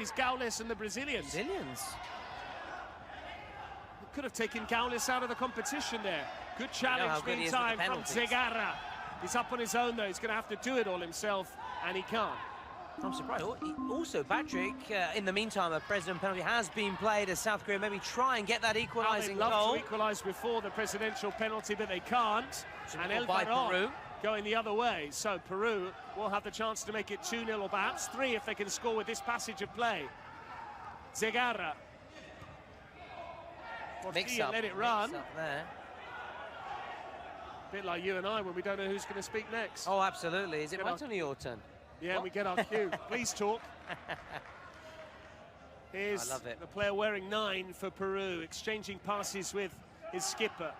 is Gaules and the Brazilians. Could have taken Gaules out of the competition there. Good challenge meantime from Zegarra. He's up on his own though, he's going to have to do it all himself, and he can't. I'm surprised. Also, Patrick, in the meantime, a president penalty has been played as South Korea maybe try and get that equalising goal. They'd love to equalise before the presidential penalty, but they can't. And Peru going the other way. So Peru will have the chance to make it 2-0 or perhaps 3 if they can score with this passage of play. Zegarra. Mix up, let it run. There. A bit like you and I when we don't know who's going to speak next. Oh, absolutely. Is it my turn or your turn? Yeah, what? We get our cue. Please talk. Here's I love it. The player wearing 9 for Peru, exchanging passes with his skipper.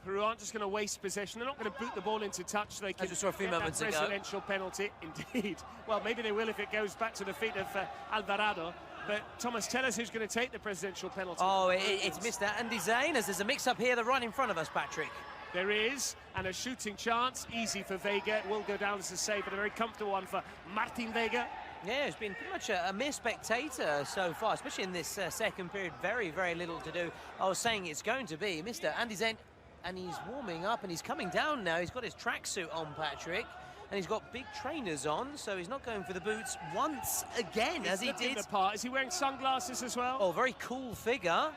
Peru aren't just going to waste possession. They're not going to boot the ball into touch. So they can just saw a few moments ago. Presidential penalty, indeed. Well, maybe they will if it goes back to the feet of Alvarado. But Thomas, tell us who's going to take the presidential penalty. Oh, it's Mr. Andy Zayn, as there's a mix-up here, the right in front of us, Patrick. There is, and a shooting chance, easy for Vega. It will go down as a save, but a very comfortable one for Martin Vega. Yeah, it's been pretty much a mere spectator so far, especially in this second period. Very, very little to do. I was saying it's going to be Mr. Andy Zayn, and he's warming up, and he's coming down now. He's got his tracksuit on, Patrick, and he's got big trainers on, so he's not going for the boots once again, as he did. The part. Is he wearing sunglasses as well? Oh, very cool figure.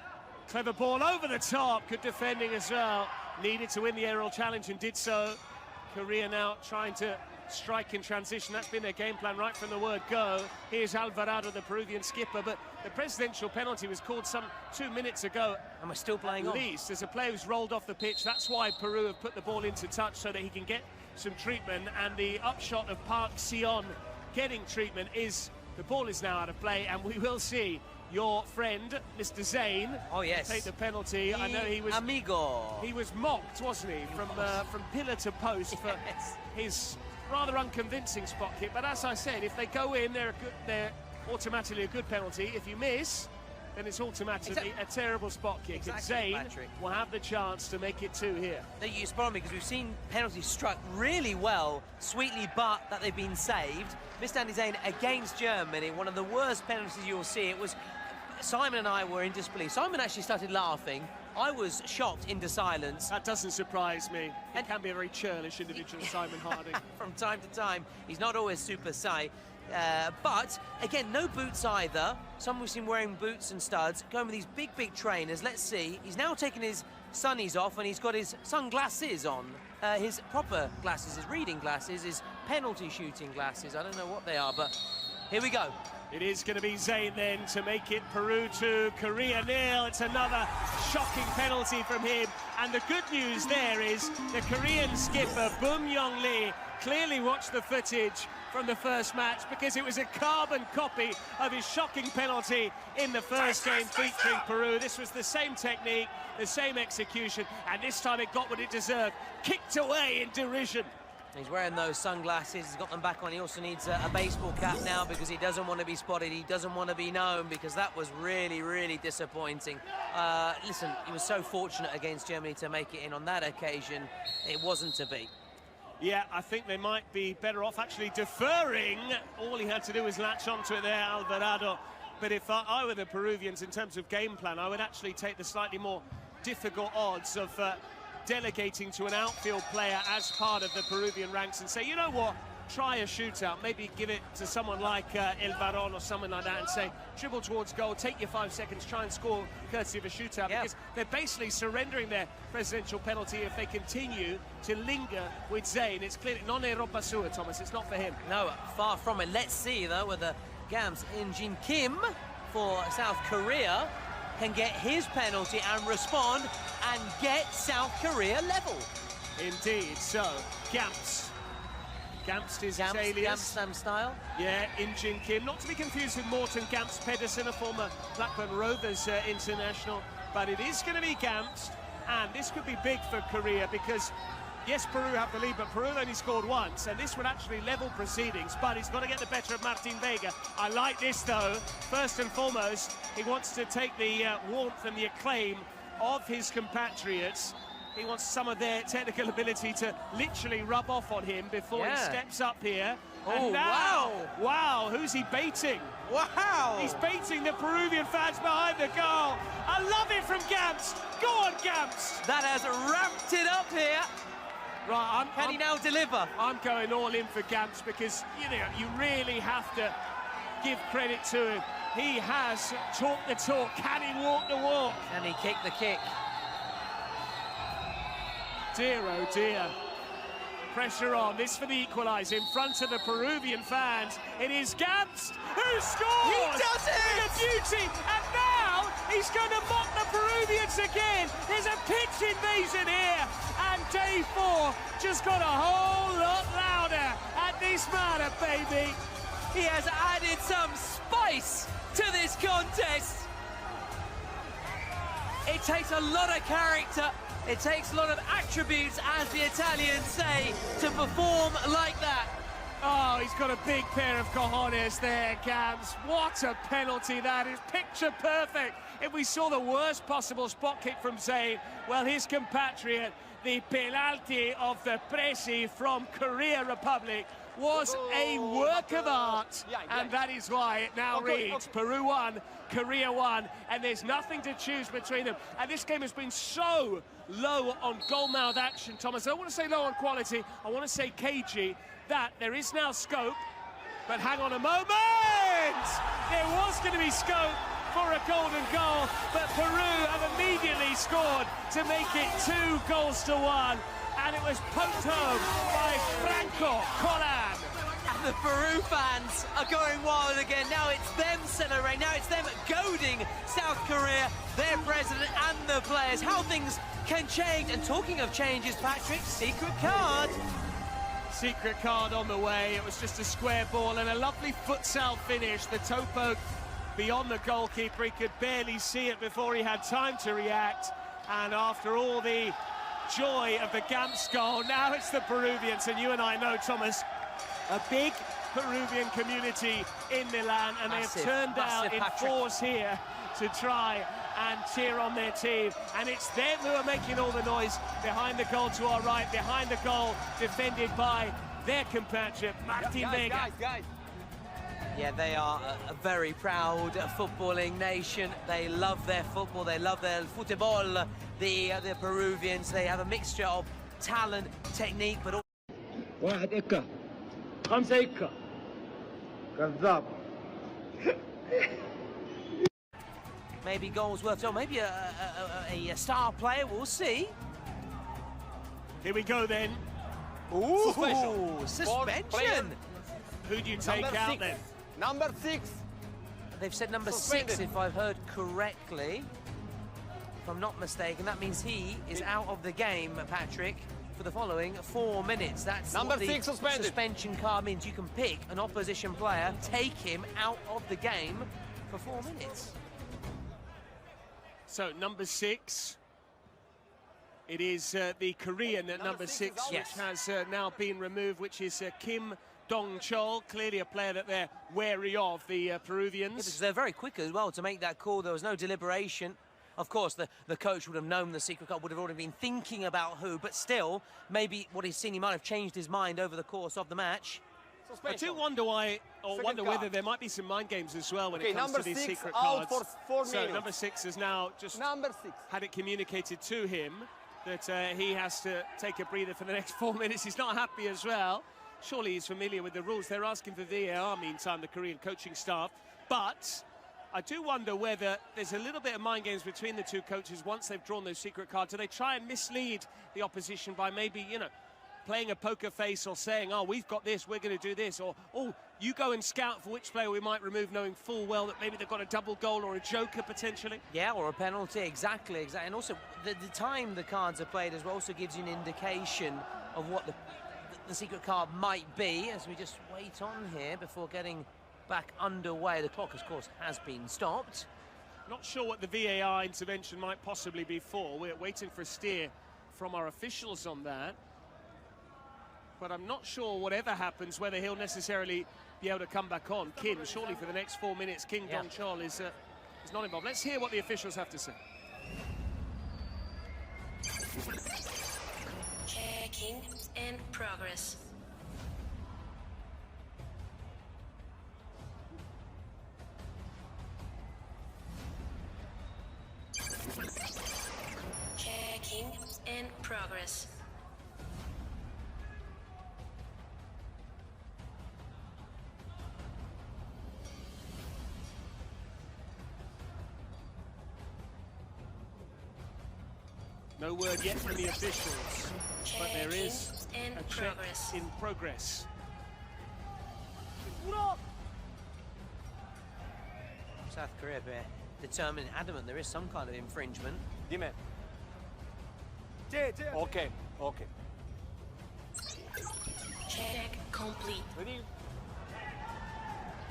Clever ball over the top, good defending as well. Needed to win the aerial challenge and did so. Korea now trying to strike in transition. That's been their game plan right from the word go. Here's Alvarado, the Peruvian skipper, but the presidential penalty was called some 2 minutes ago. And we're still playing on. At least, there's a player who's rolled off the pitch. That's why Peru have put the ball into touch so that he can get some treatment. And the upshot of Park Sion getting treatment is the ball is now out of play, and we will see your friend, Mr. Zayn, take the penalty. I know he was amigo. He was mocked, wasn't he, from pillar to post for his rather unconvincing spot kick. But as I said, if they go in, they're automatically a good penalty. If you miss, then it's automatically a terrible spot kick. Exactly, and Zayn will have the chance to make it 2 here. You spot on me, because we've seen penalties struck really well, sweetly, but that they've been saved. Mr. Andy Zayn against Germany, one of the worst penalties you'll see. It was Simon and I were in disbelief. Simon actually started laughing. I was shocked into silence. That doesn't surprise me. He can be a very churlish individual, Simon Harding. From time to time. He's not always super shy. But, again, no boots either. Some we've seen wearing boots and studs, going with these big, big trainers. Let's see. He's now taken his sunnies off, and he's got his sunglasses on. His proper glasses, his reading glasses, his penalty shooting glasses. I don't know what they are, but here we go. It is going to be Zayn then to make it Peru 2, Korea 0. It's another shocking penalty from him. And the good news there is the Korean skipper, Boom Yong Lee, clearly watched the footage from the first match, because it was a carbon copy of his shocking penalty in the first game featuring Peru. This was the same technique, the same execution, and this time it got what it deserved. Kicked away in derision. He's wearing those sunglasses, he's got them back on. He also needs a baseball cap now, because he doesn't want to be spotted, he doesn't want to be known, because that was really, really disappointing. Listen, he was so fortunate against Germany to make it in on that occasion. It wasn't to be. Yeah, I think they might be better off actually deferring. All he had to do was latch onto it there, Alvarado. But if I were the Peruvians in terms of game plan, I would actually take the slightly more difficult odds of delegating to an outfield player as part of the Peruvian ranks and say, you know what, try a shootout, maybe give it to someone like El Varón or someone like that and say, dribble towards goal, take your 5 seconds, try and score courtesy of a shootout, because they're basically surrendering their presidential penalty if they continue to linger with Zayn. It's clearly non è roba sua, Thomas, it's not for him. No, far from it. Let's see, though, whether Gams In-jin Kim for South Korea can get his penalty and respond and get South Korea level. Indeed, so Gamst is his alias. Gamst style. Yeah, In-jin Kim, not to be confused with Morten Gamst Pedersen, a former Blackburn Rovers international, but it is going to be Gamst, and this could be big for Korea, because yes, Peru have the lead, but Peru only scored once, and this would actually level proceedings, but he's got to get the better of Martin Vega. I like this, though. First and foremost, he wants to take the warmth and the acclaim of his compatriots. He wants some of their technical ability to literally rub off on him before he steps up here. Oh, now, wow, who's he baiting? Wow! He's baiting the Peruvian fans behind the goal. I love it from Gamps. Go on, Gamps. That has ramped it up here. Right, Can he now deliver? I'm going all in for Gamps because, you know, you really have to give credit to him. He has talked the talk. Can he walk the walk? Can he kick the kick? Dear, oh dear. Pressure on. This for the equaliser in front of the Peruvian fans. It is Gamps who scores! He does it! With a beauty! And now he's going to mock the Peruvians again. There's a pitch invasion here. And day 4 just got a whole lot louder at this matter, baby. He has added some spice to this contest. It takes a lot of character. It takes a lot of attributes, as the Italians say, to perform like that. Oh, he's got a big pair of cojones there, Gams. What a penalty that is. Picture perfect. If we saw the worst possible spot kick from Zayn, well, his compatriot, the penalty of the Presi from Korea Republic, was a work of art, and that is why it now reads Peru 1, Korea 1, and there's nothing to choose between them. And this game has been so low on goal-mouth action, Thomas. I don't want to say low on quality, I want to say cagey, that there is now scope, but hang on a moment! There was going to be scope for a golden goal, but Peru have immediately scored to make it 2-1. And it was poked home by Franco Colan. And the Peru fans are going wild again. Now it's them celebrating. Now it's them goading South Korea, their president and the players. How things can change. And talking of changes, Patrick, secret card. Secret card on the way. It was just a square ball and a lovely futsal finish. The toe poke beyond the goalkeeper. He could barely see it before he had time to react. And after all the joy of the Gamps goal, now it's the Peruvians, and you and I know, Thomas, a big Peruvian community in Milan, and Massive, they have turned out in Patrick. force here to try and cheer on their team, and it's them who are making all the noise behind the goal to our right, behind the goal defended by their compatriot Martin Vega. Guys. Yeah, they are a very proud footballing nation. They love their football, they love their football. The Peruvians, they have a mixture of talent, technique, but also... واحد إكا 5 إكا كذاب. maybe goals worth, or maybe a star player, we'll see. Here we go then. Ooh, Suspension. suspension. Who do you take Number out 6. then? Number 6. They've said number Suspended. 6, if I've heard correctly. If I'm not mistaken, that means he is out of the game, Patrick, for the following 4 minutes. That's Number what the 6 suspended. suspension card means. You can pick an opposition player, take him out of the game for 4 minutes. So number 6, it is the Korean at number 6, which has now been removed, which is Kim Dong-chol, clearly a player that they're wary of, the Peruvians. Yeah, because they're very quick as well to make that call. There was no deliberation. Of course, the coach would have known the secret card, would have already been thinking about who, but still, maybe what he's seen, he might have changed his mind over the course of the match. I do wonder why, or Second wonder card. whether there might be some mind games as well when Okay, it comes number to these 6 secret out cards. for 4 So minutes. number 6 has now just Number 6. had it communicated to him that he has to take a breather for the next 4 minutes. He's not happy as well. Surely he's familiar with the rules. They're asking for VAR, meantime, the Korean coaching staff. But I do wonder whether there's a little bit of mind games between the two coaches once they've drawn those secret cards. Do they try and mislead the opposition by maybe, you know, playing a poker face or saying, oh, we've got this, we're going to do this, or, oh, you go and scout for which player we might remove, knowing full well that maybe they've got a double goal or a joker potentially? Yeah, or a penalty, exactly. And also, the time the cards are played as well also gives you an indication of what the secret card might be, as we just wait on here before getting back underway. The clock, of course, has been stopped. Not sure what the VAR intervention might possibly be for. We're waiting for a steer from our officials on that. But I'm not sure whatever happens, whether he'll necessarily be able to come back on. Kim, surely for the next 4 minutes, Kim Dong-chol is not involved. Let's hear what the officials have to say. Checking in progress. progress. No word yet from the officials, but there is a check in progress. South Korea, they're determined, adamant there is some kind of infringement. Dime. Okay, okay. Check complete. Ready?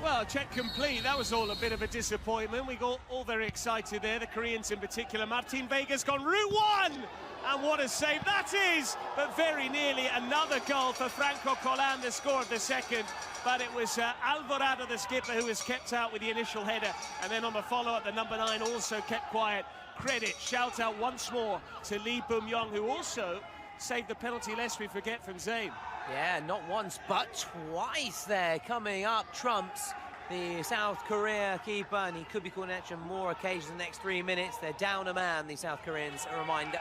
Well, check complete. That was all a bit of a disappointment. We got all very excited there, the Koreans in particular. Martin Vega's gone route one! And what a save that is! But very nearly another goal for Franco Collan, the score of the second. But it was Alvarado, the skipper, who was kept out with the initial header. And then on the follow-up, the number 9 also kept quiet. Credit, shout out once more to Lee Bum-yong, who also saved the penalty, lest we forget, from Zayn. Yeah, not once, but twice there. Coming up, trumps the South Korea keeper, and he could be calling extra more occasions in the next 3 minutes. They're down a man, the South Koreans, a reminder.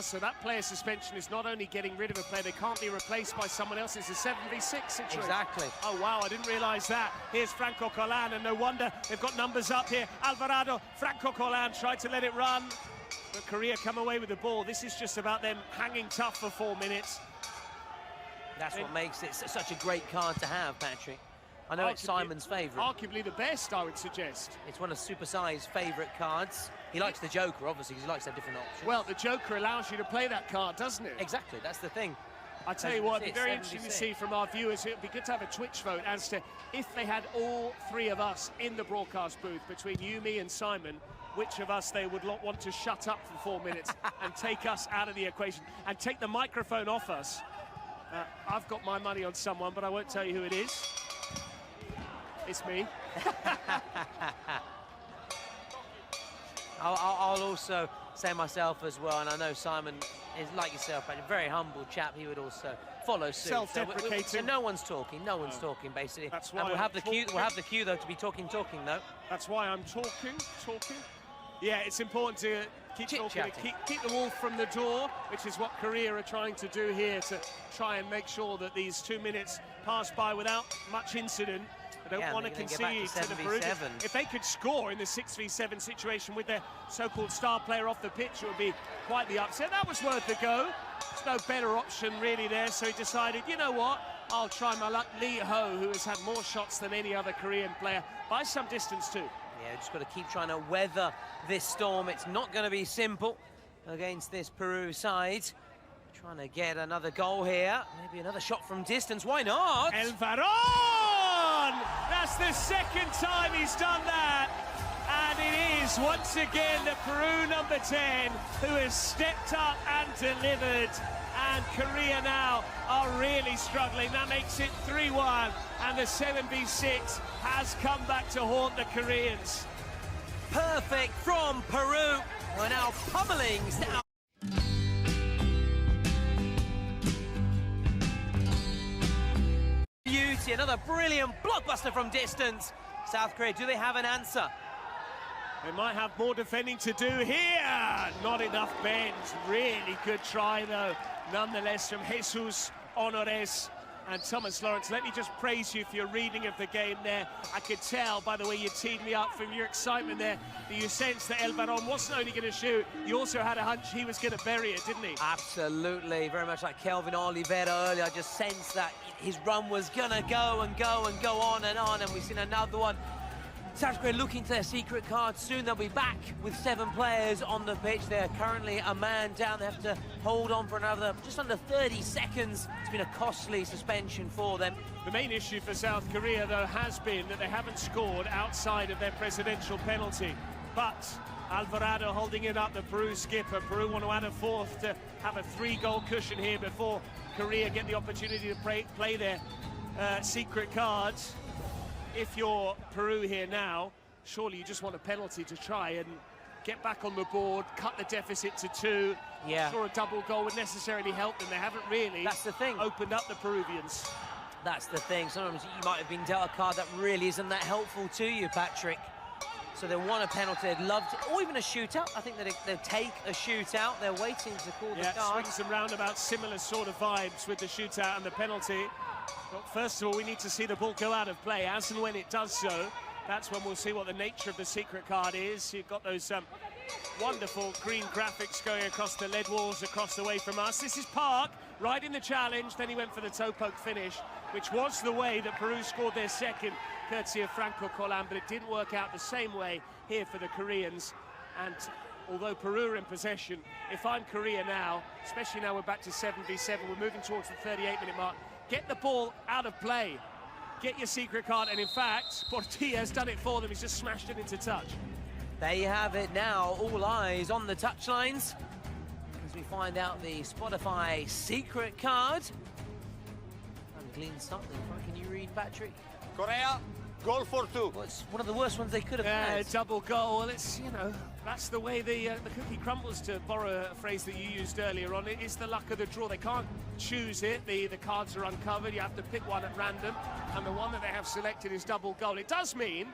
So that player suspension is not only getting rid of a player, they can't be replaced by someone else. It's a 7v6 situation. Exactly. Oh, wow, I didn't realise that. Here's Franco Collan, and no wonder they've got numbers up here. Alvarado, Franco Collan tried to let it run, but Korea come away with the ball. This is just about them hanging tough for 4 minutes. That's what makes it such a great card to have, Patrick. I know it's Simon's favourite. Arguably the best, I would suggest. It's one of Super Sai's favourite cards. He likes the Joker, obviously, because he likes to have different options. Well, the Joker allows you to play that card, doesn't it? Exactly, that's the thing. I tell you what, it'd be very interesting to see from our viewers. It'd be good to have a Twitch vote as to if they had all three of us in the broadcast booth, between you, me and Simon, which of us they would want to shut up for 4 minutes and take us out of the equation and take the microphone off us. I've got my money on someone, but I won't tell you who it is. It's me. I'll also say myself as well, and I know Simon is like yourself, but a very humble chap. He would also follow suit. Self-deprecating. So no one's talking. No one's talking, basically. That's why and we'll have the talking. cue. We'll have the cue though to be talking though. That's why I'm talking. Yeah, it's important to keep talking, keep the wolf from the door, which is what Korea are trying to do here, to try and make sure that these 2 minutes pass by without much incident. They don't want to concede to the Peruvians. If they could score in the 6v7 situation with their so-called star player off the pitch, it would be quite the upset. That was worth a go. There's no better option really there, so he decided, you know what, I'll try my luck. Lee Ho, who has had more shots than any other Korean player, by some distance too. Yeah, just got to keep trying to weather this storm. It's not going to be simple against this Peru side. Trying to get another goal here. Maybe another shot from distance. Why not? El Varón! That's the second time he's done that. And it is, once again, the Peru number 10 who has stepped up and delivered. And Korea now are really struggling. That makes it 3-1. And the 7v6 has come back to haunt the Koreans. Perfect from Peru. We're now pummeling South. Beauty, another brilliant blockbuster from distance. South Korea, do they have an answer? They might have more defending to do here. Not enough bend. Really good try, though, nonetheless, from Jesus Honores and Thomas Lawrence. Let me just praise you for your reading of the game there. I could tell by the way you teed me up, from your excitement there, that you sensed that El Varón wasn't only going to shoot, you also had a hunch he was going to bury it, didn't he? Absolutely, very much like Kelvin Oliveira earlier. I just sensed that his run was going to go and go and go on, and we've seen another one. South Korea looking to their secret card soon. They'll be back with 7 players on the pitch. They're currently a man down. They have to hold on for another just under 30 seconds. It's been a costly suspension for them. The main issue for South Korea, though, has been that they haven't scored outside of their presidential penalty. But Alvarado holding it up, the Peru skipper. Peru want to add a fourth to have a 3-goal cushion here before Korea get the opportunity to play their secret cards. If you're Peru here now, surely you just want a penalty to try and get back on the board, cut the deficit to 2. Yeah. Sure, a double goal would necessarily help them. They haven't really. That's the thing. Opened up the Peruvians. That's the thing. Sometimes you might have been dealt a card that really isn't that helpful to you, Patrick. So they want a penalty, they'd love to, or even a shootout. I think that they'll take a shootout. They're waiting to call the card. Swings and roundabouts, similar sort of vibes with the shootout and the penalty. But first of all, we need to see the ball go out of play. As and when it does so, that's when we'll see what the nature of the secret card is. You've got those wonderful green graphics going across the lead walls across the way from us. This is Park, right in the challenge. Then he went for the toe poke finish, which was the way that Peru scored their second, courtesy of Franco Collan, but it didn't work out the same way here for the Koreans. And although Peru are in possession, if I'm Korea now, especially now we're back to 7v7, we're moving towards the 38-minute mark, get the ball out of play. Get your secret card, and in fact, Portilla has done it for them. He's just smashed it into touch. There you have it now, all eyes on the touchlines as we find out the Spotify secret card. And glean something. Can you read, Patrick? Korea, goal for 2. Well, it's one of the worst ones they could have had. Double goal. It's, you know, that's the way the cookie crumbles, to borrow a phrase that you used earlier on. It is the luck of the draw. They can't choose it. The cards are uncovered. You have to pick one at random, and the one that they have selected is double goal. It does mean,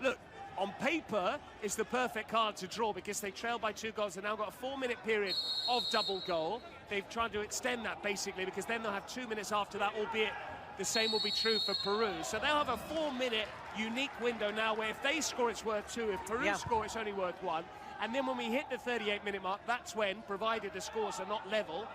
look, on paper, it's the perfect card to draw because they trail by 2 goals. They've now got a 4-minute period of double goal. They've tried to extend that, basically, because then they'll have 2 minutes after that, albeit the same will be true for Peru. So they'll have a 4-minute unique window now where if they score, it's worth 2. If Peru score, it's only worth 1. And then when we hit the 38-minute mark, that's when, provided the scores are not level,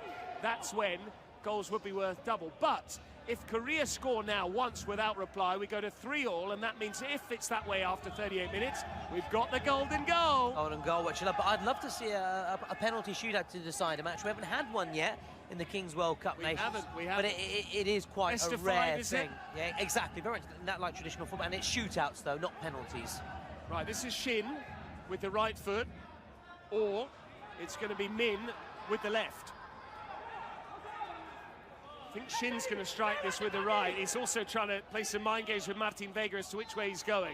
that's when goals would be worth double. But if Korea score now once without reply, we go to 3-3, and that means if it's that way after 38 minutes, we've got the golden goal. Golden goal, which but I'd love to see a penalty shootout to decide a match. We haven't had one yet in the Kings World Cup Nations. We haven't. But it is quite Best a of rare 5, thing. Yeah, exactly. Very much that like traditional football, and it's shootouts though, not penalties. Right, this is Shin with the right foot, or it's going to be Min with the left. I think Shin's going to strike this with the right. He's also trying to play some mind games with Martin Vega as to which way he's going.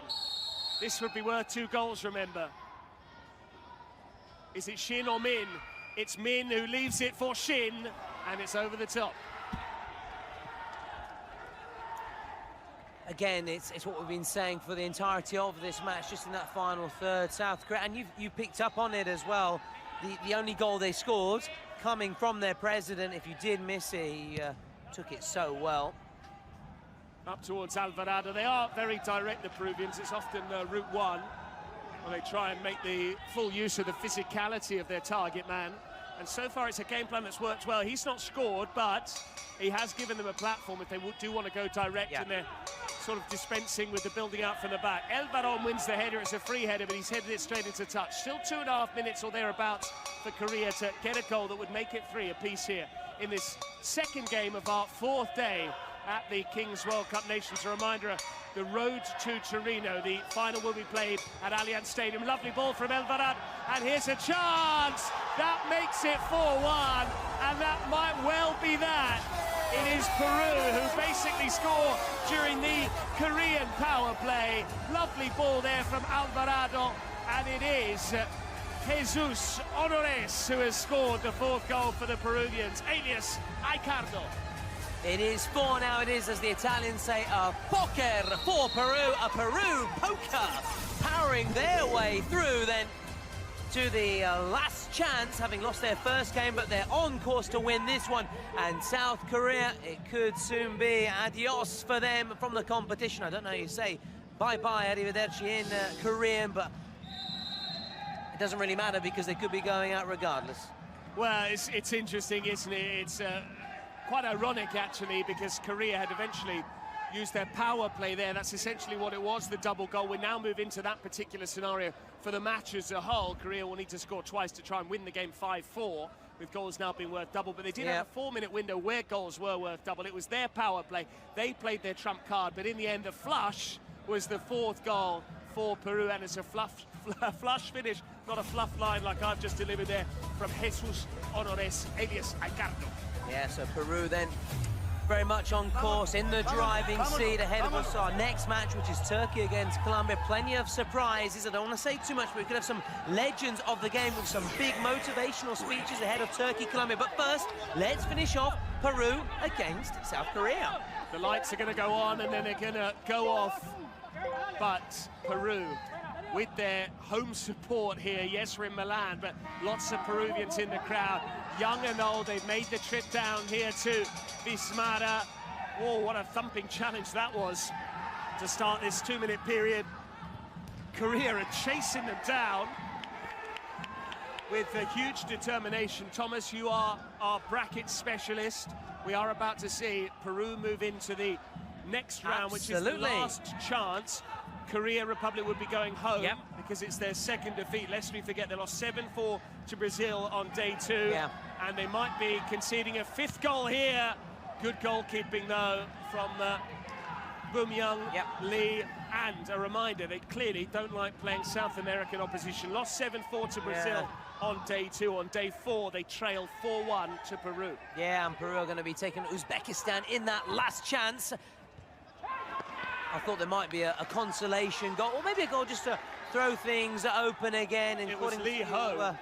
This would be worth 2 goals, remember. Is it Shin or Min? It's Min who leaves it for Shin, and it's over the top. Again, it's what we've been saying for the entirety of this match, just in that final third. South Korea, and you picked up on it as well. The only goal they scored coming from their president. If you did miss it, he took it so well. Up towards Alvarado. They are very direct, the Peruvians. It's often route 1, where they try and make the full use of the physicality of their target man. And so far, it's a game plan that's worked well. He's not scored, but he has given them a platform if they do want to go direct, and they're sort of dispensing with the building out from the back. El Baron wins the header. It's a free header, but he's headed it straight into touch. Still 2.5 minutes or thereabouts for Korea to get a goal that would make it 3 apiece here in this second game of our 4th day at the Kings World Cup Nations. A reminder, the road to Torino. The final will be played at Allianz Stadium. Lovely ball from El Baron, and here's a chance. That makes it 4-1, and that might well be that. It is Peru who basically score during the Korean power play. Lovely ball there from Alvarado, and it is Jesus Honores who has scored the 4th goal for the Peruvians, alias Aicardo. It is 4 now, it is, as the Italians say, a poker for Peru, a Peru poker, powering their way through then to the last chance, having lost their first game, but they're on course to win this one. And South Korea, it could soon be adios for them from the competition. I don't know how you say bye-bye, arrivederci in Korean, but it doesn't really matter because they could be going out regardless. Well, it's interesting, isn't it? It's quite ironic, actually, because Korea had eventually used their power play there. That's essentially what it was, the double goal. We now move into that particular scenario for the match as a whole. Korea will need to score twice to try and win the game 5-4, with goals now being worth double. But they did have a 4-minute window where goals were worth double. It was their power play. They played their trump card, but in the end, the flush was the 4th goal for Peru, and it's a flush finish, not a fluff line like I've just delivered there from Jesus Honores, alias Aicardo. Yeah, so Peru then very much on course, in the driving seat ahead of us. Our next match, which is Turkey against Colombia. Plenty of surprises. I don't want to say too much, but we could have some legends of the game with some big motivational speeches ahead of Turkey, Colombia. But first, let's finish off Peru against South Korea. The lights are going to go on and then they're going to go off. But Peru with their home support here. Yes, we're in Milan, but lots of Peruvians in the crowd. Young and old, they've made the trip down here to Vismara. Oh, what a thumping challenge that was to start this 2-minute period. Korea are chasing them down with a huge determination. Thomas, you are our bracket specialist. We are about to see Peru move into the next round, which is the last chance. Korea Republic would be going home because it's their second defeat. Lest we forget, they lost 7-4 to Brazil on day 2. And they might be conceding a 5th goal here. Good goalkeeping, though, from Boom Young Lee. And a reminder, they clearly don't like playing South American opposition. Lost 7-4 to Brazil on day 2. On day 4, they trailed 4-1 to Peru. Yeah, and Peru are going to be taking Uzbekistan in that last chance. I thought there might be a consolation goal, or maybe a goal just to throw things open again. It was Lee Ho.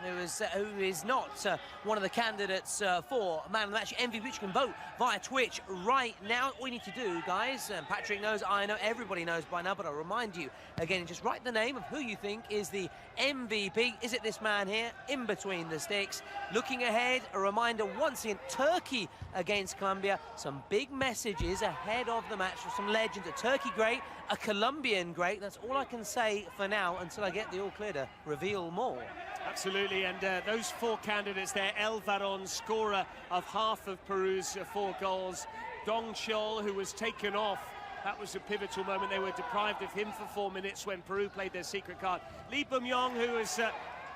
Who is not one of the candidates for Man of the Match MVP, which you can vote via Twitch right now. All you need to do, guys, and Patrick knows, I know, everybody knows by now, but I'll remind you, again, just write the name of who you think is the MVP. Is it this man here, in between the sticks? Looking ahead, a reminder once again, Turkey against Colombia. Some big messages ahead of the match from some legends. A Turkey great, a Colombian great. That's all I can say for now until I get the all clear to reveal more. Absolutely, and those 4 candidates there, El Varón, scorer of half of Peru's 4 goals. Dong Chol, who was taken off. That was a pivotal moment. They were deprived of him for 4 minutes when Peru played their secret card. Lee Bum-yong, who has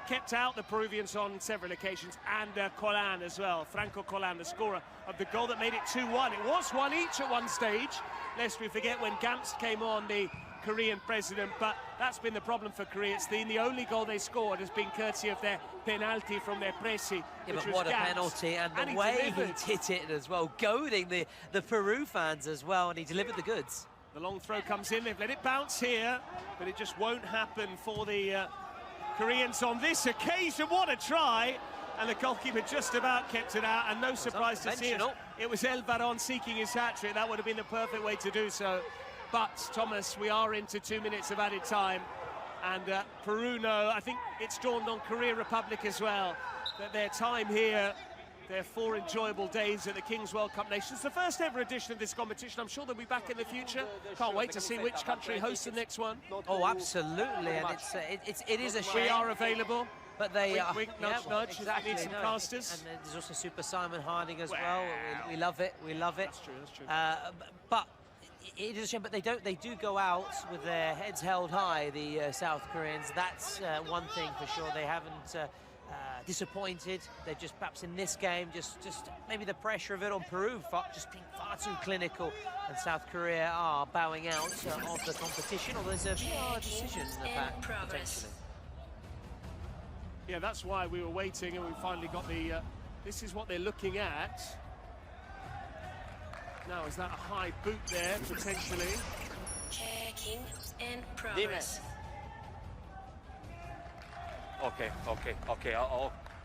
kept out the Peruvians on several occasions, and Colan as well. Franco Colan, the scorer of the goal that made it 2-1. It was 1 each at one stage, lest we forget when Gamst came on, the Korean president, but that's been the problem for Korea. It's the only goal they scored has been courtesy of their penalty from their pressy. Yeah, but what a penalty, and the way he did it as well, goading the Peru fans as well, and he delivered the goods. The long throw comes in, they've let it bounce here, but it just won't happen for the Koreans on this occasion. What a try! And the goalkeeper just about kept it out, and no surprise to see it was El Varón seeking his hat-trick. That would have been the perfect way to do so. But, Thomas, we are into 2 minutes of added time. And Peru know, I think it's dawned on Korea Republic as well, that their time here, their 4 enjoyable days at the King's World Cup Nations, the first ever edition of this competition. I'm sure they'll be back in the future. Can't wait to see which country hosts the next one. Oh, absolutely, and it is a shame. We are available. But they wink, nudge, nudge. Exactly, need some casters. And there's also Super Simon Harding as well. We love it. We love it. That's true. That's true. But it is a shame. But they do go out with their heads held high. The South Koreans. That's one thing for sure. They haven't disappointed. They're just perhaps in this game, just maybe the pressure of it on Peru, just being far too clinical, and South Korea are bowing out of the competition. Or there's a VR decision potentially. Yeah, that's why we were waiting, and we finally got the... this is what they're looking at. Now, is that a high boot there, potentially? Checking in progress. Okay.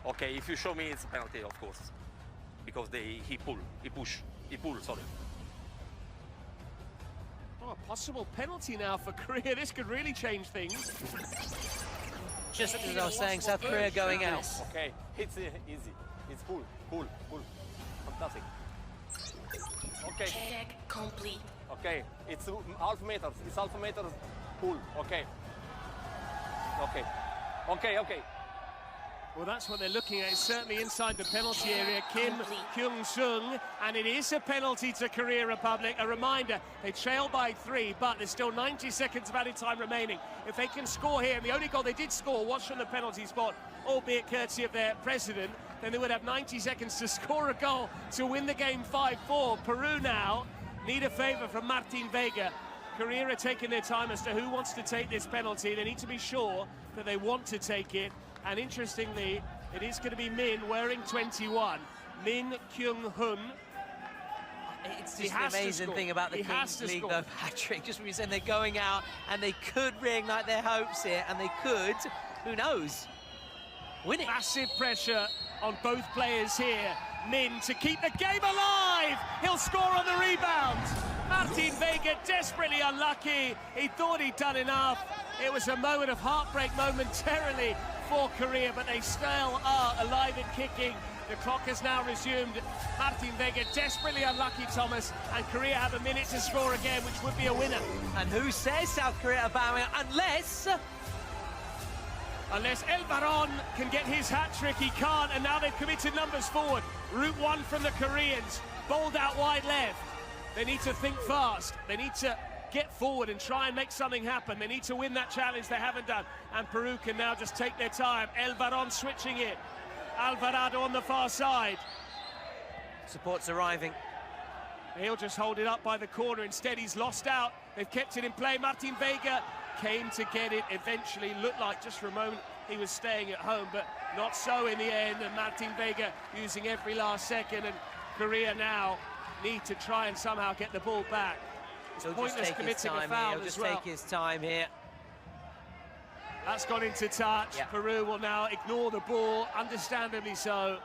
Okay, if you show me it's a penalty, of course. Because he pull, sorry. Oh, a possible penalty now for Korea. This could really change things. Just as I was saying, South Korea going out. Okay, it's easy. It's pull. Fantastic. Okay. Check complete. Okay, it's half meters. It's half meters. Pull. Okay. Well, that's what they're looking at. It's certainly inside the penalty area. Kim Kyung-sung, and it is a penalty to Korea Republic. A reminder, they trail by 3, but there's still 90 seconds of added time remaining. If they can score here, and the only goal they did score was from the penalty spot, albeit courtesy of their president, then they would have 90 seconds to score a goal to win the game 5-4. Peru now need a favour from Martin Vega. Korea are taking their time as to who wants to take this penalty. They need to be sure that they want to take it. And interestingly, it is going to be Min wearing 21. Min Kyung-hun. It's just the amazing thing about the Kings League, though, Patrick. Just when you said they're going out and they could reignite their hopes here, and they could, who knows, win it. Massive pressure on both players here. Min to keep the game alive. He'll score on the rebound. Martin Vega desperately unlucky. He thought he'd done enough. It was a moment of heartbreak momentarily for Korea, but they still are alive and kicking. The clock has now resumed. Martin Vega desperately unlucky, Thomas, and Korea have a minute to score again, which would be a winner. And who says South Korea are bowing out? Unless El Baron can get his hat-trick, he can't, and now they've committed numbers forward. Route one from the Koreans, bowled out wide left. They need to think fast. They need to get forward and try and make something happen. They need to win that challenge they haven't done. And Peru can now just take their time. El Baron switching it. Alvarado on the far side. Support's arriving. He'll just hold it up by the corner. Instead, he's lost out. They've kept it in play. Martin Vega came to get it eventually. Looked like just for a moment he was staying at home, but not so in the end. And Martin Vega using every last second. And Korea now need to try and somehow get the ball back. It's pointless committing a foul He'll just take his time here. That's gone into touch. Yeah. Peru will now ignore the ball, understandably so.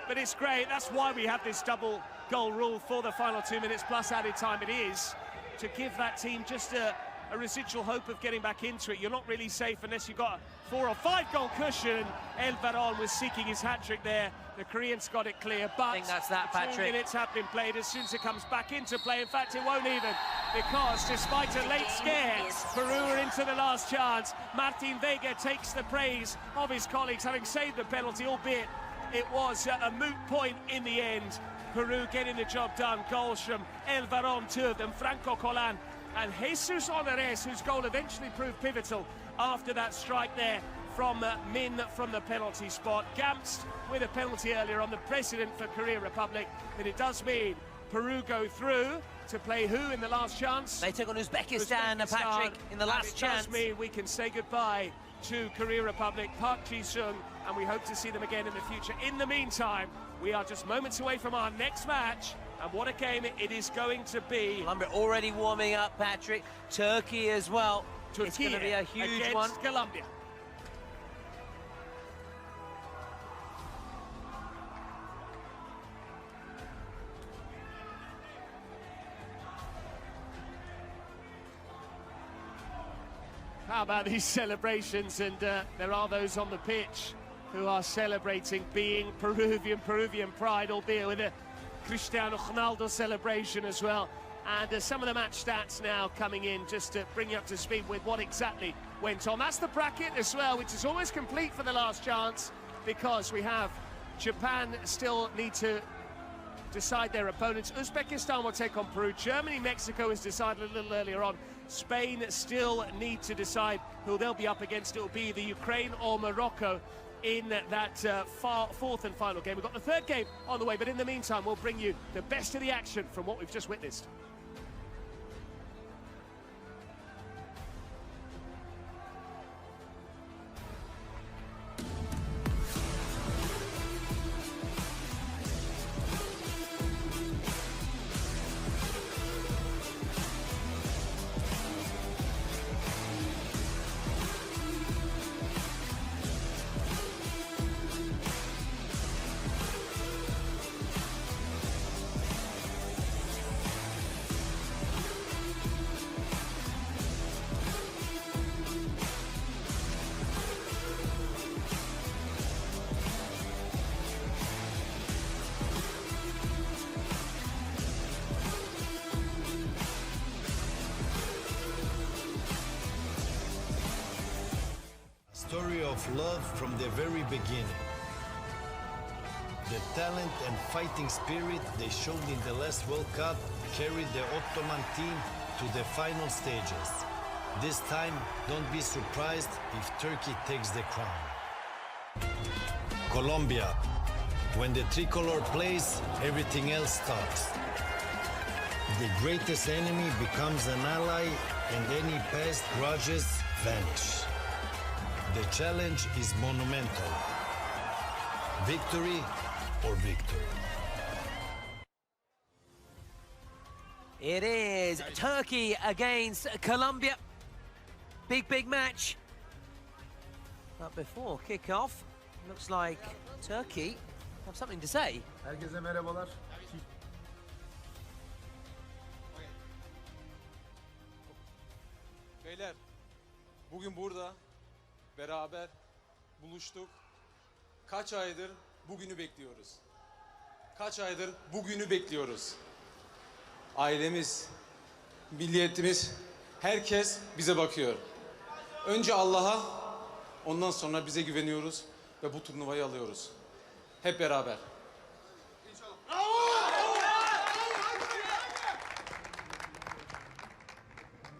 But it's great. That's why we have this double goal rule for the final 2 minutes plus added time. It is to give that team just a residual hope of getting back into it. You're not really safe unless you've got a 4 or 5 goal cushion. El Baron was seeking his hat-trick there. The Koreans got it clear, but I think that's that, Patrick. 2 minutes have been played. As soon as it comes back into play, in fact, it won't even, because despite a late scare, Peru are into the last chance. Martin Vega takes the praise of his colleagues, having saved the penalty, albeit it was a moot point in the end. Peru getting the job done. Goals from El Baron, 2 of them, Franco Colan and Jesus Honores, whose goal eventually proved pivotal after that strike there from Min from the penalty spot. Gamst with a penalty earlier on, the precedent for Korea Republic, but it does mean Peru go through to play who in the last chance? They took on Uzbekistan, Patrick, in the last chance. It does mean we can say goodbye to Korea Republic, Park Ji-sung, and we hope to see them again in the future. In the meantime, we are just moments away from our next match, and what a game it is going to be. Colombia already warming up, Patrick. Turkey as well. It's going to be a huge one. Colombia. How about these celebrations? And there are those on the pitch who are celebrating being Peruvian pride, albeit with a Cristiano Ronaldo celebration as well. And some of the match stats now coming in just to bring you up to speed with what exactly went on. That's the bracket as well, which is almost complete for the last chance, because we have Japan still need to decide their opponents. Uzbekistan will take on Peru. Germany, Mexico is decided a little earlier on. Spain still need to decide who they'll be up against. It will be the Ukraine or Morocco in that fourth and final game. We've got the third game on the way, but in the meantime, we'll bring you the best of the action from what we've just witnessed. Story of love from the very beginning. The talent and fighting spirit they showed in the last World Cup carried the Ottoman team to the final stages. This time, don't be surprised if Turkey takes the crown. Colombia. When the tricolor plays, everything else stops. The greatest enemy becomes an ally, and any past grudges vanish. The challenge is monumental. Victory or victory. It is Turkey against Colombia. Big match. But before kick-off, looks like Turkey have something to say. Herkese merhabalar. Beyler, bugün burada beraber buluştuk. Kaç aydır bugünü bekliyoruz. Kaç aydır bugünü bekliyoruz. Ailemiz, milliyetimiz, herkes bize bakıyor. Önce Allah'a, ondan sonra bize güveniyoruz ve bu turnuvayı alıyoruz. Hep beraber.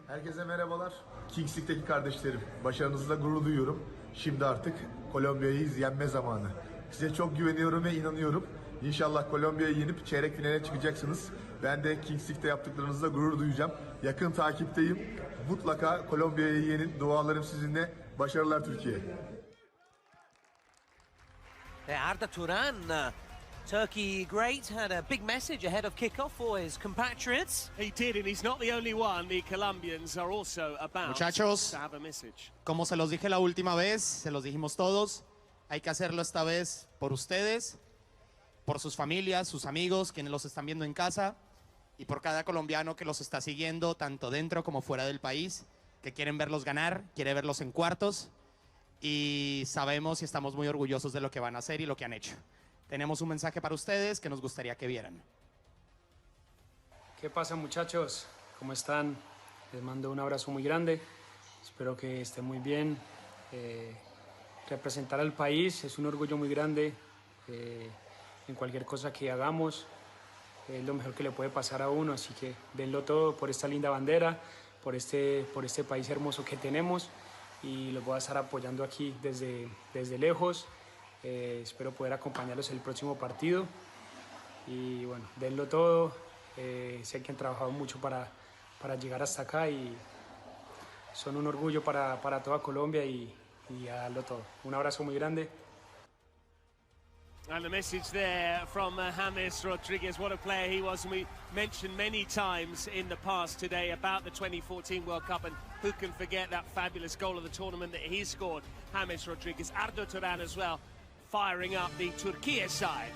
Herkese merhabalar. Kings League'deki kardeşlerim. Başarınızla gurur duyuyorum. Şimdi artık Kolombiya'yı yenme zamanı. Size çok güveniyorum ve inanıyorum. İnşallah Kolombiya'yı yenip çeyrek finale çıkacaksınız. Ben de Kings League'de yaptıklarınızla gurur duyacağım. Yakın takipteyim. Mutlaka Kolombiya'yı yenin. Dualarım sizinle. Başarılar Türkiye. Arda Turan, Turkey great, had a big message ahead of kickoff for his compatriots. He did, and he's not the only one. The Colombians are also about Muchachos, to have a message. como se los dije la última vez, se los dijimos todos, hay que hacerlo esta vez por ustedes, por sus familias, sus amigos, quienes los están viendo en casa, y por cada colombiano que los está siguiendo, tanto dentro como fuera del país, que quieren verlos ganar, quiere verlos en cuartos, y sabemos y estamos muy orgullosos de lo que van a hacer y lo que han hecho. Tenemos un mensaje para ustedes que nos gustaría que vieran. ¿Qué pasa, muchachos? ¿Cómo están? Les mando un abrazo muy grande. Espero que estén muy bien. Representar al país es un orgullo muy grande. En cualquier cosa que hagamos es lo mejor que le puede pasar a uno. Así que denlo todo por esta linda bandera, por este país hermoso que tenemos. Y los voy a estar apoyando aquí desde lejos. Espero poder acompañarlos en el próximo partido. Y bueno, denlo todo. Sé que han trabajado mucho para llegar hasta acá y son un orgullo para toda Colombia y a darlo todo. Un abrazo muy grande. And the message there from James Rodriguez, what a player he was. And we mentioned many times in the past today about the 2014 World Cup, and who can forget that fabulous goal of the tournament that he scored, James Rodriguez. Arda Turan as well, firing up the Turkey side.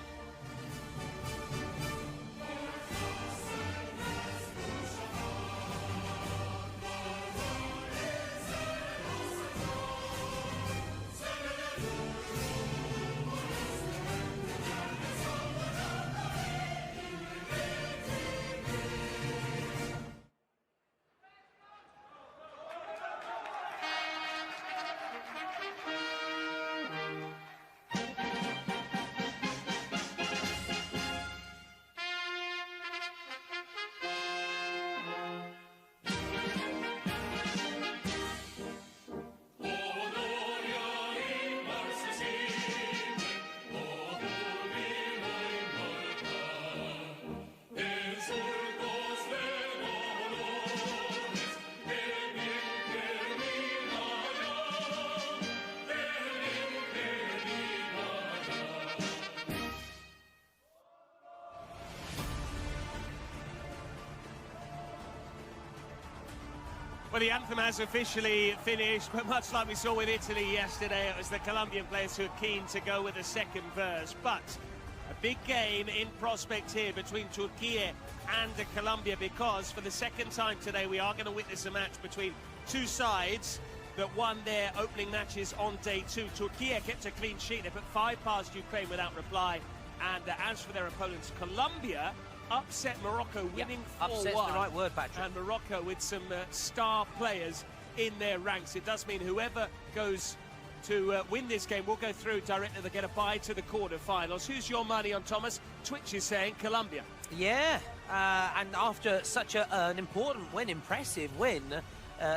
Well, the anthem has officially finished, but much like we saw with Italy yesterday, it was the Colombian players who are keen to go with the second verse. But a big game in prospect here between Turkey and Colombia, because for the second time today we are going to witness a match between two sides that won their opening matches on day two. Turkey kept a clean sheet. They put 5 past Ukraine without reply. And as for their opponents, Colombia upset Morocco, winning 4-1. Upset's the right word, Patrick. And Morocco with some star players in their ranks. It does mean whoever goes to win this game will go through directly. They'll get a bye to the quarterfinals. Who's your money on, Thomas? Twitch is saying Colombia. Yeah, and after such an important win, impressive win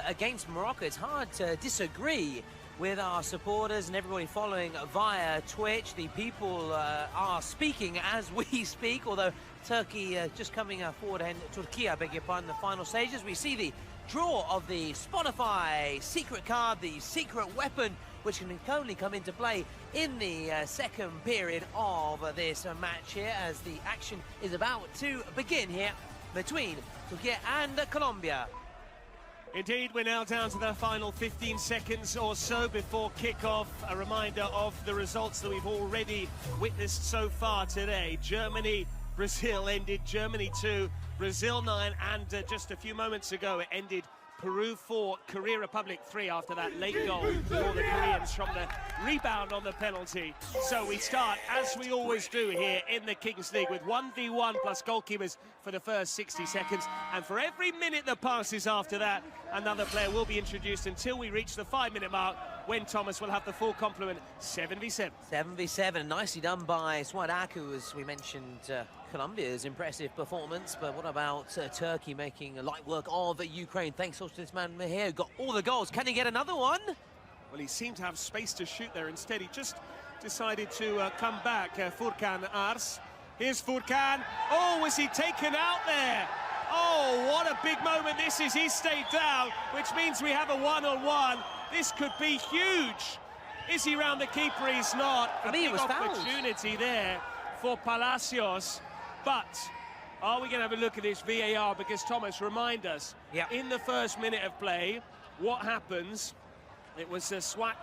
against Morocco, it's hard to disagree with our supporters and everybody following via Twitch. The people are speaking as we speak, although Turkey just coming forward, and Turkey, I beg your pardon, the final stages. We see the draw of the Spotify secret card, the secret weapon, which can only come into play in the second period of this match here, as the action is about to begin here between Turkey and Colombia. Indeed, we're now down to the final 15 seconds or so before kickoff. A reminder of the results that we've already witnessed so far today. Germany, Brazil ended Germany 2, Brazil 9, and just a few moments ago it ended Peru 4, Korea Republic 3 after that late goal for the Koreans from the rebound on the penalty. So we start, as we always do here in the Kings League, with 1v1 plus goalkeepers for the first 60 seconds. And for every minute that passes after that, another player will be introduced until we reach the 5-minute mark, when Thomas will have the full complement, 7v7. 7v7, nicely done by Swadaku, as we mentioned. Colombia's impressive performance, but what about Turkey making light work of Ukraine? Thanks also to this man here who got all the goals. Can he get another one? Well, he seemed to have space to shoot there. Instead, he just decided to come back. Furkan Ars. Here's Furkan. Oh, was he taken out there? Oh, what a big moment this is. He stayed down, which means we have a one-on-one. This could be huge. Is he round the keeper? He's not. I mean, it was fouled. Opportunity there for Palacios. But are we going to have a look at this VAR? Because, Thomas, remind us, in the first minute of play, what happens? It was Swad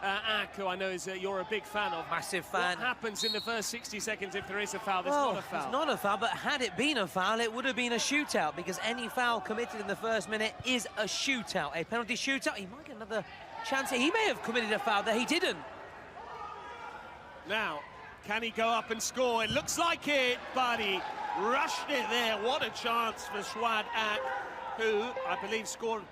Ak, who I know is you're a big fan of. Massive fan. What happens in the first 60 seconds if there is a foul? There's not a foul. It's not a foul, but had it been a foul, it would have been a shootout, because any foul committed in the first minute is a shootout. A penalty shootout, he might get another chance. He may have committed a foul there, he didn't. Now, can he go up and score? It looks like it, but he rushed it there. What a chance for Swad Ak, who I believe scored,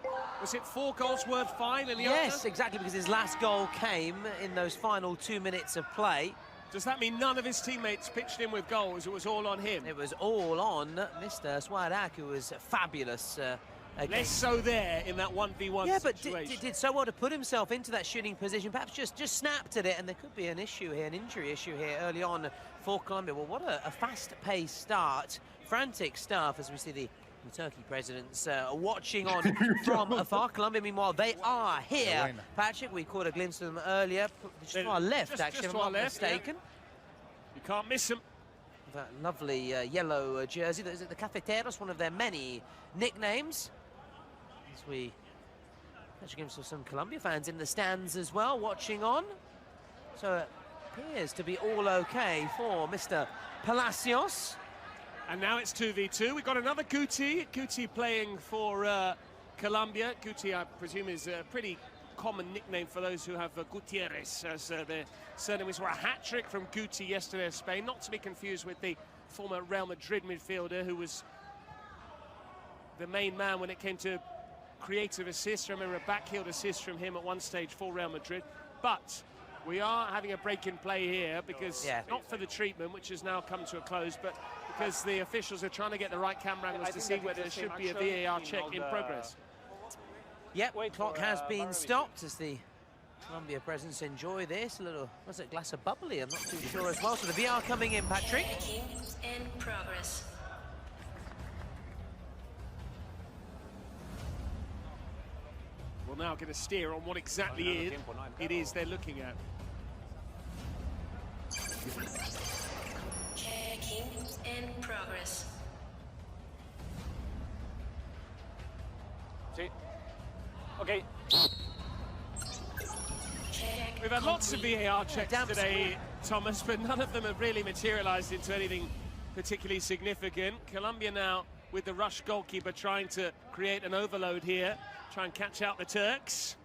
was it 4 goals worth 5 in the Yes, exactly, because his last goal came in those final 2 minutes of play. Does that mean none of his teammates pitched in with goals? It was all on him? It was all on Mr. Swad Ak, who was fabulous. Less so there in that 1v1 situation. But did so well to put himself into that shooting position, perhaps just snapped at it, and there could be an issue here, an injury issue here early on for Colombia. Well, what a fast-paced start, frantic stuff, as we see the Turkey presidents watching on from afar. Colombia, meanwhile, they are here. Patrick, we caught a glimpse of them earlier, just to our left, actually, if I'm not mistaken. You can't miss them. That lovely yellow jersey. Is it the Cafeteros, one of their many nicknames? As we actually give some Colombia fans in the stands as well, watching on. So it appears to be all okay for Mr. Palacios. And now it's 2v2. We've got another Guti. Guti playing for Colombia. Guti, I presume, is a pretty common nickname for those who have Gutierrez as their surname. We saw a hat-trick from Guti yesterday in Spain, not to be confused with the former Real Madrid midfielder who was the main man when it came to creative assists. I remember a backheeled assist from him at one stage for Real Madrid. But we are having a break in play here because, not for the treatment, which has now come to a close, but because the officials are trying to get the right camera angles to see whether there should be a VAR check in progress. Yep, clock has been stopped as the Colombia presence enjoy this. A little, what's it, glass of bubbly? I'm not too sure as well. So the VR coming in, Patrick. In progress. We'll now get a steer on what exactly it is they're looking at. Checking in progress. See? Okay. We've had lots of VAR checks today, Thomas, but none of them have really materialised into anything particularly significant. Colombia now with the rush goalkeeper trying to create an overload here, try and catch out the Turks.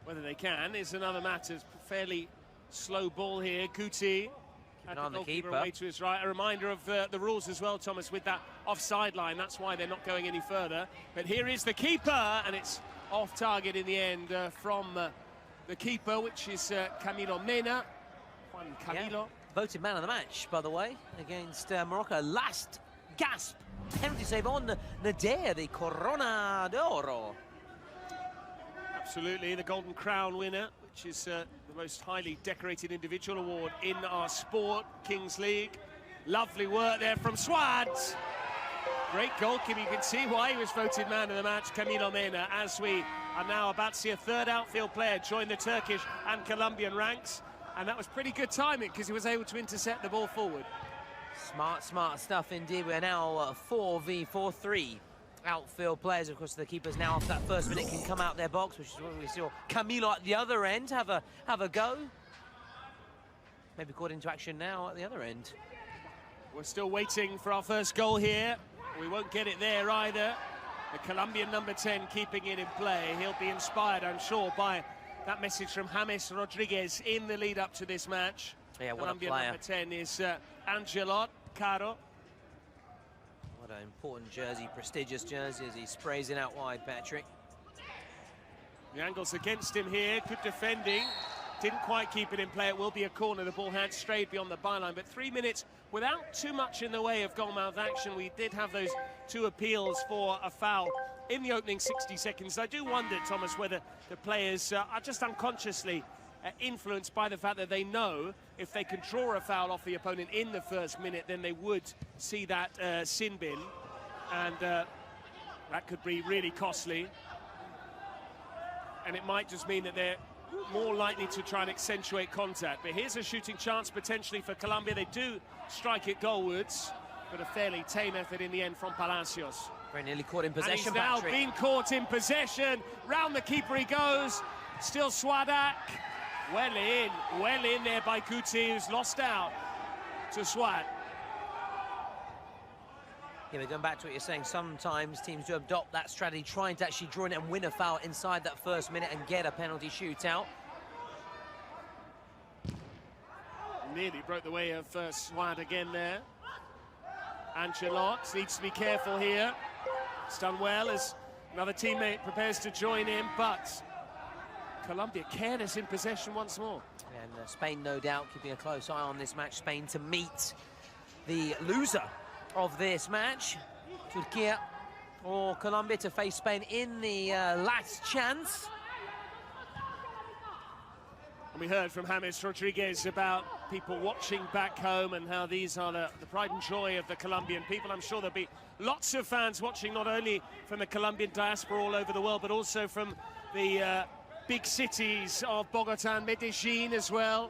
Whether they can is another matter. Fairly slow ball here. Guti had the goalkeeper away to his right. A reminder of the rules as well, Thomas, with that offside line. That's why they're not going any further. But here is the keeper, and it's off target in the end from the keeper, which is Camilo Mena. Juan Camilo. Yeah. Voted man of the match, by the way, against Morocco. Last gasp penalty save on Nظire, the Corona d'Oro. Absolutely, the Golden Crown winner, which is the most highly decorated individual award in our sport, Kings League. Lovely work there from Swad. Great goalkeeper. You can see why he was voted man of the match, Camilo Mena, as we are now about to see a third outfield player join the Turkish and Colombian ranks. And that was pretty good timing because he was able to intercept the ball forward. Smart stuff indeed. We're now 4v4-3 outfield players. Of course, the keepers now after that first minute can come out their box, which is what we saw Camilo at the other end have a go. Maybe caught into action now at the other end. We're still waiting for our first goal here. We won't get it there either. The Colombian number 10 keeping it in play. He'll be inspired, I'm sure, by that message from James Rodriguez in the lead up to this match. Yeah, what Colombian a player. number 10 is Angelot Caro. What an important jersey, prestigious jersey, as he sprays it out wide, Patrick. The angle's against him here, good defending. Didn't quite keep it in play. It will be a corner. The ball had strayed beyond the byline, but 3 minutes without too much in the way of goal-mouth action. We did have those 2 appeals for a foul in the opening 60 seconds. I do wonder, Thomas, whether the players are just unconsciously influenced by the fact that they know if they can draw a foul off the opponent in the first minute, then they would see that sin bin, and that could be really costly. And it might just mean that they're more likely to try and accentuate contact. But here's a shooting chance potentially for Colombia. They do strike it goalwards, but a fairly tame effort in the end from Palacios. Very nearly caught in possession, and he's now Patrick. been caught in possession. Round the keeper he goes. Still Swadak. Well in there by Kuti, who's lost out to Swat. Yeah, but going back to what you're saying, sometimes teams do adopt that strategy, trying to actually draw in and win a foul inside that first minute and get a penalty shootout. Nearly broke the way of Swat again there. Angelot needs to be careful here. It's done well as another teammate prepares to join in, but Colombia careless in possession once more. And Spain, no doubt, keeping a close eye on this match. Spain to meet the loser of this match, Turkey or Colombia, to face Spain in the last chance. And we heard from James Rodriguez about people watching back home and how these are the pride and joy of the Colombian people. I'm sure there'll be lots of fans watching, not only from the Colombian diaspora all over the world, but also from the big cities of Bogota and Medellin as well.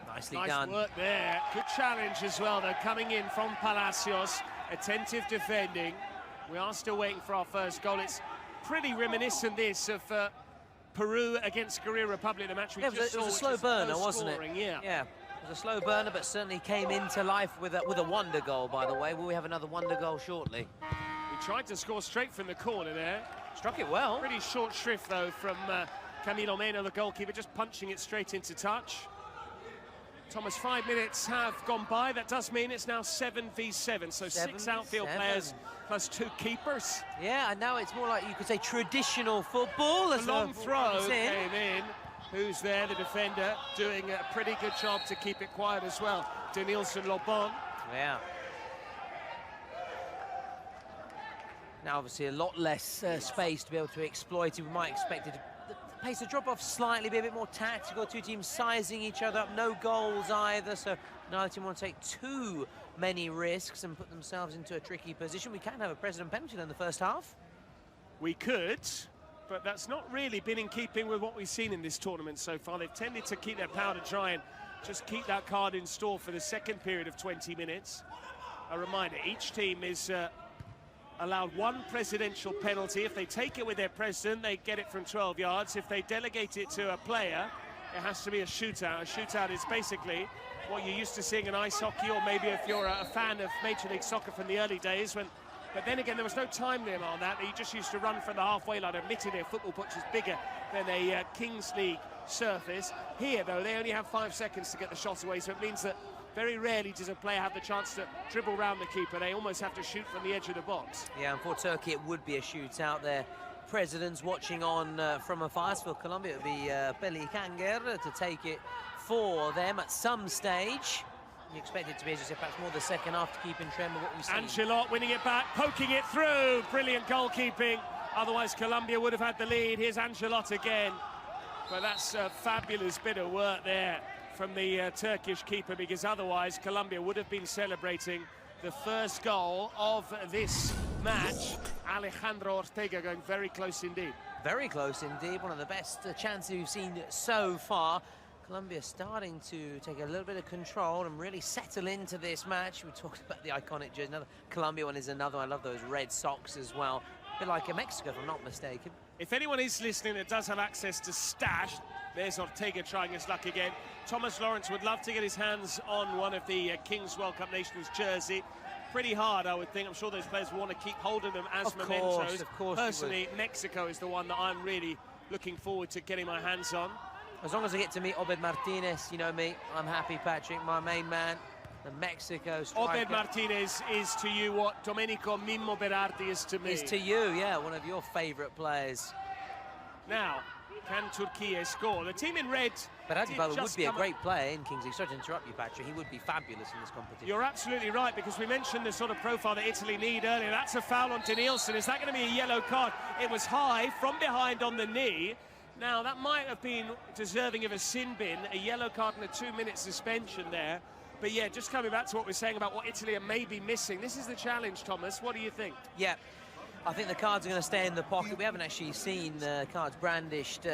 Nicely done. Nice work there. Good challenge as well, though, coming in from Palacios. Attentive defending. We are still waiting for our first goal. It's pretty reminiscent, this, of Peru against Korea Republic, the match we just saw. It was a slow burner, wasn't it? Yeah. Yeah, it was a slow burner, but certainly came into life with a wonder goal, by the way. Will we have another wonder goal shortly? He tried to score straight from the corner there. Struck it well. Pretty short shrift, though, from Camilo Mena, the goalkeeper, just punching it straight into touch. Thomas, 5 minutes have gone by. That does mean it's now 7v7, so 6 outfield players plus 2 keepers. Yeah, and now it's more like, you could say, traditional football. A long throw came in. Who's there? The defender doing a pretty good job to keep it quiet as well. Denilson Lobon. Yeah. Now, obviously, a lot less space to be able to exploit it. We might expect it to the pace to drop off slightly, be a bit more tactical. 2 teams sizing each other up, no goals either, so neither team want to take too many risks and put themselves into a tricky position. We can have a precedent penalty in the first half. We could, but that's not really been in keeping with what we've seen in this tournament so far. They've tended to keep their powder dry and just keep that card in store for the second period of 20 minutes. A reminder, each team is allowed 1 presidential penalty. If they take it with their president, they get it from 12 yards. If they delegate it to a player, it has to be a shootout. A shootout is basically what you're used to seeing in ice hockey, or maybe if you're a fan of Major League Soccer from the early days. But then again, there was no time limit on that. You just used to run from the halfway line. Admittedly, a football pitch is bigger than a Kings League surface. Here, though, they only have 5 seconds to get the shot away, so it means that very rarely does a player have the chance to dribble around the keeper. They almost have to shoot from the edge of the box. Yeah, and for Turkey, it would be a shootout there. Presidents watching on from afar. For Colombia, it would be Peli Kanger to take it for them at some stage. You expect it to be, as you said, perhaps more the second half to keep in trend with what we've seen. Angelot winning it back, poking it through. Brilliant goalkeeping. Otherwise, Colombia would have had the lead. Here's Angelot again. But that's a fabulous bit of work there from the Turkish keeper, because otherwise Colombia would have been celebrating the first goal of this match. Alejandro Ortega going very close indeed. Very close indeed. One of the best chances we've seen so far. Colombia starting to take a little bit of control and really settle into this match. We talked about the iconic jersey. Another Colombia one is another. I love those red socks as well. A bit like a Mexico, if I'm not mistaken. If anyone is listening that does have access to Stash, There's Ortega trying his luck again. Thomas Lawrence would love to get his hands on one of the Kings World Cup Nations jersey. Pretty hard, I would think. I'm sure those players want to keep hold of them as mementos. Of course. Personally, Mexico is the one that I'm really looking forward to getting my hands on. As long as I get to meet Obed Martinez, you know me, I'm happy, Patrick, my main man, the Mexico striker. Obed Martinez is to you what Domenico Mimmo Berardi is to me. Is to you, yeah, one of your favourite players. Now, can Turkey score? The team in red... Berardi, by the way, would be a great player in Kings League. Sorry to interrupt you, Patrick. He would be fabulous in this competition. You're absolutely right, because we mentioned the sort of profile that Italy need earlier. That's a foul on Danielson. Is that going to be a yellow card? It was high, from behind on the knee. Now, that might have been deserving of a sin bin, a yellow card and a 2-minute suspension there. But yeah, just coming back to what we're saying about what Italy are maybe missing. This is the challenge, Thomas. What do you think? Yeah, I think the cards are going to stay in the pocket. We haven't actually seen cards brandished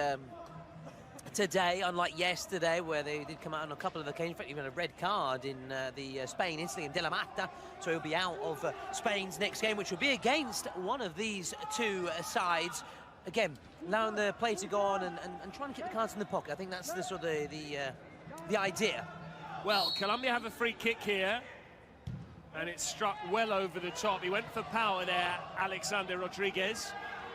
today, unlike yesterday, where they did come out on a couple of occasions. In fact, even a red card in the Spain-Italy and De La Mata. So he'll be out of Spain's next game, which will be against one of these two sides. Again, allowing the play to go on and trying to keep the cards in the pocket. I think that's the sort of the idea. Well, Colombia have a free kick here, and it's struck well over the top. He went for power there, Alexander Rodriguez.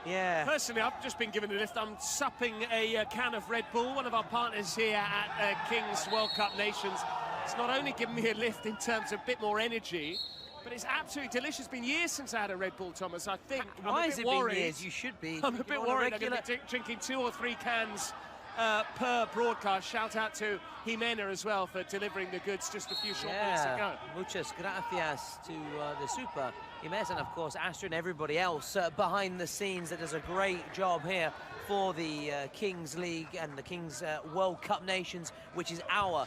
Yeah. Personally, I've just been given a lift. I'm supping a can of Red Bull, one of our partners here at Kings World Cup Nations. It's not only given me a lift in terms of a bit more energy, but it's absolutely delicious. It's been years since I had a Red Bull, Thomas. I think Why I'm is a it bit worried. been years? You should be. I'm a bit worried. I'm going to be drinking 2 or 3 cans per broadcast. Shout out to Jimena as well for delivering the goods just a few short minutes ago. Muchas gracias to the Super Jimenez and, of course, Astra and everybody else behind the scenes that does a great job here for the Kings League and the Kings World Cup Nations, which is our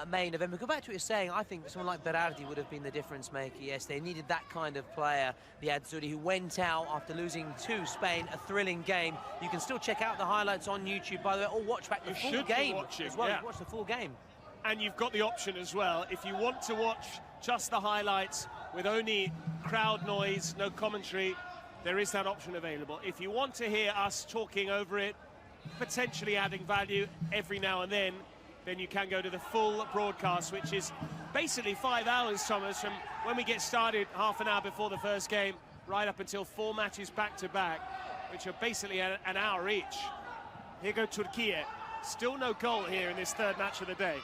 main event. But go back to what you're saying. I think someone like Berardi would have been the difference maker. Yes, they needed that kind of player, the Azzurri, who went out after losing to Spain. A thrilling game. You can still check out the highlights on YouTube, by the way, or watch back the full game as well. Watch the full game. And you've got the option as well, if you want to watch just the highlights with only crowd noise, no commentary, there is that option available. If you want to hear us talking over it, potentially adding value every now and then you can go to the full broadcast, which is basically 5 hours, Thomas, from when we get started half an hour before the first game, right up until 4 matches back-to-back, which are basically an hour each. Here go Turkey. Still no goal here in this 3rd match of the day.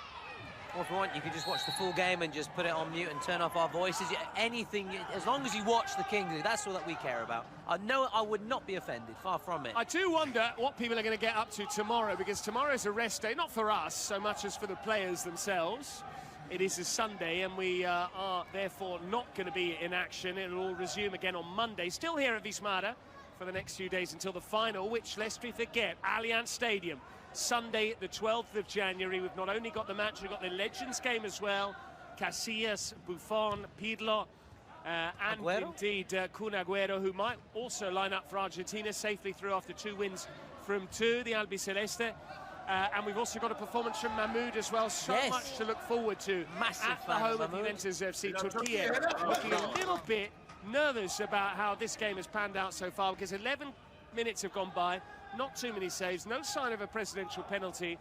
Or if you want, you can just watch the full game and just put it on mute and turn off our voices. Anything, as long as you watch the Kings League, that's all that we care about. No, I would not be offended, far from it. I do wonder what people are going to get up to tomorrow, because tomorrow is a rest day, not for us so much as for the players themselves. It is a Sunday, and we are therefore not going to be in action. It'll all resume again on Monday. Still here at Wismara for the next few days until the final, which, lest we forget, Allianz Stadium. Sunday, the 12th of January. We've not only got the match, we've got the Legends game as well. Casillas, Buffon, Pirlo, and indeed Kun Agüero, who might also line up for Argentina safely through after 2 wins from 2, the Albiceleste. And we've also got a performance from Mahmoud as well. So much to look forward to. Massive at the home of Juventus FC. Turkey looking a little bit nervous about how this game has panned out so far, because 11 minutes have gone by. Not too many saves, no sign of a presidential penalty,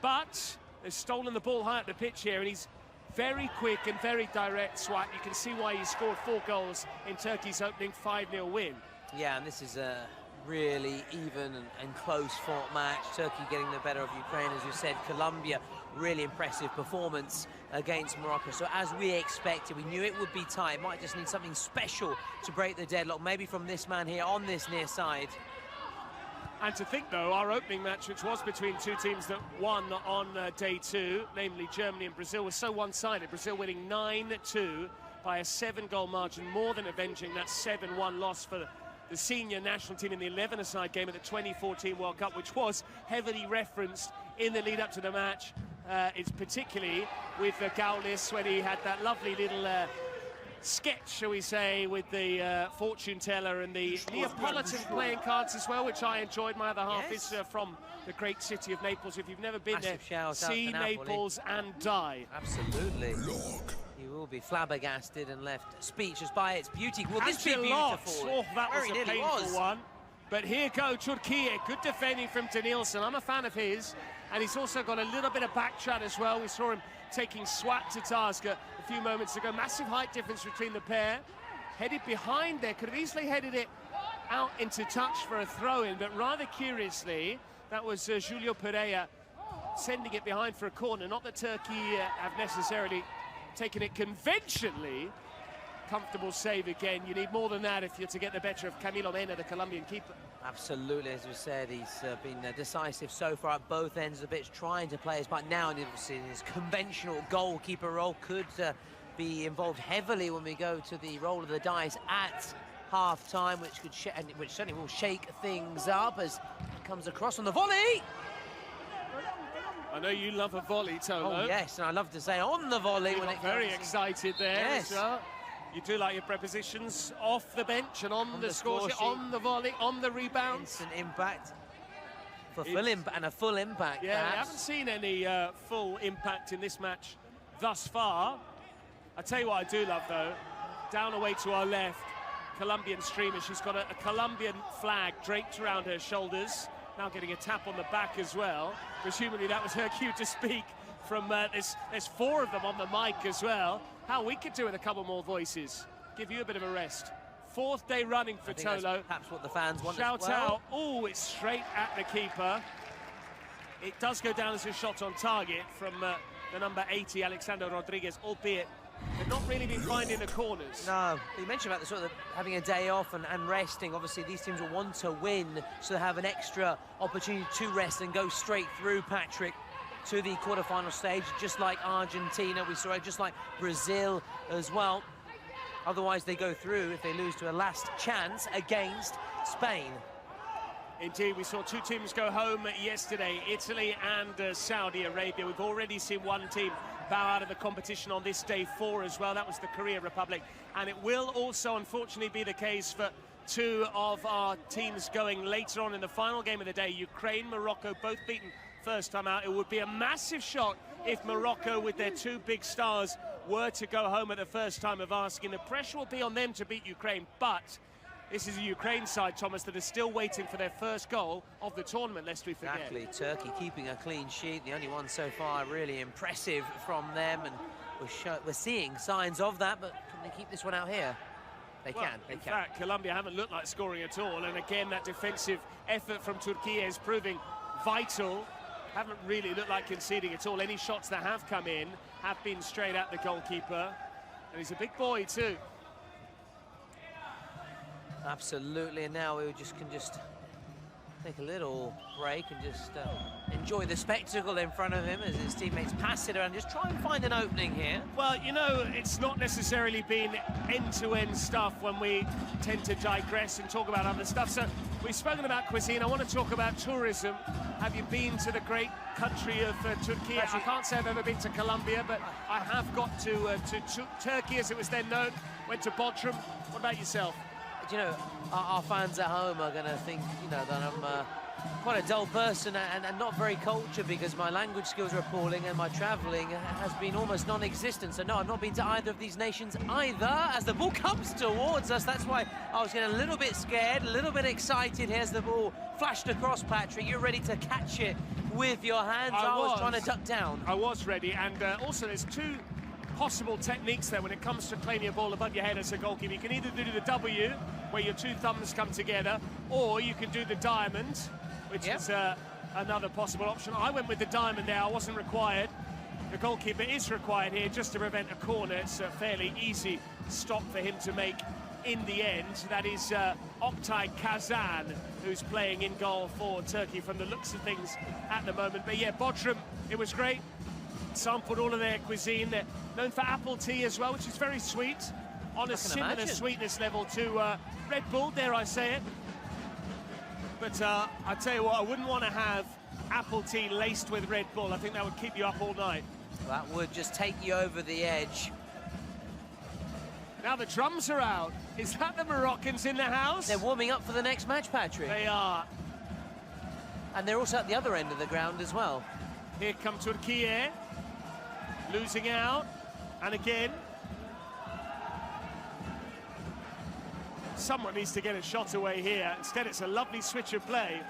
but they've stolen the ball high at the pitch here, and he's very quick and very direct, Swipe. You can see why he scored 4 goals in Turkey's opening 5-0 win. Yeah, and this is a really even and close-fought match. Turkey getting the better of Ukraine, as you said. Colombia, really impressive performance against Morocco. So as we expected, we knew it would be tight. Might just need something special to break the deadlock, maybe from this man here on this near side. And to think, though, our opening match, which was between 2 teams that won on day 2, namely Germany and Brazil, was so one-sided. Brazil winning 9-2 by a 7-goal margin, more than avenging that 7-1 loss for the senior national team in the 11-a-side game at the 2014 World Cup, which was heavily referenced in the lead-up to the match. It's particularly with Gaulis, when he had that lovely little sketch, shall we say, with the fortune teller and the Neapolitan playing cards as well, which I enjoyed. My other half is from the great city of Naples. If you've never been there, see Naples and die. Absolutely. You will be flabbergasted and left speechless by its beauty. Will this be beautiful? Oh, that was a painful one. But here go Turkey. Good defending from Danielson. I'm a fan of his. And he's also got a little bit of back chat as well. We saw him taking Swat to task a few moments ago. Massive height difference between the pair. Headed behind there. Could have easily headed it out into touch for a throw-in. But rather curiously, that was Julio Pereira sending it behind for a corner. Not that Turkey have necessarily taken it conventionally. Comfortable save again. You need more than that if you're to get the better of Camilo Mena, the Colombian keeper. Absolutely, as we said, he's been decisive so far at both ends of the pitch, trying to play his part now, and obviously his conventional goalkeeper role could be involved heavily when we go to the roll of the dice at half-time, which certainly will shake things up as it comes across on the volley. I know you love a volley, Tolo. Oh yes, and I love to say on the volley you when got it very comes excited there. Yes. As well. You do like your prepositions off the bench and on the score sheet, on the volley, on the rebound. Instant impact for a full impact. Yeah, perhaps. we haven't seen any full impact in this match thus far. I tell you what I do love though, down away to our left, Colombian streamer. She's got a Colombian flag draped around her shoulders. Now getting a tap on the back as well. Presumably that was her cue to speak. From there's 4 of them on the mic as well. How we could do with a couple more voices. Give you a bit of a rest. 4th day running for Tolo. That's perhaps what the fans want Shout as well. out. Oh, it's straight at the keeper. It does go down as a shot on target from the number 80, Alexander Rodriguez, albeit they've not really been finding the corners. No, you mentioned about the sort of having a day off and resting. Obviously, these teams will want to win, so they have an extra opportunity to rest and go straight through, Patrick, to the quarterfinal stage, just like Argentina, we saw it, just like Brazil as well. Otherwise, they go through if they lose to a last chance against Spain. Indeed, we saw 2 teams go home yesterday, Italy and Saudi Arabia. We've already seen 1 team bow out of the competition on this day 4 as well. That was the Korea Republic. And it will also, unfortunately, be the case for 2 of our teams going later on in the final game of the day. Ukraine, Morocco, both beaten first time out. It would be a massive shock if Morocco, with their 2 big stars, were to go home at the first time of asking. The pressure will be on them to beat Ukraine, but this is a Ukraine side, Thomas, that is still waiting for their first goal of the tournament, lest we forget. Exactly, Turkey keeping a clean sheet, the only one so far really impressive from them, and we're seeing signs of that, but can they keep this one out here? They can. In fact, Colombia haven't looked like scoring at all, and again, that defensive effort from Turkey is proving vital. Haven't really looked like conceding at all. Any shots that have come in have been straight at the goalkeeper. And he's a big boy too. Absolutely, and now we can just take a little break and just enjoy the spectacle in front of him as his teammates pass it around, just try and find an opening here. Well, you know, it's not necessarily been end-to-end stuff when we tend to digress and talk about other stuff. So we've spoken about cuisine. I want to talk about tourism. Have you been to the great country of Turkey? I can't say I've ever been to Colombia, but I have got to Turkey, as it was then known. Went to Bodrum. What about yourself? You know, our fans at home are going to think, you know, that I'm quite a dull person and not very cultured, because my language skills are appalling and my travelling has been almost non-existent. So no, I've not been to either of these nations either. As the ball comes towards us, that's why I was getting a little bit scared, a little bit excited. Here's the ball flashed across, Patrick. You're ready to catch it with your hands. I was trying to duck down. I was ready, and also there's 2 possible techniques there when it comes to claiming a ball above your head as a goalkeeper. You can either do the W, where your 2 thumbs come together, or you can do the diamond, which is another possible option. I went with the diamond there. I wasn't required. The goalkeeper is required here just to prevent a corner. It's a fairly easy stop for him to make in the end. That is Oktay Kazan, who's playing in goal for Turkey from the looks of things at the moment. But yeah, Bodrum, it was great. Sampled all of their cuisine. They're known for apple tea as well, which is very sweet, on a similar sweetness level to Red Bull, dare I say it. But I tell you what, I wouldn't want to have apple tea laced with Red Bull. I think that would keep you up all night. That would just take you over the edge. Now the drums are out. Is that the Moroccans in the house? They're warming up for the next match, Patrick. They are. And they're also at the other end of the ground as well. Here come Turkey, losing out, and again. Someone needs to get a shot away here. Instead, it's a lovely switch of play.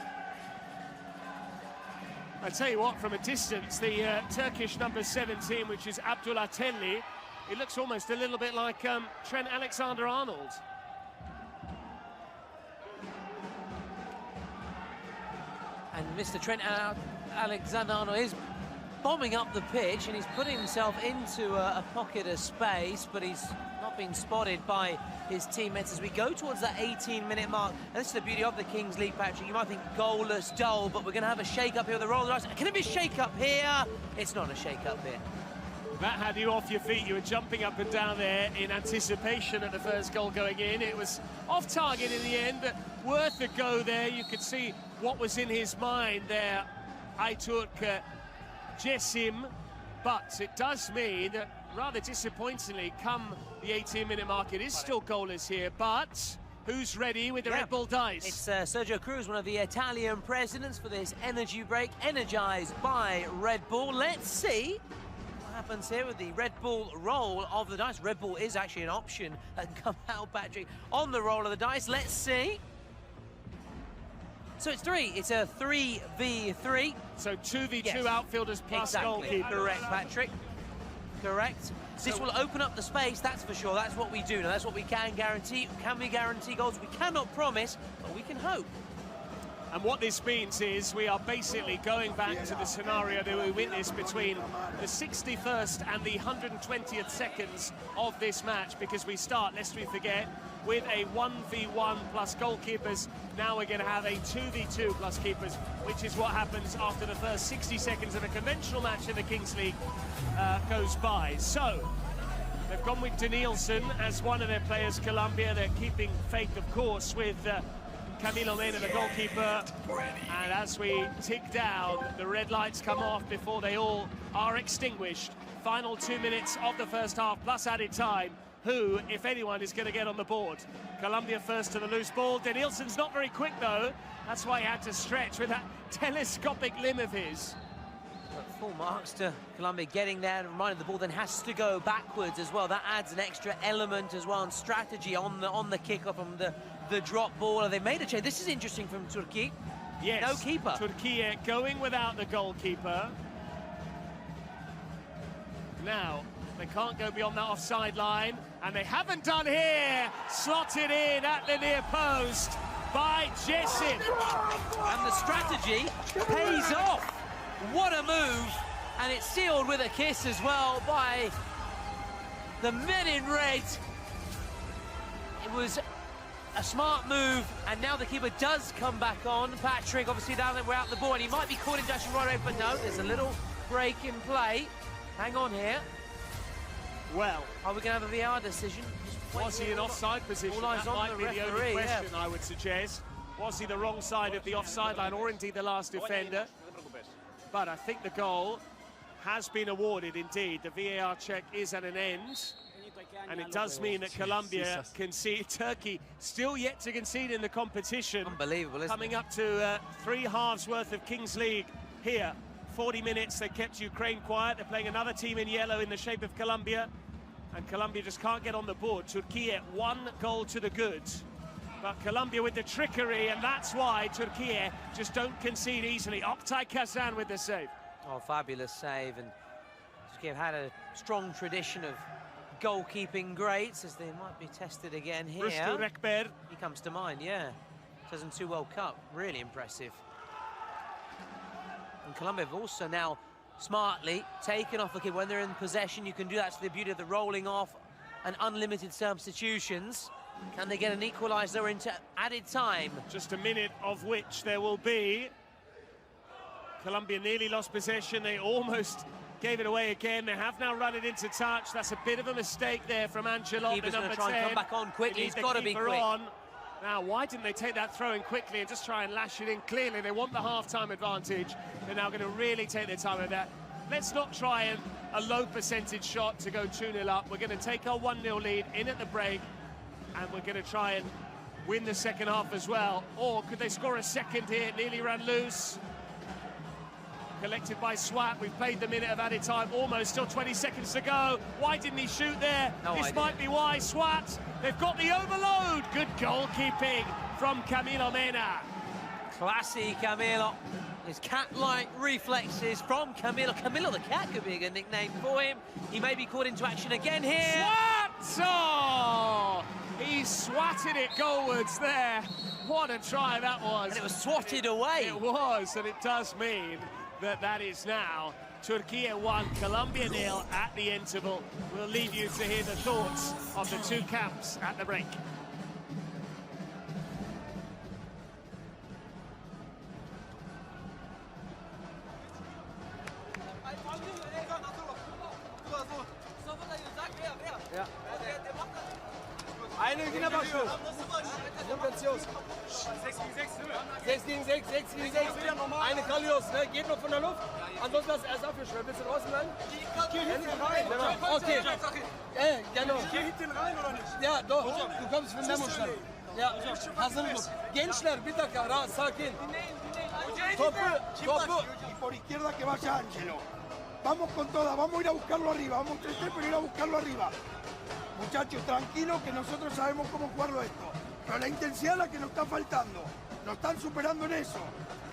I tell you what, from a distance, the Turkish number 17, which is Abdullah Telli, he looks almost a little bit like Trent Alexander-Arnold. And Mr. Trent Alexander-Arnold is bombing up the pitch, and he's putting himself into a pocket of space, but he's not been spotted by his teammates as we go towards that 18-minute mark. And this is the beauty of the Kings League, Patrick. You might think goalless, dull, but we're going to have a shake-up here with the roll of the dice. Can it be a shake-up here? It's not a shake-up here. That had you off your feet. You were jumping up and down there in anticipation at the first goal going in. It was off target in the end, but worth a go there. You could see what was in his mind there, Ayturk Cesim. But it does mean that, rather disappointingly, come the 18-minute mark, it is still goalless here. But who's ready with the Red Bull dice? It's Sergio Cruz, one of the Italian presidents, for this energy break, energized by Red Bull. Let's see what happens here with the Red Bull roll of the dice. Red Bull is actually an option that can come out, Patrick, on the roll of the dice. Let's see. So it's three. It's a 3v3. So 2v2 outfielders plus goalkeeper. Correct, Patrick. Correct. This will open up the space, that's for sure. That's what we do now. That's what we can guarantee. Can we guarantee goals? We cannot promise, but we can hope. And what this means is we are basically going back to the scenario that we witnessed between the 61st and the 120th seconds of this match, because we start, lest we forget, with a 1v1 plus goalkeepers. Now we're going to have a 2v2 plus keepers, which is what happens after the first 60 seconds of a conventional match in the Kings League goes by. So they've gone with Danielson as one of their players, Colombia. They're keeping faith, of course, with Camilo Mena, the goalkeeper. And as we tick down, the red lights come off before they all are extinguished. Final 2 minutes of the first half, plus added time. Who, if anyone, is going to get on the board? Colombia first to the loose ball. Danielson's not very quick, though. That's why he had to stretch with that telescopic limb of his. But full marks to Colombia getting there, and reminded the ball then has to go backwards as well. That adds an extra element as well, and strategy on the kickoff from the drop ball. And they made a change. This is interesting from Turkey. Yes. No keeper. Turkey going without the goalkeeper. Now, they can't go beyond that offside line, and they haven't done here. Slotted in at the near post by Cesim. And the strategy pays off. What a move, and it's sealed with a kiss as well by the men in red. It was a smart move, and now the keeper does come back on. Patrick, obviously, now that we're out the ball, and he might be caught in dashing right away, but no, there's a little break in play. Hang on here. Well, are we going to have a VR decision? Was he in offside position? That might be the only question, I would suggest. Was he the wrong side of the offside line, or indeed the last defender? But I think the goal has been awarded, indeed. The VAR check is at an end. And it does mean that Colombia concede. Turkey still yet to concede in the competition. Unbelievable, isn't Coming up to 3 halves worth of Kings League here. 40 minutes, they kept Ukraine quiet. They're playing another team in yellow in the shape of Colombia. And Colombia just can't get on the board. Turkey 1 goal to the good. But Colombia with the trickery, and that's why Turkey just don't concede easily. Oktay Kazan with the save. Oh, fabulous save. And Turkey have had a strong tradition of goalkeeping greats, as they might be tested again here. Rüştü Rekber. He comes to mind, yeah. 2002 World Cup, really impressive. And Colombia have also now smartly taken off the kid. When they're in possession, you can do that to the beauty of the rolling off and unlimited substitutions. Can they get an equaliser into added time? Just a minute of which there will be. Colombia nearly lost possession. They almost gave it away again. They have now run it into touch. That's a bit of a mistake there from Ancelotti, Keeper's number 10. try and come back on quickly. He's got to be quick. On. Now, why didn't they take that throw in quickly and just try and lash it in? Clearly, they want the half-time advantage. They're now going to really take their time with that. Let's not try a low percentage shot to go 2-0 up. We're going to take our 1-0 lead in at the break, and we're going to try and win the second half as well. Or could they score a second here? It nearly ran loose. collected by Swat. We've played the minute of added time almost, still 20 seconds to go. Why didn't he shoot there? This might be why. Swat, they've got the overload. Good goalkeeping from Camilo Mena. Classy Camilo. His cat-like reflexes from Camilo. Camilo the cat could be a good nickname for him. He may be called into action again here. Swat! Oh! He swatted it goalwards there. What a try that was. And it was swatted away. It was, and it does mean that that is now Turkey 1, Colombia 0 at the interval. We'll leave you to hear the thoughts of the two camps at the break. Eine Gewinner başlıyor. Konzentriert. 6 gegen 6, 6 gegen 6. Eine kalıyoruz, ne? Geht noch von der Luft. Ansonsten lass erst abgeschwört. Willst du draußen bleiben? Ich geh hinten rein. Okay. Genau. Ich geh hinten rein oder nicht? Ja, doch. Du kommst von Memo schnell. Ja, hazırlık. Gençler bir dakika, rahat, sakin. Topu. Por izquierda que vaya Ángelo. Vamos con toda, vamos a ir a buscarlo arriba. Vamos 3-3, pero ir a buscarlo arriba. Muchachos, tranquilos que nosotros sabemos cómo jugarlo esto. Pero la intensidad es la que nos está faltando. Nos están superando en eso.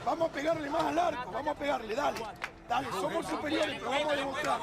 Vamos a pegarle más al arco, vamos a pegarle, dale. Dale, somos superiores, pero vamos a demostrar.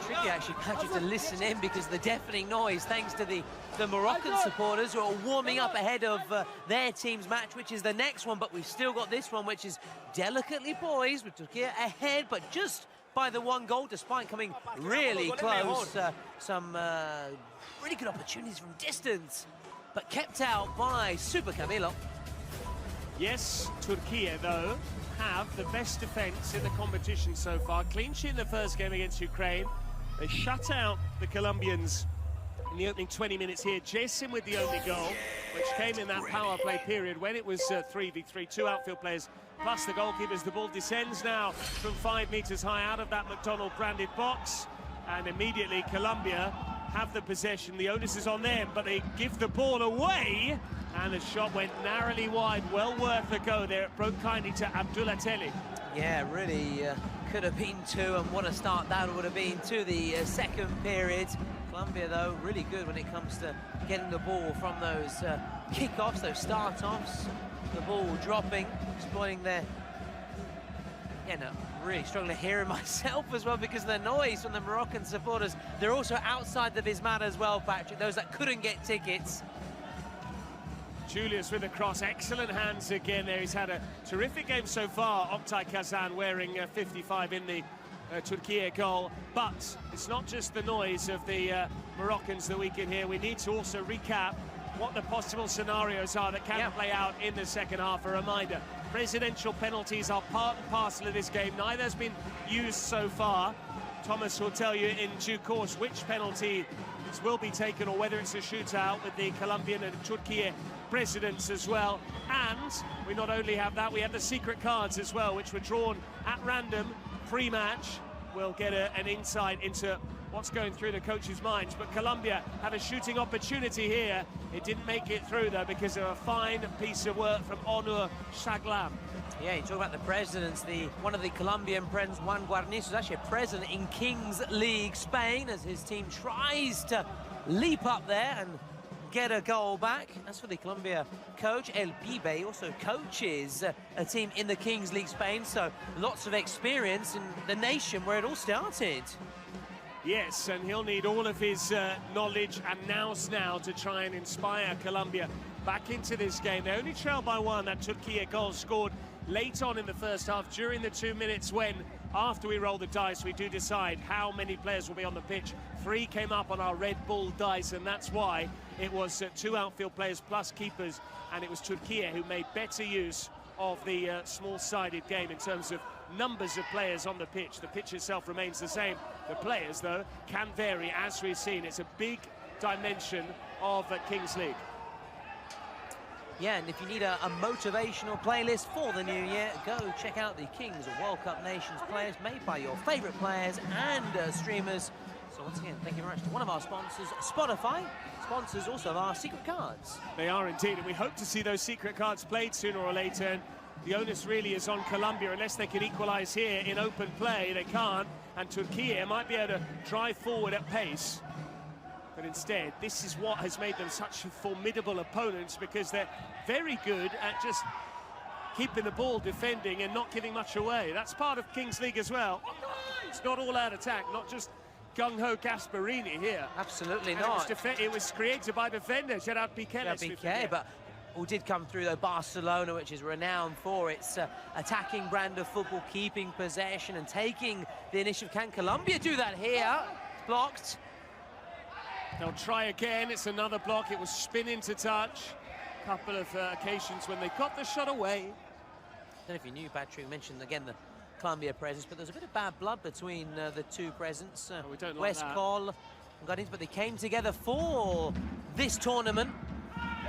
Tricky actually, Patrick, to listen in because of the deafening noise, thanks to the Moroccan supporters who are warming up ahead of their team's match, which is the next one. But we've still got this one, which is delicately poised with Turkey ahead, but just by the one goal, despite coming really close. Some really good opportunities from distance, but kept out by Super Camilo. Yes, Turkey, though, have the best defence in the competition so far. Clean sheet in the first game against Ukraine. They shut out the Colombians in the opening 20 minutes here. Jason with the only goal, which came in that power play period when it was 3v3, two outfield players plus the goalkeepers. The ball descends now from 5 metres high out of that McDonald-branded box. And immediately Colombia have the possession. The onus is on them, but they give the ball away. And the shot went narrowly wide. Well worth a go there. It broke kindly to Abdullah Telly. Yeah, really could have been two, and what a start that would have been to the second period. Colombia, though, really good when it comes to getting the ball from those kick-offs, those start-offs. The ball dropping, spoiling their... Yeah, no, really struggling to hear it myself as well because of the noise from the Moroccan supporters. They're also outside the Bismat as well, Patrick, those that couldn't get tickets. Julius with a cross, excellent hands again there. He's had a terrific game so far. Oktay Kazan wearing 55 in the Turkey goal. But it's not just the noise of the Moroccans that we can hear. We need to also recap what the possible scenarios are that can play out in the second half. A reminder, presidential penalties are part and parcel of this game. Neither has been used so far. Thomas will tell you in due course which penalty will be taken or whether it's a shootout with the Colombian and Turkey presidents as well. And we not only have that, we have the secret cards as well, which were drawn at random pre-match. We'll get an insight into what's going through the coaches' minds. But Colombia have a shooting opportunity here. It didn't make it through, though, because of a fine piece of work from Onur Shaglam. Yeah, you talk about the presidents. One of the Colombian presidents, Juan Guarnizo, is actually a president in Kings League Spain as his team tries to leap up there and get a goal back. As for the Colombia coach, El Pibe, also coaches a team in the Kings League Spain, so lots of experience in the nation where it all started. Yes, and he'll need all of his knowledge and nous now to try and inspire Colombia back into this game. They only trail by one. That Turkey goal scored late on in the first half during the 2 minutes when, after we roll the dice, we do decide how many players will be on the pitch. 3 came up on our Red Bull dice, and that's why it was 2 outfield players plus keepers, and it was Turkey who made better use of the small-sided game in terms of numbers of players on the pitch. The pitch itself remains the same. The players, though, can vary, as we've seen. It's a big dimension of Kings League. Yeah, and if you need a motivational playlist for the new year, go check out the Kings World Cup Nations players made by your favourite players and streamers. So once again, thank you very much to one of our sponsors, Spotify, sponsors also of our secret cards. They are indeed, and we hope to see those secret cards played sooner or later. And the onus really is on Colombia, unless they can equalise here in open play. They can't, and Turkey might be able to drive forward at pace. But instead, this is what has made them such formidable opponents, because they're very good at just keeping the ball, defending, and not giving much away. That's part of Kings League as well. It's not all out attack, not just gung-ho Gasparini here. Absolutely and not. It was created by defender Gerard Piqué. But who did come through, though, Barcelona, which is renowned for its attacking brand of football, keeping possession and taking the initiative. Can Colombia do that here? It's blocked. They'll try again. It's another block. It was spin into touch. A couple of occasions when they got the shot away. I don't know if you knew, Patrick, mentioned again the Colombia presence, but there's a bit of bad blood between the two presents. We don't like West that. Col and Guardians, but they came together for this tournament.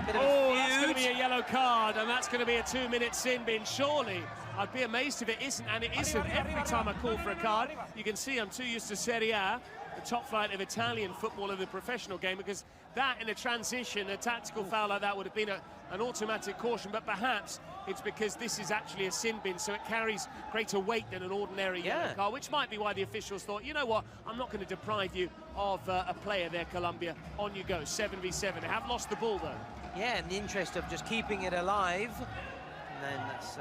That's going to be a yellow card, and that's going to be a 2-minute sin bin. Surely, I'd be amazed if it isn't, and it isn't. Every time I call for a card, you can see I'm too used to Serie A, the top flight of Italian football in the professional game, because that in a transition, a tactical foul like that would have been an automatic caution, but perhaps it's because this is actually a sin bin, so it carries greater weight than an ordinary yellow card, which might be why the officials thought, you know what, I'm not going to deprive you of a player there, Colombia. On you go, 7v7. They have lost the ball, though. Yeah, in the interest of just keeping it alive. And then that's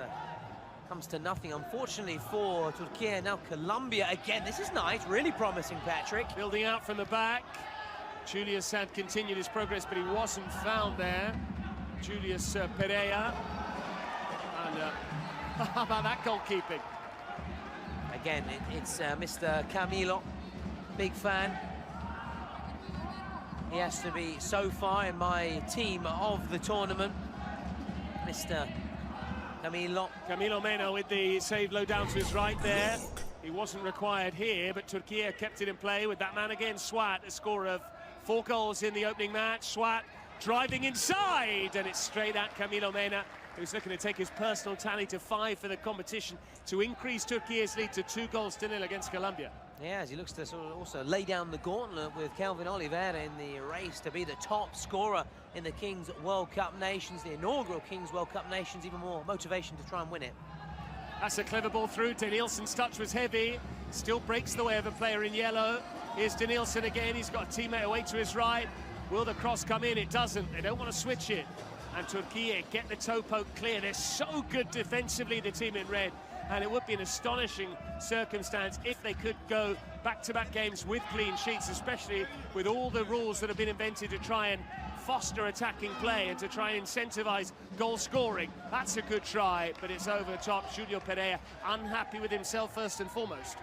comes to nothing, unfortunately, for Turkey. Now Colombia again. This is nice, really promising, Patrick. Building out from the back. Julius had continued his progress, but he wasn't found there. Julius Pereira. And how about that goalkeeping? Again, it's Mr. Camilo, big fan. He has to be, so far, in my team of the tournament, Mr. Camilo. Camilo Mena with the save low down to his right there. He wasn't required here, but Turkey kept it in play with that man again, Swat, a scorer of 4 goals in the opening match. Swat driving inside, and it's straight at Camilo Mena, who's looking to take his personal tally to 5 for the competition to increase Turkey's lead to 2-0 against Colombia. Yeah, as he looks to sort of also lay down the gauntlet with Kelvin Oliveira in the race to be the top scorer in the Kings World Cup Nations, the inaugural Kings World Cup Nations. Even more motivation to try and win it. That's a clever ball through. Danielson's touch was heavy. Still breaks the way of a player in yellow. Here's Danielson again. He's got a teammate away to his right. Will the cross come in? It doesn't. They don't want to switch it. And Turkey get the toe poke clear. They're so good defensively, the team in red. And it would be an astonishing circumstance if they could go back-to-back games with clean sheets, especially with all the rules that have been invented to try and foster attacking play and to try and incentivize goal scoring. That's a good try, but it's over the top. Julio Pereira unhappy with himself first and foremost.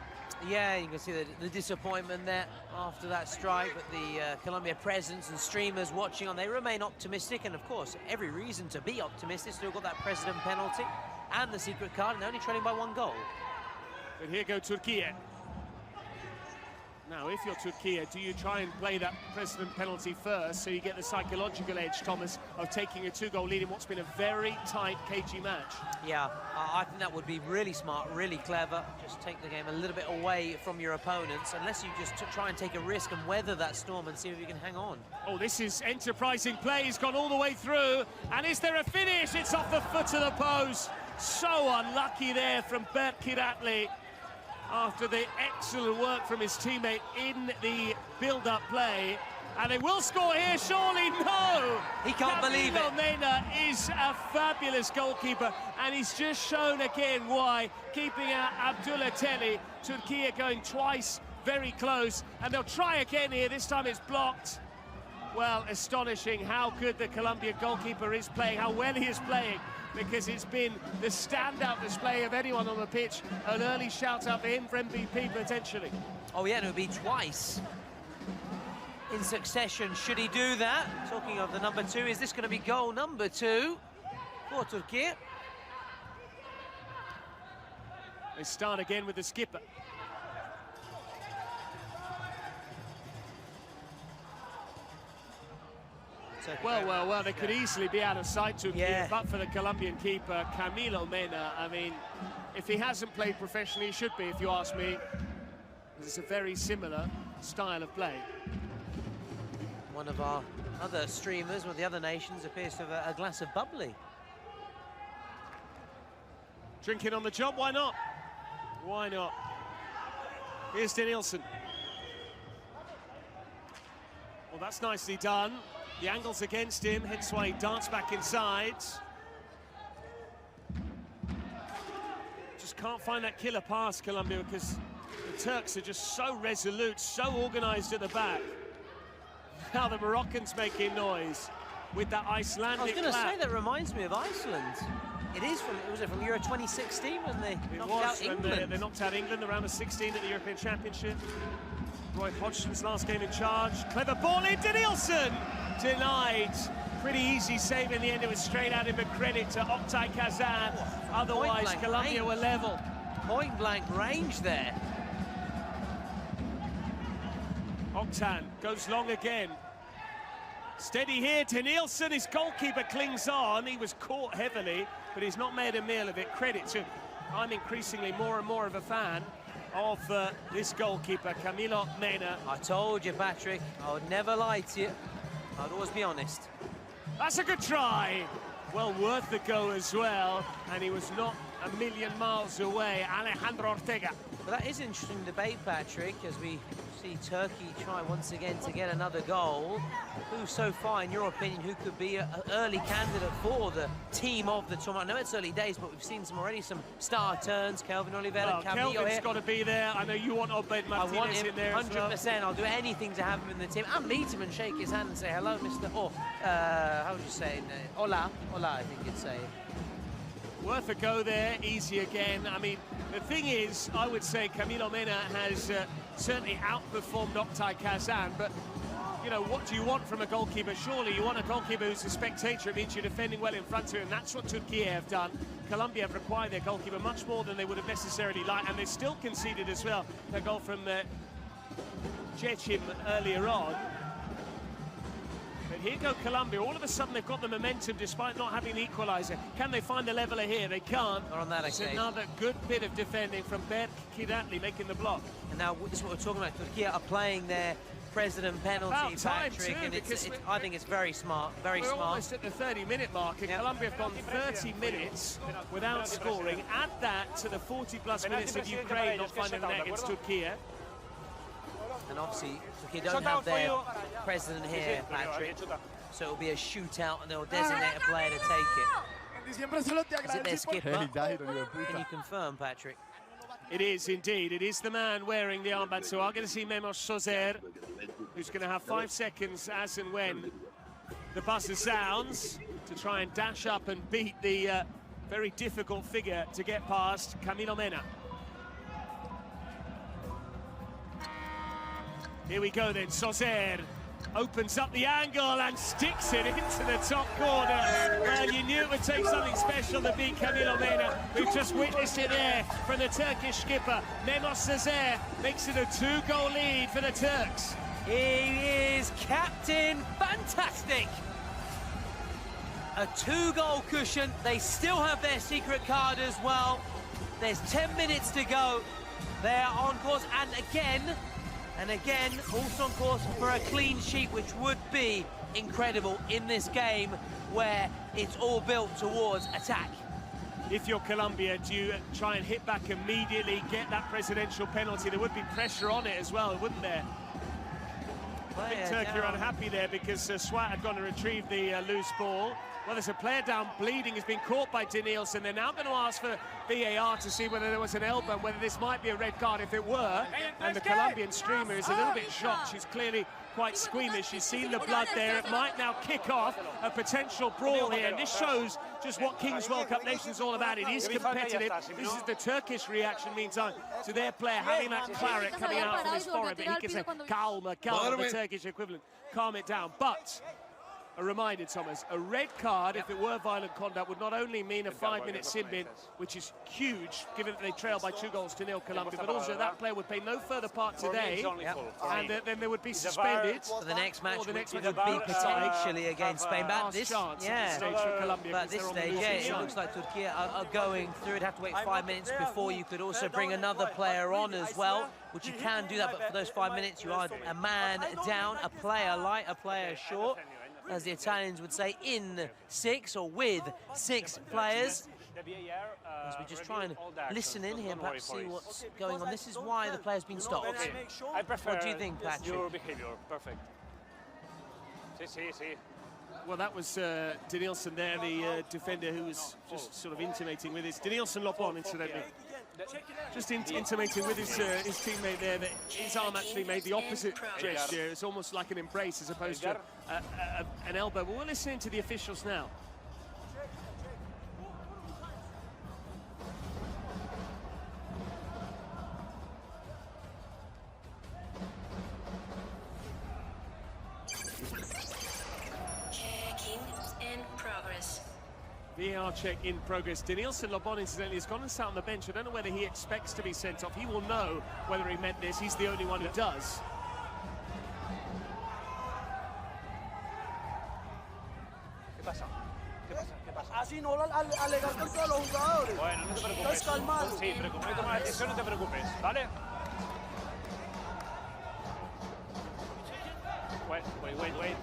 Yeah, you can see the disappointment there after that strike, but the Colombia presence and streamers watching on, they remain optimistic, and of course, every reason to be optimistic. Still got that precedent penalty and the secret card, and they're only trailing by 1 goal. But here go Turkey. Now, if you're Turkey, do you try and play that precedent penalty first so you get the psychological edge, Thomas, of taking a 2-goal lead in what's been a very tight, cagey match? Yeah, I think that would be really smart, really clever. Just take the game a little bit away from your opponents, unless you just try and take a risk and weather that storm and see if you can hang on. Oh, this is enterprising play. He's gone all the way through. And is there a finish? It's off the foot of the post. So unlucky there from Bert Kiratli, after the excellent work from his teammate in the build-up play. And they will score here, surely. No! He can't believe it. Mena is a fabulous goalkeeper, and he's just shown again why, keeping out Abdullah Telli. Turkey going twice, very close, and they'll try again here. This time it's blocked. Well, astonishing how good the Colombian goalkeeper is playing, how well he is playing, because it's been the standout display of anyone on the pitch. An early shout out for him for MVP potentially. Oh yeah, and it would be twice in succession should he do that. Talking of the number 2, is this going to be goal number 2 for Turkey? They start again with the skipper. Well, they could easily be out of sight to but for the Colombian keeper, Camilo Mena. I mean, if he hasn't played professionally, he should be, if you ask me. It's a very similar style of play. One of our other streamers, one of the other nations, appears to have a glass of bubbly. Drinking on the job, why not? Why not? Here's Danielson. Well, that's nicely done. The angle's against him, hence why he danced back inside. Just can't find that killer pass, Colombia, because the Turks are just so resolute, so organised at the back. Now the Moroccans making noise with that Icelandic I was going to clap. say, that reminds me of Iceland. It is from, was it from Euro 2016 when they knocked out England? They knocked out England, the round of 16 at the European Championship. Roy Hodgson's last game in charge. Clever ball in, Danielson! Denied. Pretty easy save in the end. It was straight at him, but credit to Oktay Kazan. Otherwise, Colombia were level. Point blank range there. Oktan goes long again. Steady here, Danielson, his goalkeeper clings on. He was caught heavily, but he's not made a meal of it. Credit to, I'm increasingly more and more of a fan of this goalkeeper, Camilo Mena. I told you, Patrick, I would never lie to you. I'd always be honest. That's a good try. Well worth the go as well, and he was not a million miles away. Alejandro Ortega. But that is an interesting debate, Patrick, as we see Turkey try once again to get another goal. Who so far, in your opinion, who could be an early candidate for the team of the tournament? I know it's early days, but we've seen some star turns. Kelvin Oliveira, well, Kelvin's got to be there. I know you want Obed Martinez I want him in there 100%. as well. I'll do anything to have him in the team. I'll meet him and shake his hand and say hello, Mr. How would you say it? Hola, I think you'd say. Worth a go there, easy again. I mean, the thing is, I would say Camilo Mena has certainly outperformed Oktay Kazan, but, you know, what do you want from a goalkeeper? Surely you want a goalkeeper who's a spectator. It means you're defending well in front of him. That's what Turkey have done. Colombia have required their goalkeeper much more than they would have necessarily liked, and they still conceded as well a goal from Jechim earlier on. But here go Colombia. All of a sudden they've got the momentum despite not having the equaliser. Can they find the leveler here? They can't. Not on that it's occasion. Another good bit of defending from Berk Kiratli making the block. And now this is what we're talking about. Turkey are playing their president penalty, About time Patrick, too, and I think it's very smart, we're almost at the 30-minute mark, and Colombia have gone 30 minutes without scoring. Add that to the 40-plus minutes of Ukraine not finding the net against Turkey. And obviously, Turkey don't have their president here, Patrick, so it'll be a shootout and they'll designate a player to take it. Is it their skipper? Can you confirm, Patrick? It is indeed. It is the man wearing the armband. So I'm going to see Memos Sozer, who's going to have 5 seconds as and when the buzzer sounds to try and dash up and beat the very difficult figure to get past, Camilo Mena. Here we go then, Sozer opens up the angle and sticks it into the top corner. Well, you knew it would take something special to beat Camilo Mena. We've just witnessed it there from the Turkish skipper. Memos Sozer makes it a 2-goal lead for the Turks. He is captain, fantastic. A 2-goal cushion. They still have their secret card as well. There's 10 minutes to go. They're on course, and again, also on course for a clean sheet, which would be incredible in this game where it's all built towards attack. If you're Colombia, do you try and hit back immediately, get that presidential penalty? There would be pressure on it as well, wouldn't there? I think Turkey are unhappy there because Swat had gone to retrieve the loose ball. Well, there's a player down bleeding, has been caught by Danielson. They're now going to ask for VAR to see whether there was an elbow, whether this might be a red card if it were. And the Colombian streamer is a little bit shocked. She's clearly quite squeamish. She's seen the blood there. It might now kick off a potential brawl here. And this shows just what King's World Cup Nations is all about. It is competitive. This is the Turkish reaction, meantime, to their player having that claret coming out from his forehead. But he can say, calma, calma, the Turkish equivalent. Calm it down. But a reminder, Thomas, a red card, if it were violent conduct, would not only mean a 5-minute sin bin, which is huge, given that they trail by 2-0 Colombia, but also that player would play no further part today, and then they would be suspended. So the next match would be potentially against Spain. But at this stage for Colombia, but at this stage, it looks like Turkey are going through. It'd have to wait 5 minutes before you could also bring another player on as well, which you can do that, but for those 5 minutes, you are a man down, a player light, a player short, as the Italians would say, in 6 or with 6 players. As we just try and listen in here, perhaps see what's going on. This is why the player's been stopped. I prefer what do you think, Patrick? Your behavior, perfect. Sí. Well, that was Danielson there, the defender who was just sort of intimating with his... Danielson Lobon, incidentally. Just intimating with his teammate there that his arm actually made the opposite gesture. It's almost like an embrace as opposed to an elbow. But we're listening to the officials now. Checking in progress. VAR check in progress. Danielson Lobon, incidentally, has gone and sat on the bench. I don't know whether he expects to be sent off. He will know whether he meant this. He's the only one who does. Así no alegar con todos los jugadores. Bueno, no te preocupes. Estás calmado. Sí, pero como no tomas la decisión, no te preocupes, ¿vale? Wait.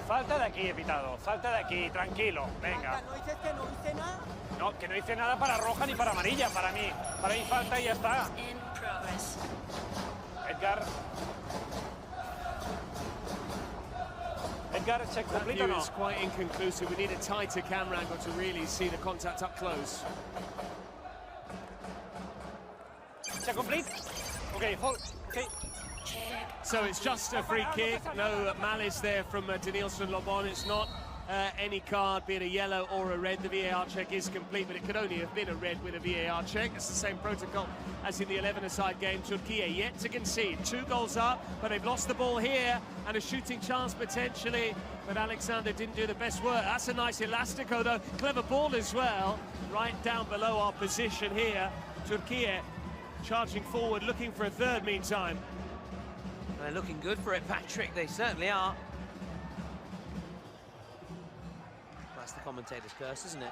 Falta de aquí, pitado. Falta de aquí, tranquilo. Venga. ¿No dices que no dice nada? No, que no dice nada para roja ni para amarilla, para mí. Para mí falta y ya está. In progress. Edgar, check That complete view or no? is quite inconclusive. We need a tighter camera angle to really see the contact up close. Check complete? Okay, hold. Okay. So it's just a free kick, no malice there from Danielson Lobon. It's not any card, be it a yellow or a red. The VAR check is complete, but it could only have been a red with a VAR check. It's the same protocol as in the 11-a-side game. Turkey yet to concede. 2 goals up, but they've lost the ball here and a shooting chance potentially. But Alexander didn't do the best work. That's a nice elastico though. Clever ball as well, right down below our position here. Turkey charging forward, looking for a third meantime. They're looking good for it, Patrick. They certainly are. That's the commentator's curse, isn't it?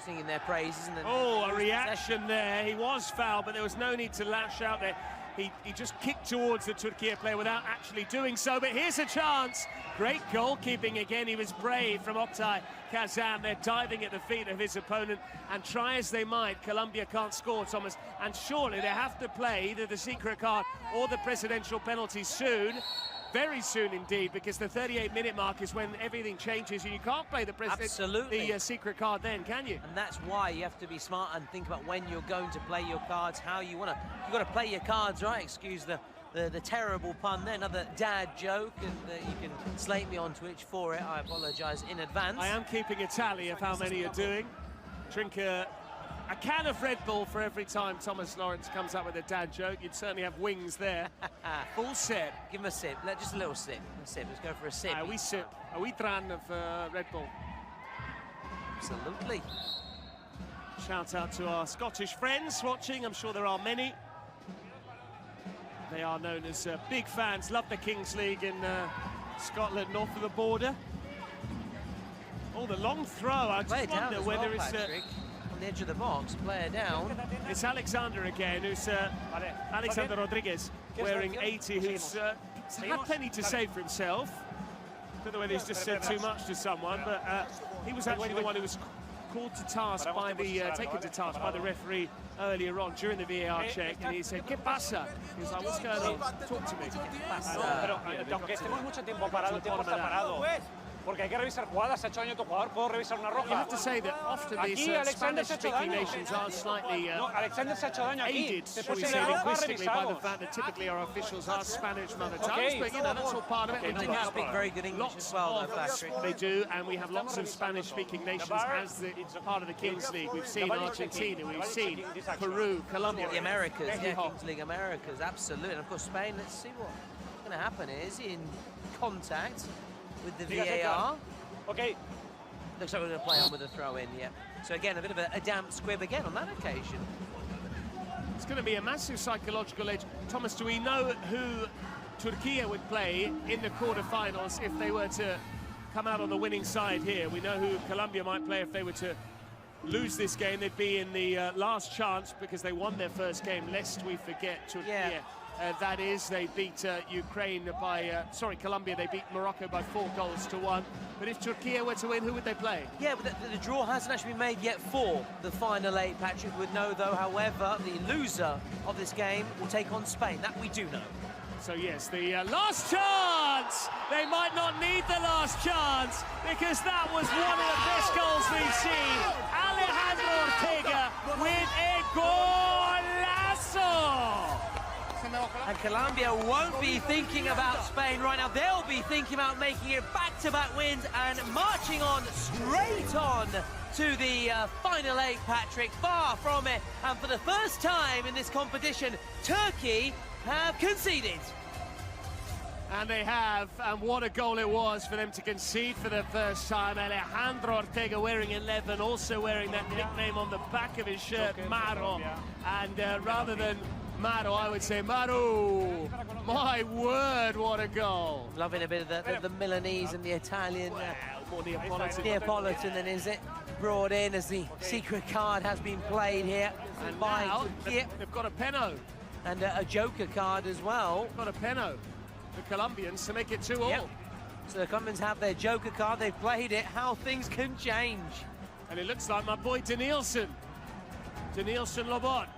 Singing their praises. And oh, a reaction there. He was fouled, but there was no need to lash out there. He just kicked towards the Turkey player without actually doing so. But here's a chance. Great goalkeeping again. He was brave from Oktay Kazan. They're diving at the feet of his opponent. And try as they might, Colombia can't score, Thomas. And surely they have to play either the secret card or the presidential penalty soon. Very soon indeed, because the 38-minute mark is when everything changes and you can't play the secret card then, can you? And that's why you have to be smart and think about when you're going to play your cards, how you want to. You've got to play your cards right. Excuse the terrible pun there, another dad joke, and you can slate me on Twitch for it. I apologise in advance. I am keeping a tally of how many you're doing. Drink a can of Red Bull for every time Thomas Lawrence comes up with a dad joke. You'd certainly have wings there. Full sip. Give him a sip. Just a little sip. Let's go for a sip. We sip. We dran of Red Bull. Absolutely. Shout out to our Scottish friends watching. I'm sure there are many. They are known as big fans. Love the Kings League in Scotland, north of the border. Oh, the long throw. I just wonder whether it's... on the edge of the box, player down. It's Alexander again, who's Alexander Rodriguez, wearing 80, who's had plenty to say for himself. Don't know whether he's just said too much to someone, but he was actually the one who was called to task by the, taken to task by the referee earlier on during the VAR check, and he said, ¿Qué pasa? He was like, what's going on? Talk to me. Pero aunque estemos mucho tiempo parado, el tiempo está parado. Porque hay que revisar jugadas, ha hecho daño a tu jugador, puedo revisar una roja. You have to say that often these Spanish-speaking nations are slightly aided, shall we say, linguistically by the fact that typically our officials are Spanish mother tongues, but you know, that's all part of it. They do speak very good English as well, though, Patrick. They do, and we have lots of Spanish-speaking nations as part of the Kings League. We've seen Argentina, we've seen Peru, Colombia. The Americas, Kings League Americas, absolutely. And of course, Spain, let's see what's going to happen is in contact with the VAR. Okay. Looks like we're going to play on with a throw-in, yeah. So again, a bit of a damp squib again on that occasion. It's going to be a massive psychological edge. Thomas, do we know who Turkey would play in the quarterfinals if they were to come out on the winning side here? We know who Colombia might play if they were to lose this game. They'd be in the last chance because they won their first game, lest we forget Turkey. Yeah. That is, they beat Ukraine by, Colombia, they beat Morocco by 4-1. But if Turkey were to win, who would they play? Yeah, but the draw hasn't actually been made yet for the final 8. Patrick would know, though, however, the loser of this game will take on Spain. That we do know. So, yes, the last chance! They might not need the last chance because that was one of the best goals we've seen. Alejandro Ortega with a golazo! And Colombia won't be thinking about Spain right now. They'll be thinking about making it back-to-back wins and marching on straight on to the final 8, Patrick. Far from it. And for the first time in this competition, Turkey have conceded. And they have, and what a goal it was for them to concede for the first time. Alejandro Ortega wearing 11, also wearing that nickname on the back of his shirt, Maro. And rather than Maro, I would say Maro. My word, what a goal. Loving a bit of the Milanese and the Italian. More Neapolitan. Neapolitan then, is it? Brought in as the secret card has been played here. And now they've got a penno. And a joker card as well. Got a penno. The Colombians to make it 2-all. Yep. So the Colombians have their joker card. They've played it. How things can change. And it looks like my boy Danielson. Danielson Lobot.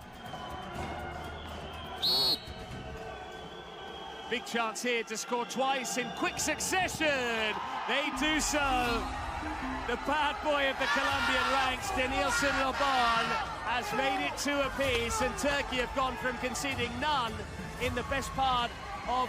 Big chance here to score twice in quick succession. They do so. The bad boy of the Colombian ranks, Danielson Lobon, has made it 2 apiece, and Turkey have gone from conceding none in the best part of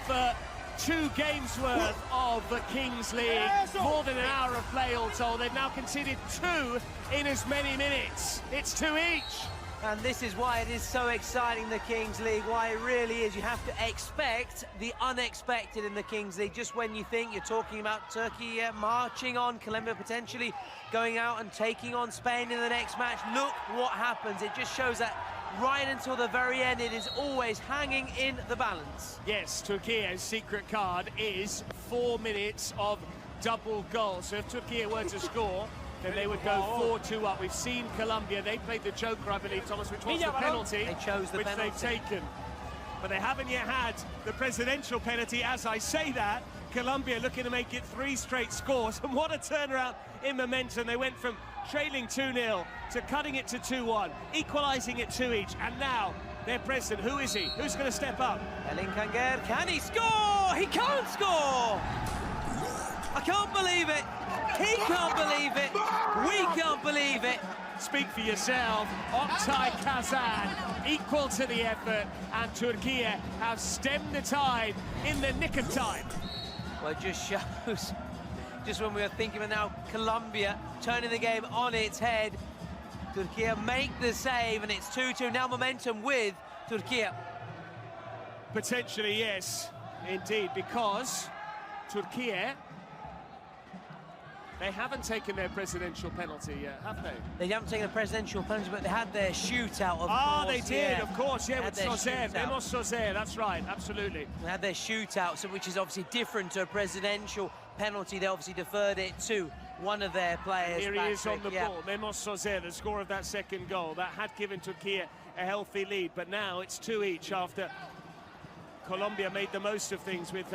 2 games worth of the Kings League. More than an hour of play all told. They've now conceded 2 in as many minutes. It's 2 each. And this is why it is so exciting, the Kings League, why it really is. You have to expect the unexpected in the Kings League. Just when you think you're talking about Turkey marching on, Colombia potentially going out and taking on Spain in the next match, look what happens. It just shows that right until the very end, it is always hanging in the balance. Yes, Turkey's secret card is 4 minutes of double goals. So if Turkey were to score, then they would go 4-2 up. We've seen Colombia, they played the joker, I believe, Thomas, which was the penalty. They chose the penalty. Which they've taken. But they haven't yet had the presidential penalty. As I say that, Colombia looking to make it 3 straight scores. And what a turnaround in momentum. They went from trailing 2-0 to cutting it to 2-1, equalising it 2 each. And now, their president, who is he? Who's going to step up? Elin Kanger, can he score? He can't score! I can't believe it. He can't believe it. We can't believe it. Speak for yourself. Oktay Kazan equal to the effort, and Turkey have stemmed the tide in the nick of time. Well, it just shows, just when we were thinking of now Colombia turning the game on its head, Turkey make the save, and it's 2-2. Now momentum with Turkey. Potentially, yes, indeed, because Turkey, they haven't taken their presidential penalty yet, have they? They haven't taken a presidential penalty, but they had their shootout, of course. They did, yeah. Of course, yeah, with Sozer, Memos Sozer, that's right, absolutely. They had their shootout, so which is obviously different to a presidential penalty. They obviously deferred it to one of their players. Here he is on the ball, Memos Sozer, the scorer of that second goal. That had given Turkey a healthy lead, but now it's 2 each after Colombia made the most of things with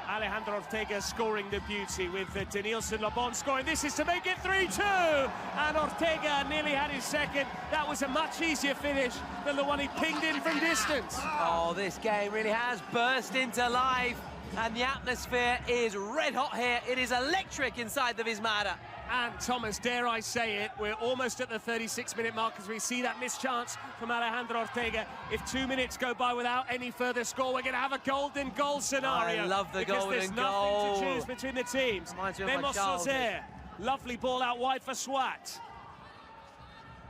Alejandro Ortega scoring the beauty, with Danielson Lobon scoring. This is to make it 3-2, and Ortega nearly had his second. That was a much easier finish than the one he pinged in from distance. Oh, this game really has burst into life, and the atmosphere is red hot here. It is electric inside the Vismara. And Thomas, dare I say it, we're almost at the 36-minute mark as we see that missed chance from Alejandro Ortega. If 2 minutes go by without any further score, we're going to have a golden goal scenario. I love the golden goal. Because there's nothing to choose between the teams. Memos Sozer, lovely ball out wide for Swat.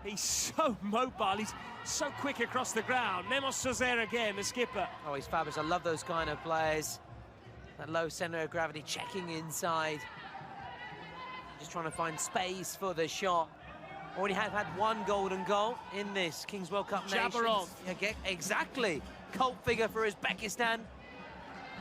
He's so mobile, he's so quick across the ground. Memos Sozer again, the skipper. Oh, he's fabulous. I love those kind of players. That low center of gravity, checking inside. Just trying to find space for the shot. Already have had one golden goal in this Kings World Cup Nations. Yeah, exactly. Cult figure for Uzbekistan.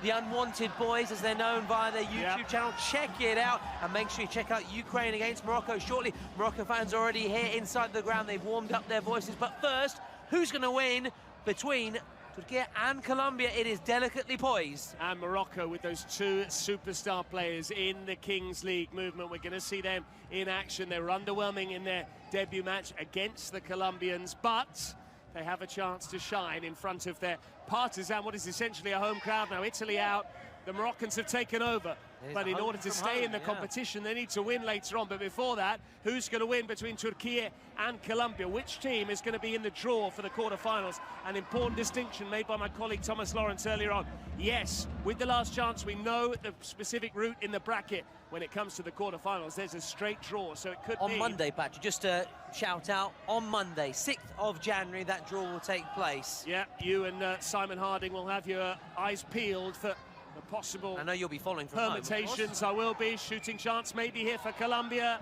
The Unwanted Boys, as they're known via their YouTube channel. Check it out, and make sure you check out Ukraine against Morocco shortly. Morocco fans are already here inside the ground. They've warmed up their voices. But first, who's going to win between Turkey and Colombia? It is delicately poised. And Morocco with those two superstar players in the Kings League movement. We're going to see them in action. They were underwhelming in their debut match against the Colombians, but they have a chance to shine in front of their partisan, what is essentially a home crowd now. Italy out, the Moroccans have taken over. But in order to stay in the competition, they need to win later on. But before that, who's going to win between Turkey and Colombia? Which team is going to be in the draw for the quarterfinals? An important distinction made by my colleague Thomas Lawrence earlier on. Yes, with the last chance, we know the specific route in the bracket. When it comes to the quarterfinals, there's a straight draw, so it could be... On Monday, Patrick, just to shout out, on Monday, 6th of January, that draw will take place. Yeah, you and Simon Harding will have your eyes peeled for the possible... I know you'll be following from permutations. I will be. Shooting chance maybe here for Colombia.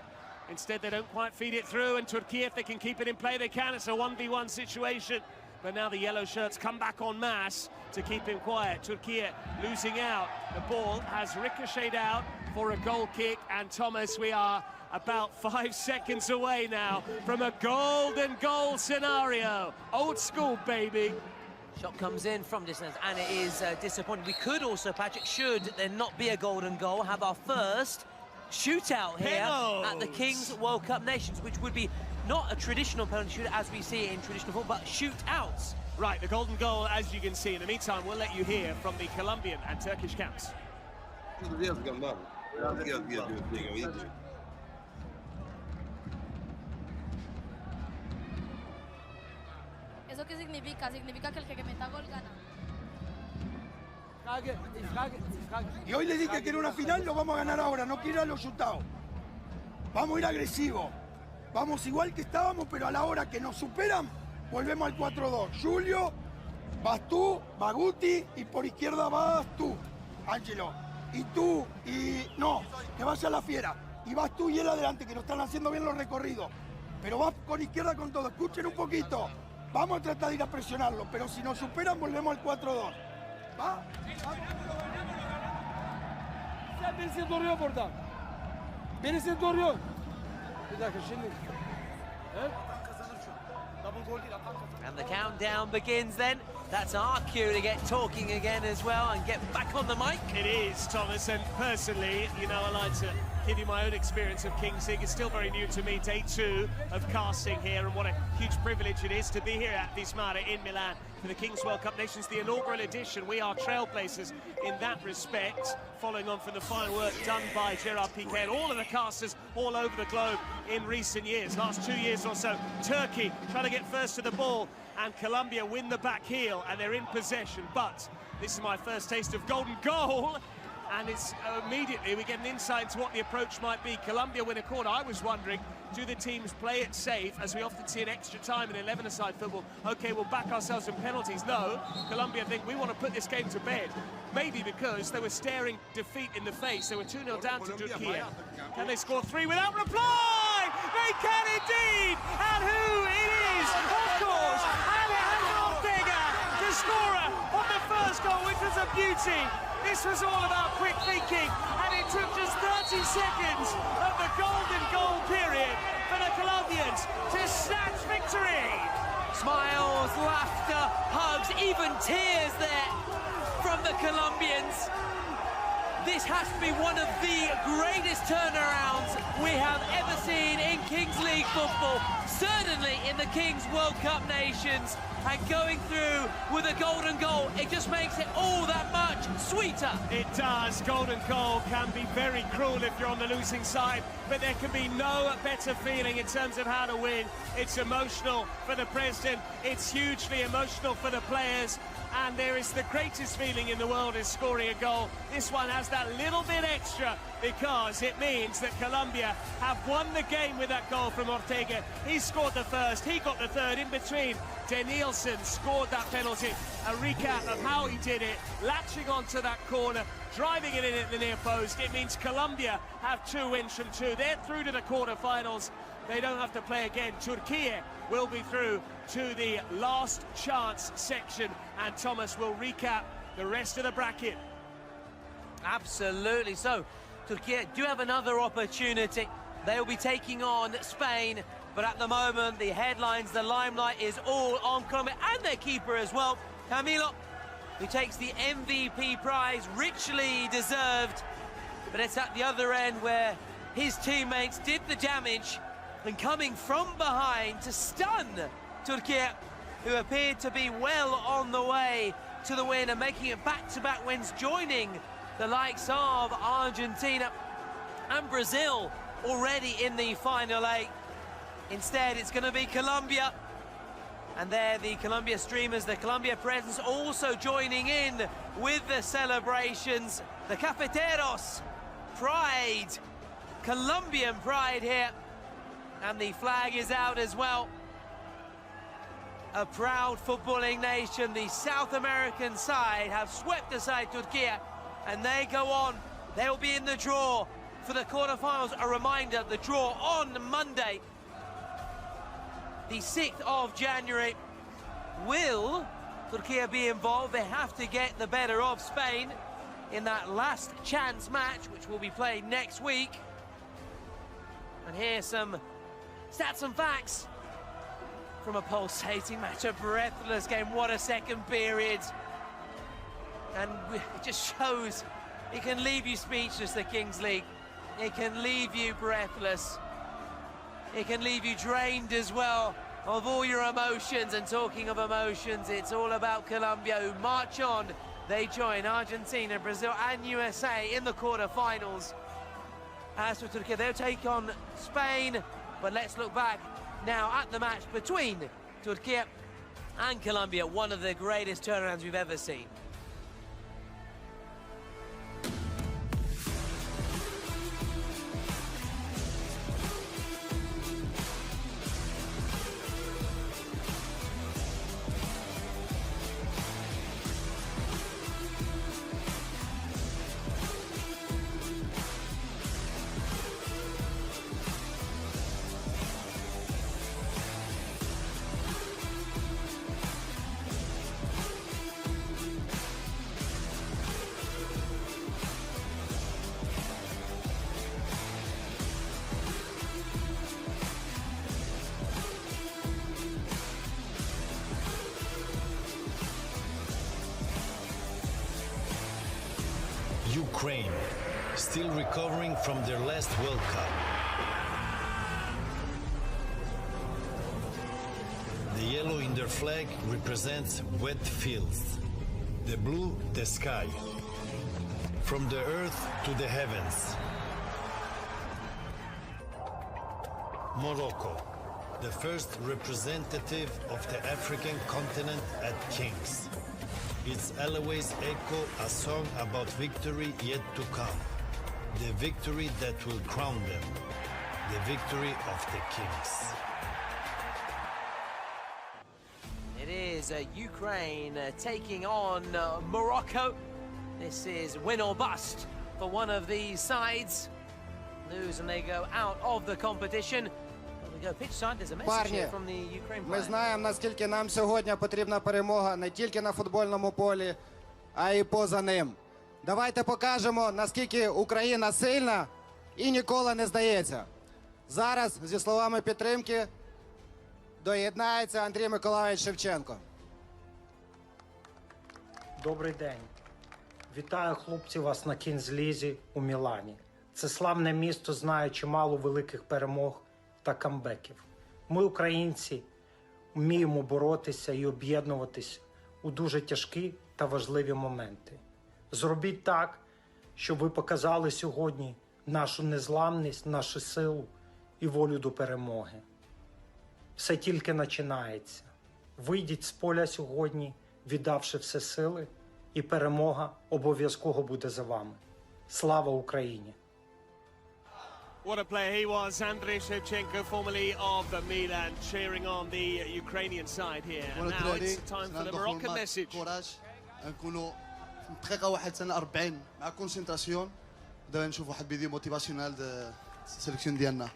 Instead, they don't quite feed it through, and Turkey, if they can keep it in play, they can. It's a 1v1 situation. But now the yellow shirts come back en masse to keep him quiet. Turkey losing out. The ball has ricocheted out for a goal kick. And Thomas, we are about 5 seconds away now from a golden goal scenario. Old school, baby. Shot comes in from distance, and it is disappointing. We could also, Patrick, should there not be a golden goal, have our first shootout here at the Kings World Cup Nations, which would be not a traditional penalty shootout as we see it in traditional football, but shootouts. Right, the golden goal, as you can see. In the meantime, we'll let you hear from the Colombian and Turkish camps. ¿Eso qué significa? Significa que el que meta gol gana. Y hoy le dije que en una final lo vamos a ganar ahora, no quiero a los chutados. Vamos a ir agresivos. Vamos igual que estábamos, pero a la hora que nos superan, volvemos al 4-2. Julio, vas tú, Baguti, y por izquierda vas tú, Ángelo. Y tú, y no, que vaya a la fiera. Y vas tú y él adelante, que nos están haciendo bien los recorridos. Pero vas con izquierda con todo. Escuchen un poquito. Vamos a tratar de ir a presionarlo, pero si nos superan, volvemos al 4-2. ¿Va? Sen birisi duruyor burada. Birisi duruyor. Bir dakika şimdi. And the countdown begins then. That's our cue to get talking again as well and get back on the mic. It is, Thomas, and personally, you know, I like to give you my own experience of Kings League. It's still very new to me, day 2 of casting here, and what a huge privilege it is to be here at Vismara in Milan for the Kings World Cup Nations, the inaugural edition. We are trailblazers in that respect, following on from the fine work done by Gerard Piqué and all of the casters all over the globe in recent years, last 2 years or so. Turkey trying to get first to the ball, and Colombia win the back heel, and they're in possession. But this is my first taste of golden goal. And it's immediately we get an insight into what the approach might be. Colombia win a corner. I was wondering, do the teams play it safe, as we often see in extra time in 11-a-side football? Okay, we'll back ourselves in penalties. No, Colombia think we want to put this game to bed. Maybe because they were staring defeat in the face. They were 2-0 down to Turkey. Can they score 3 without reply? They can indeed! And who it is, of course, Alejandro Ortega, the scorer of the first goal, which was a beauty. This was all about quick thinking, and it took just 30 seconds of the golden goal period for the Colombians to snatch victory. Smiles, laughter, hugs, even tears there from the Colombians. This has to be one of the greatest turnarounds we have ever seen in Kings League football, certainly in the Kings World Cup Nations. And going through with a golden goal, it just makes it all that much sweeter. It does. Golden goal can be very cruel if you're on the losing side, but there can be no better feeling in terms of how to win. It's emotional for the president. It's hugely emotional for the players. and there is the greatest feeling in the world is scoring a goal. This one has that little bit extra because it means that Colombia have won the game with that goal from Ortega. He scored the first, he got the third. In between, Danielson scored that penalty. A recap of how he did it, latching onto that corner, driving it in at the near post. It means Colombia have 2 wins from 2. They're through to the quarterfinals. They don't have to play again. Turkey will be through to the last chance section, and Thomas will recap the rest of the bracket. Absolutely. So, Turkey do have another opportunity. They'll be taking on Spain, but at the moment, the headlines, the limelight is all on Colombia and their keeper as well, Camilo, who takes the MVP prize, richly deserved. But it's at the other end where his teammates did the damage, and coming from behind to stun Turkey, who appeared to be well on the way to the win and making it back-to-back wins, joining the likes of Argentina and Brazil already in the final 8. Instead, it's going to be Colombia. And there, the Colombia streamers, the Colombia presence also joining in with the celebrations. The Cafeteros, pride, Colombian pride here. And the flag is out as well. A proud footballing nation. The South American side have swept aside Turkey, and they go on. They'll be in the draw for the quarterfinals. A reminder, the draw on Monday, the 6th of January. Will Turkey be involved? They have to get the better of Spain in that last chance match, which will be played next week. And here's some stats and facts from a pulsating match, a breathless game. What a second period. And it just shows it can leave you speechless, the Kings League. It can leave you breathless. It can leave you drained as well of all your emotions. And talking of emotions, it's all about Colombia, who march on. They join Argentina, Brazil and USA in the quarterfinals. As for Turkey, they'll take on Spain. But let's look back now at the match between Turkey and Colombia, one of the greatest turnarounds we've ever seen. Ukraine, still recovering from their last World Cup. The yellow in their flag represents wet fields. The blue, the sky. From the earth to the heavens. Morocco, the first representative of the African continent at Kings. Its always echo a song about victory yet to come. The victory that will crown them. The victory of the Kings. It is Ukraine taking on Morocco. This is win or bust for one of these sides. Lose and they go out of the competition. We go pitch side. There's a message here from the Ukraine Ми player. знаємо, наскільки нам сьогодні потрібна перемога не тільки на футбольному полі, а й поза ним. Давайте покажемо, наскільки Україна сильна і ніколи не здається. Зараз зі словами підтримки доєднається Андрій Миколайович Шевченко. Добрий день. Вітаю, хлопці, вас на Кінзлізі у Мілані. Це славне місто знає чимало великих перемог та камбеків. Ми, українці, вміємо боротися і об'єднуватись у дуже тяжкі та важливі моменти. Зробіть так, щоб ви показали сьогодні нашу незламність, нашу силу і волю до перемоги. Все тільки починається. Вийдіть з поля сьогодні віддавши все сили, і перемога обов'язково буде за вами. Слава Україні! What a player he was, Andriy Shevchenko, formerly of Milan, cheering on the Ukrainian side here. And now it's time for the Moroccan message. نكونوا دقيقة 1 سنة 40 مع كونسنتراسيون. دابا نشوفوا واحد فيديو موتيفاسيونال دو السيليكسيون ديالنا.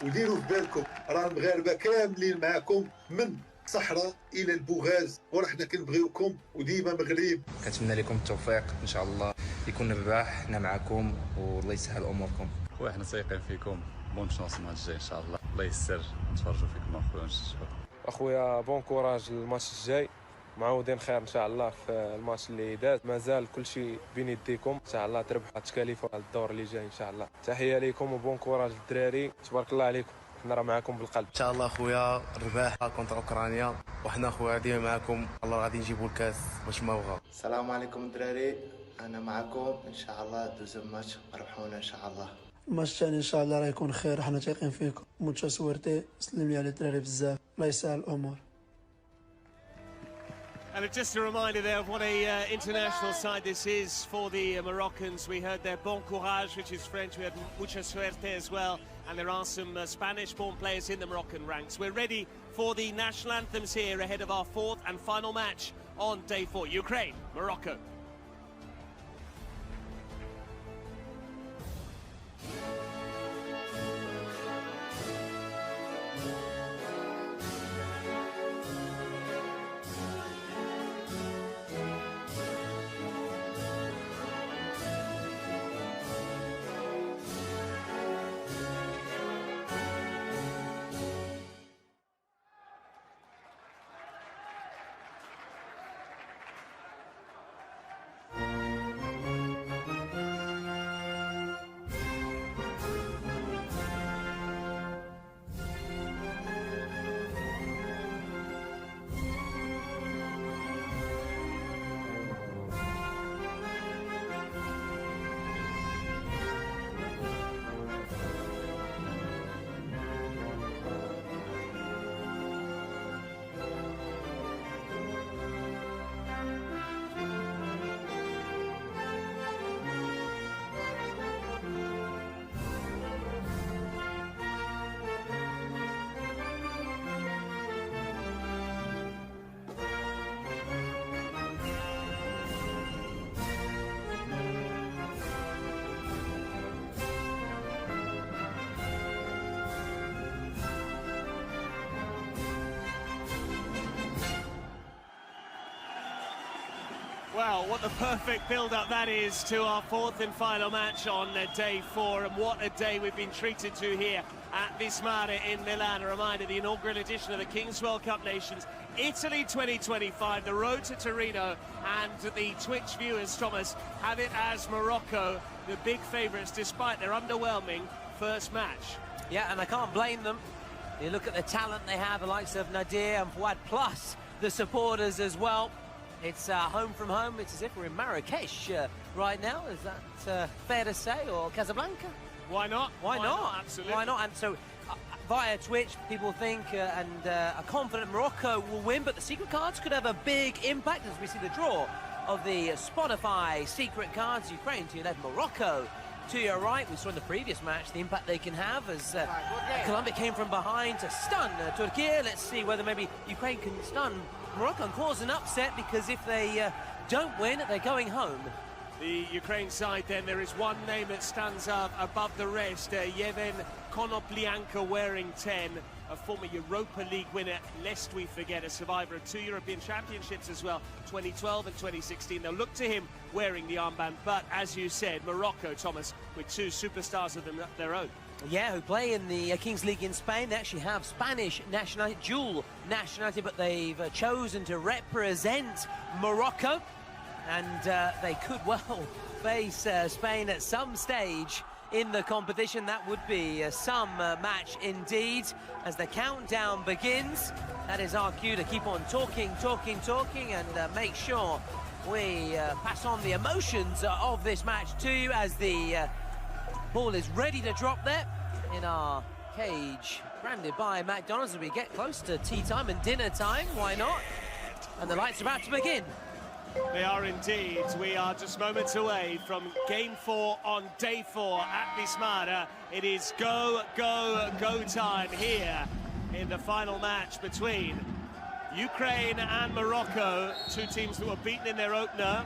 وديروا في بالكم راه المغاربة كاملين معكم من الصحراء الى البوغاز، ورحنا كنبغيوكم وديما مغرب. كنتمنى لكم التوفيق ان شاء الله، يكون الرباح، حنا معكم والله يسهل اموركم. وحنا ثايقين فيكم، بون شانس الماتش الجاي ان شاء الله. الله يسر، نتفرجوا فيكم اخويا ونشجعوا. اخويا بون كوراج للماتش الجاي، معودين خير ان شاء الله في الماتش اللي داز، مازال كل شيء بين يديكم ان شاء الله، تربحوا التكاليف على الدور اللي جاي ان شاء الله. تحيه لكم وبون كوراج للدراري، تبارك الله عليكم، حنا راه معكم بالقلب ان شاء الله. خويا الرباح كونتر اوكرانيا، وحنا خويا ديما معكم، الله غادي نجيبوا الكاس باش ما بغا. السلام عليكم الدراري، انا معكم ان شاء الله. دوزو ماتش ربحونا ان شاء الله. الماتش الثاني ان شاء الله راه يكون خير، حنا تايقين فيكم. موتشا سويرتي، سلم لي على الدراري بزاف، الله يسهل الامور. And just a reminder there of what a international side this is for the Moroccans. We heard their bon courage, which is French. We had mucha suerte as well. And there are some Spanish-born players in the Moroccan ranks. We're ready for the national anthems here ahead of our fourth and final match on day 4. Ukraine, Morocco. Well, what the perfect build-up that is to our fourth and final match on day 4, and what a day we've been treated to here at this mare in Milan. A reminder, the inaugural edition of the King's World Cup Nations, Italy 2025, the road to Torino, and the Twitch viewers, Thomas, have it as Morocco, the big favourites, despite their underwhelming first match. Yeah, and I can't blame them. You look at the talent they have, the likes of Nadir and Fouad, plus the supporters as well. It's home from home. It's as if we're in Marrakesh right now. Is that fair to say, or Casablanca? Why not? Why not? Absolutely. Why not? And so, via Twitch, people think and are confident Morocco will win, but the secret cards could have a big impact as we see the draw of the Spotify secret cards. Ukraine to your left, Morocco to your right. We saw in the previous match the impact they can have as Colombia came from behind to stun Turkey. Let's see whether maybe Ukraine can stun Morocco and cause an upset, because if they don't win, they're going home. The Ukraine side, then, there is one name that stands up above the rest. Yevhen Konoplyanka wearing 10, a former Europa League winner, lest we forget, a survivor of 2 European Championships as well, 2012 and 2016. They'll look to him wearing the armband, but as you said, Morocco, Thomas, with 2 superstars of their own. Yeah, who play in the Kings League in Spain. They actually have Spanish nationality, dual nationality, but they've chosen to represent Morocco. And they could well face Spain at some stage in the competition. That would be some match indeed. As the countdown begins, that is our cue to keep on talking, and make sure we pass on the emotions of this match to you as the ball is ready to drop there in our cage, branded by McDonald's, as we get close to tea time and dinner time. Why not? And the lights are about to begin. They are indeed. We are just moments away from game 4 on day 4 at Vismara. It is go, go, go time here in the final match between Ukraine and Morocco, two teams that were beaten in their opener.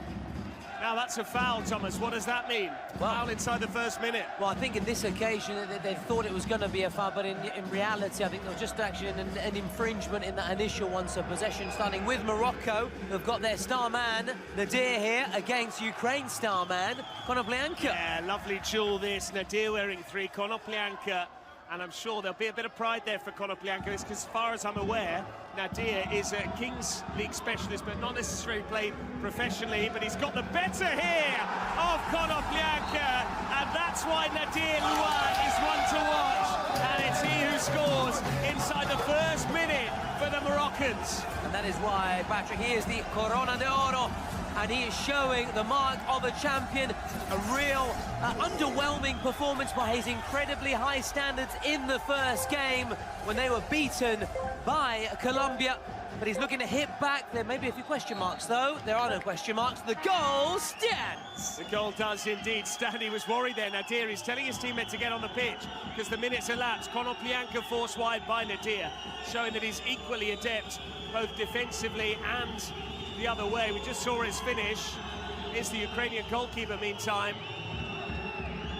Now that's a foul, Thomas. What does that mean? Well, foul inside the first minute. Well, I think in this occasion they thought it was going to be a foul, but in reality, I think there was just actually an infringement in that initial one. So possession starting with Morocco, who've got their star man, Nadir, here against Ukraine's star man, Konoplyanka. Yeah, lovely duel this. Nadir wearing 3, Konoplyanka. And I'm sure there'll be a bit of pride there for Konoplyanka, because as far as I'm aware, Nadir is a Kings League specialist, but not necessarily played professionally, but he's got the better here of Konoplyanka, and that's why Nadir Luan is one to watch, and it's he who scores inside the first minute for the Moroccans. And that is why, Patrick, he is the Corona de Oro, and he is showing the mark of a champion. A real underwhelming performance by his incredibly high standards in the first game when they were beaten by Colombia. But he's looking to hit back. There may be a few question marks, though. There are no question marks. The goal stands. The goal does indeed stand. He was worried there, Nadir. He's telling his teammate to get on the pitch because the minutes elapsed. Konoplyanka forced wide by Nadir, showing that he's equally adept both defensively and the other way. We just saw his finish. Is the Ukrainian goalkeeper, meantime.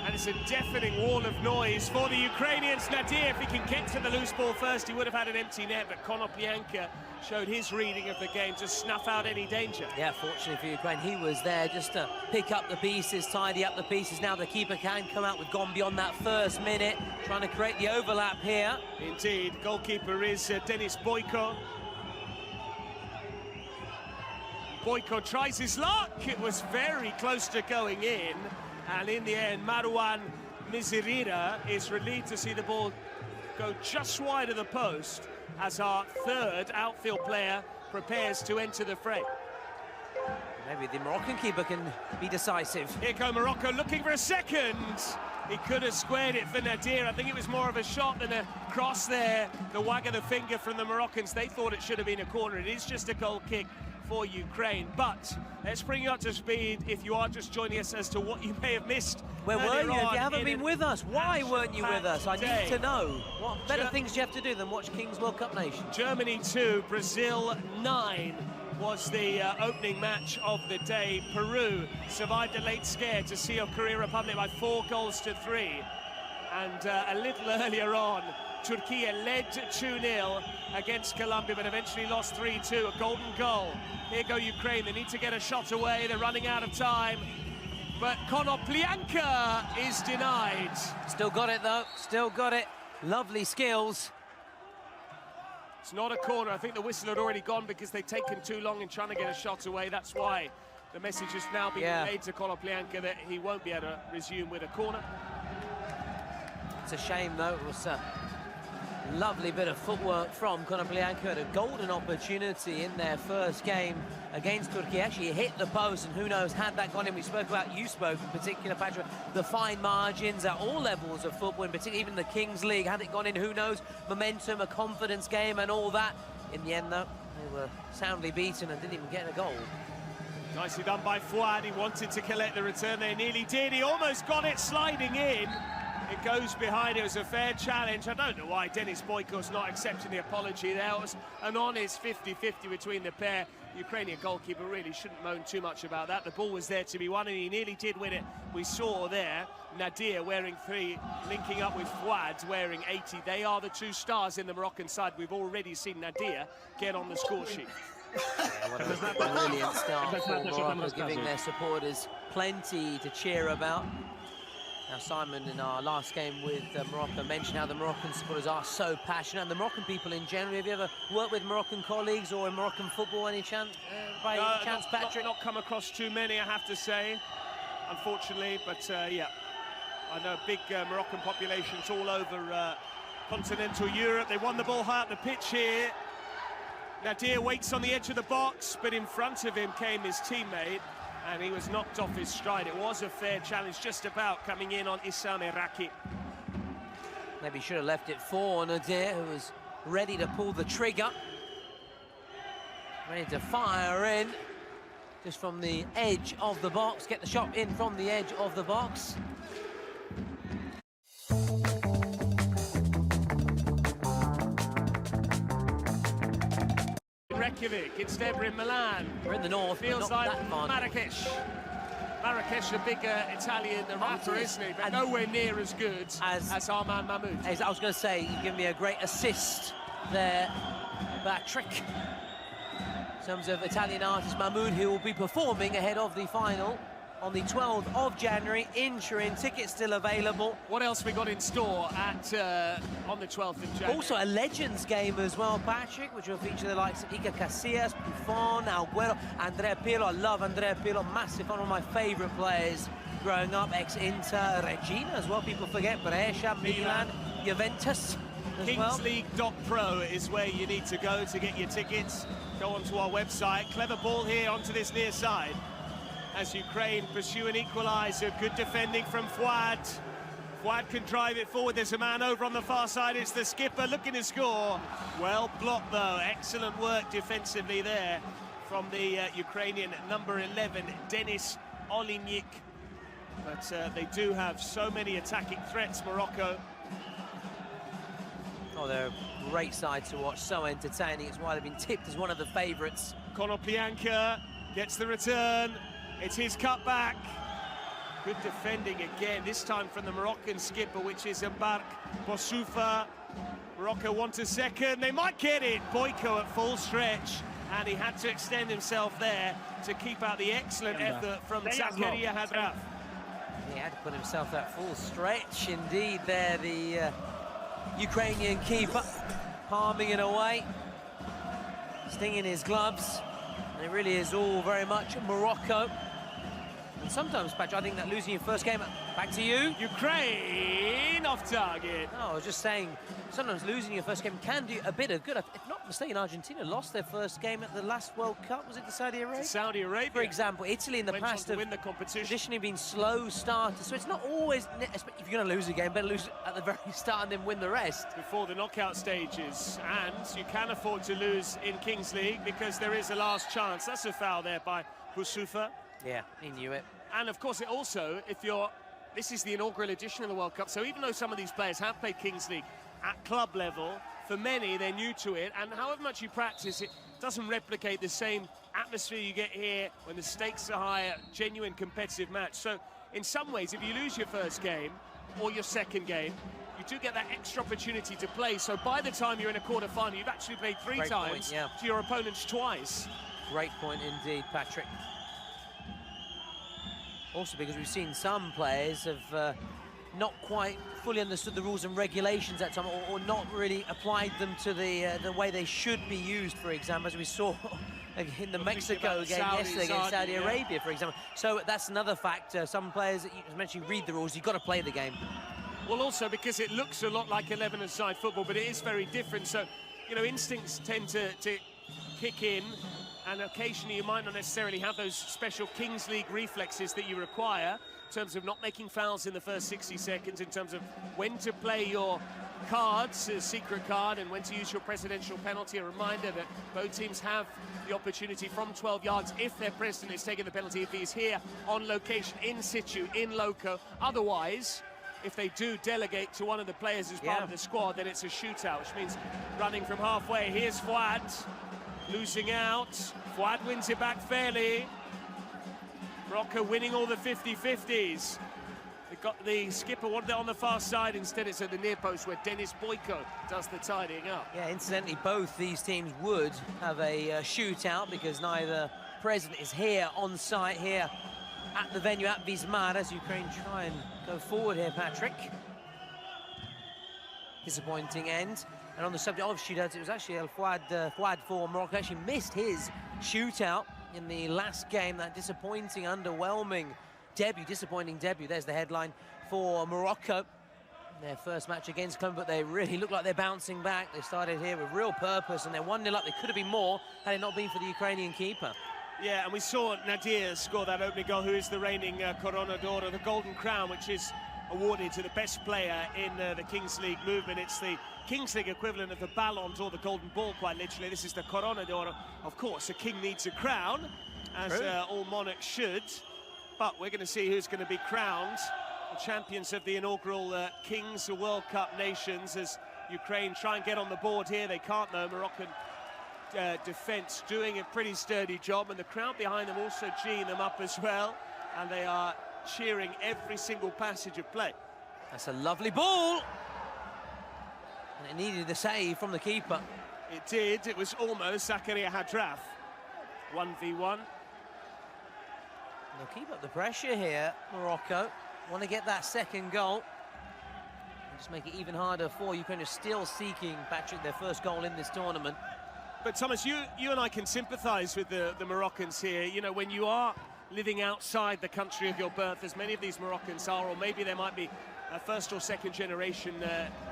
And it's a deafening wall of noise for the Ukrainians. Nadir, if he can get to the loose ball first, he would have had an empty net, but Konoplyanka showed his reading of the game to snuff out any danger. Yeah, fortunately for Ukraine, he was there just to pick up the pieces, tidy up the pieces. Now the keeper can come out. We've gone beyond that first minute, trying to create the overlap here. Indeed, goalkeeper is Denis Boyko. Boyko tries his luck. It was very close to going in. And in the end, Marouane Nظire is relieved to see the ball go just wide of the post as our third outfield player prepares to enter the fray. Maybe the Moroccan keeper can be decisive. Here go Morocco looking for a second. He could have squared it for Nadir. I think it was more of a shot than a cross there. The wag of the finger from the Moroccans. They thought it should have been a corner. It is just a goal kick for Ukraine. But let's bring you up to speed if you are just joining us as to what you may have missed. Where were you? If you haven't been with us, why weren't you with us? I need to know. What better things do you have to do than watch King's World Cup nation? Germany 2, Brazil 9 was the opening match of the day. Peru survived a late scare to see Korea Republic by 4 goals to 3. And a little earlier on, Turkey led 2-0 against Colombia, but eventually lost 3-2, a golden goal. Here go Ukraine, they need to get a shot away, they're running out of time. But Konoplyanka is denied. Still got it though, still got it. Lovely skills. It's not a corner, I think the whistle had already gone because they'd taken too long in trying to get a shot away. That's why the message has now been relayed to Konoplyanka that he won't be able to resume with a corner. It's a shame though, it was a lovely bit of footwork from Konoplyanka. Had a golden opportunity in their first game against Turkey. Actually hit the post, and who knows, had that gone in. We spoke about, you spoke in particular, Patrick, the fine margins at all levels of football, in particular even the Kings League. Had it gone in, who knows, momentum, a confidence game and all that. In the end though, they were soundly beaten and didn't even get a goal. Nicely done by Fouad. He wanted to collect the return, they nearly did. He almost got it sliding in. It goes behind. It was a fair challenge. I don't know why Denis Boyko's not accepting the apology there. It was an honest 50-50 between the pair. The Ukrainian goalkeeper really shouldn't moan too much about that. The ball was there to be won, and he nearly did win it. We saw there Nadir wearing 3, linking up with Fouad wearing 80. They are the 2 stars in the Moroccan side. We've already seen Nadir get on the score sheet. Yeah, what a brilliant start for Morocco, giving their supporters plenty to cheer about. Now, Simon, in our last game with Morocco, mentioned how the Moroccan supporters are so passionate, and the Moroccan people in general. Have you ever worked with Moroccan colleagues or in Moroccan football, any chance, Patrick? Not come across too many, I have to say, unfortunately, but yeah. I know big Moroccan populations all over continental Europe. They won the ball high up the pitch here. Nadir waits on the edge of the box, but in front of him came his teammate, and he was knocked off his stride. It was a fair challenge, just about coming in on Issam Erraki. Maybe should have left it for Nadir, who was ready to pull the trigger. Ready to fire in. Just from the edge of the box. Get the shot in from the edge of the box. Reykjavik, instead we're in Milan. We're in the north, Feels but not like that far. Marrakesh, a bigger Italian rapper, isn't he? But nowhere near as good as our man Mahmoud. As I was going to say, you give me a great assist there, Patrick. In terms of Italian artist Mahmoud, who will be performing ahead of the final on the 12th of January in Turin. Tickets still available. What else we got in store at on the 12th of January? Also a Legends game as well, Patrick, which will feature the likes of Iker Casillas, Buffon, Agüero, Andrea Pirlo. I love Andrea Pirlo, massive, one of my favourite players growing up. Ex-Inter, Regina as well, people forget, Brescia, Milan, Juventus as well. Kingsleague.pro is where you need to go to get your tickets. Go onto our website. Clever ball here onto this near side as Ukraine pursue an equaliser. Good defending from Fuad. Fuad can drive it forward. There's a man over on the far side. It's the skipper looking to score. Well blocked, though. Excellent work defensively there from the Ukrainian number 11, Denis Olinyk. But they do have so many attacking threats, Morocco. Oh, they're a great side to watch, so entertaining. It's why they've been tipped as one of the favourites. Konoplyanka gets the return. It's his cutback. Good defending again, this time from the Moroccan skipper, which is Mbark Boussoufa. Morocco want a second. They might get it. Boyko at full stretch. And he had to extend himself there to keep out the excellent effort from Zakaria Hadraf. He had to put himself that full stretch. Indeed, there, the Ukrainian keeper palming it away, stinging his gloves. And it really is all very much Morocco. And sometimes, Patrick, I think that losing your first game, back to you. Ukraine off target. No, I was just saying, sometimes losing your first game can do a bit of good. If not mistaken, Argentina lost their first game at the last World Cup. Was it to Saudi Arabia? Saudi Arabia. For example, Italy in the past have win the competition. Traditionally been slow starters. So it's not always, if you're going to lose a game, better lose at the very start and then win the rest. Before the knockout stages. And you can afford to lose in Kings League because there is a last chance. That's a foul there by Boussoufa. Yeah, he knew it. And of course, it also, this is the inaugural edition of the World Cup, so even though some of these players have played Kings League at club level, for many, they're new to it, and however much you practice, it doesn't replicate the same atmosphere you get here when the stakes are higher, genuine competitive match. So, in some ways, if you lose your first game or your second game, you do get that extra opportunity to play, so by the time you're in a quarter-final, you've actually played three times to your opponents twice. Great point indeed, Patrick. Also because we've seen some players have not quite fully understood the rules and regulations at time, or not really applied them to the way they should be used, for example, as we saw in the Mexico game yesterday against Saudi Arabia, for example. So that's another factor. Some players, as mentioned, read the rules. You've got to play the game. Well, also because it looks a lot like 11-a-side football, but it is very different. So, you know, instincts tend to kick in, and occasionally you might not necessarily have those special Kings League reflexes that you require in terms of not making fouls in the first 60 seconds, in terms of when to play your cards, a secret card, and when to use your presidential penalty. A reminder that both teams have the opportunity from 12 yards if their president is taking the penalty, if he's here on location, in situ, in loco. Otherwise, if they do delegate to one of the players as part of the squad, then it's a shootout, which means running from halfway. Here's Fuad, losing out. Fuad wins it back fairly. Morocco winning all the 50-50s. They got the skipper wanted it on the far side. Instead, it's at the near post where Denis Boyko does the tidying up. Yeah, incidentally, both these teams would have a shootout because neither president is here on site here at the venue at Wismar as Ukraine try and go forward here, Patrick. Disappointing end. And on the subject of shootouts, it was actually Fuad for Morocco actually missed his shootout in the last game. That disappointing, underwhelming debut, disappointing debut. There's the headline for Morocco. Their first match against Colombia, but they really look like they're bouncing back. They started here with real purpose, and they're 1-0 up. They could have been more had it not been for the Ukrainian keeper. Yeah, and we saw Nadir score that opening goal, who is the reigning Corona d'Oro, the Golden Crown, which is awarded to the best player in the Kings League movement. It's the Kings League equivalent of the Ballon d'Or, the Golden Ball, quite literally. This is the Corona d'Oro. Of course, a king needs a crown, as all monarchs should. But we're going to see who's going to be crowned the champions of the inaugural Kings World Cup nations, as Ukraine try and get on the board here. They can't, though. Moroccan defence doing a pretty sturdy job, and the crowd behind them also geeing them up as well. And they are cheering every single passage of play. That's a lovely ball. And it needed the save from the keeper. It did. It was almost Zakaria Hadraf. 1v1. They'll keep up the pressure here, Morocco. Want to get that second goal. Just make it even harder for Ukraine, still seeking, Patrick, their first goal in this tournament. But Thomas, you and I can sympathise with the Moroccans here. You know, when you are living outside the country of your birth, as many of these Moroccans are, or maybe there might be first or second generation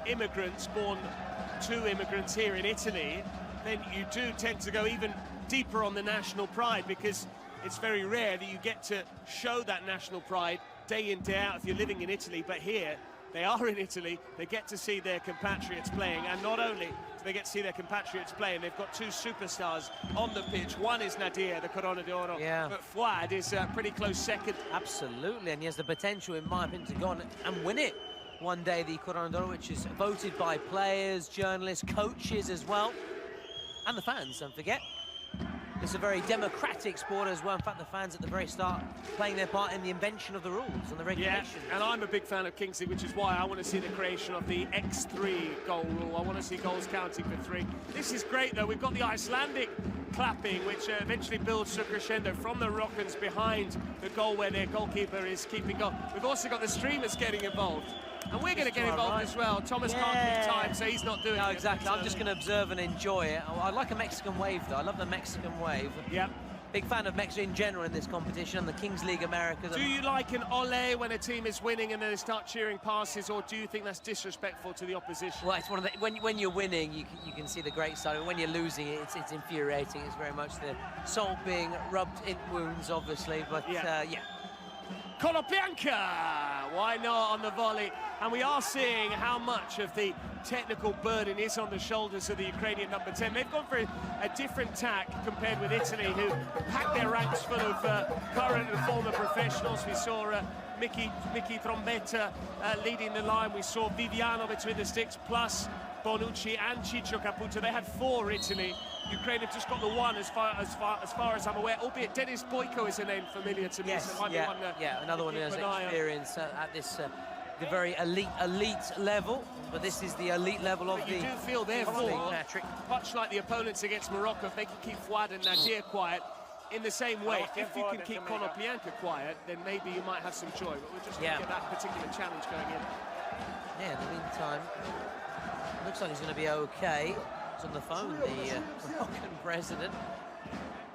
immigrants, born to immigrants here in Italy, then you do tend to go even deeper on the national pride, because it's very rare that you get to show that national pride day in, day out if you're living in Italy. But here, they are in Italy, they get to see their compatriots playing, and not only do they get to see their compatriots playing, they've got two superstars on the pitch. One is Nadir, the Corona d'Oro, but Fouad is pretty close second. Absolutely, and he has the potential, in my opinion, to go on and win it one day, the Corona d'Oro, which is voted by players, journalists, coaches as well, and the fans, don't forget. It's a very democratic sport as well. In fact, the fans at the very start playing their part in the invention of the rules and the regulations. Yeah, and I'm a big fan of Kings League, which is why I want to see the creation of the X3 goal rule. I want to see goals counting for 3. This is great, though. We've got the Icelandic clapping, which eventually builds to crescendo from the Moroccans behind the goal where their goalkeeper is keeping goal. We've also got the streamers getting involved. And we're going to get involved as well. Thomas can't keep time, so he's not doing it. No, exactly. I'm just going to observe and enjoy it. I like a Mexican wave, though. I love the Mexican wave. Yeah. Big fan of Mexico in general in this competition, and the Kings League America. Do you like an ole when a team is winning and then they start cheering passes, or do you think that's disrespectful to the opposition? Well, it's one of the, when you're winning, you can see the great side. When you're losing, it's infuriating. It's very much the salt being rubbed in wounds, obviously. But yeah. Konoplyanka! Why not on the volley? And we are seeing how much of the technical burden is on the shoulders of the Ukrainian number 10. They've gone for a different tack compared with Italy, who packed their ranks full of current and former professionals. We saw Mickey Trombetta leading the line. We saw Viviano between the sticks, plus Bonucci and Ciccio Caputo. They had 4, Italy. Ukraine have just got the 1 as far as I'm aware, albeit Denis Boyko is a name familiar to me. Yes, so yeah, another one who has experience at this the very elite level, but this is the elite level of the... You do feel, therefore, Patrick, much like the opponents against Morocco, if they can keep Fouad and Nadir quiet, in the same way, if you can keep Konoplyanka quiet, then maybe you might have some joy, but we're just going to get that particular challenge going in. Yeah, in the meantime, looks like he's going to be okay. He's on the phone, the Moroccan president,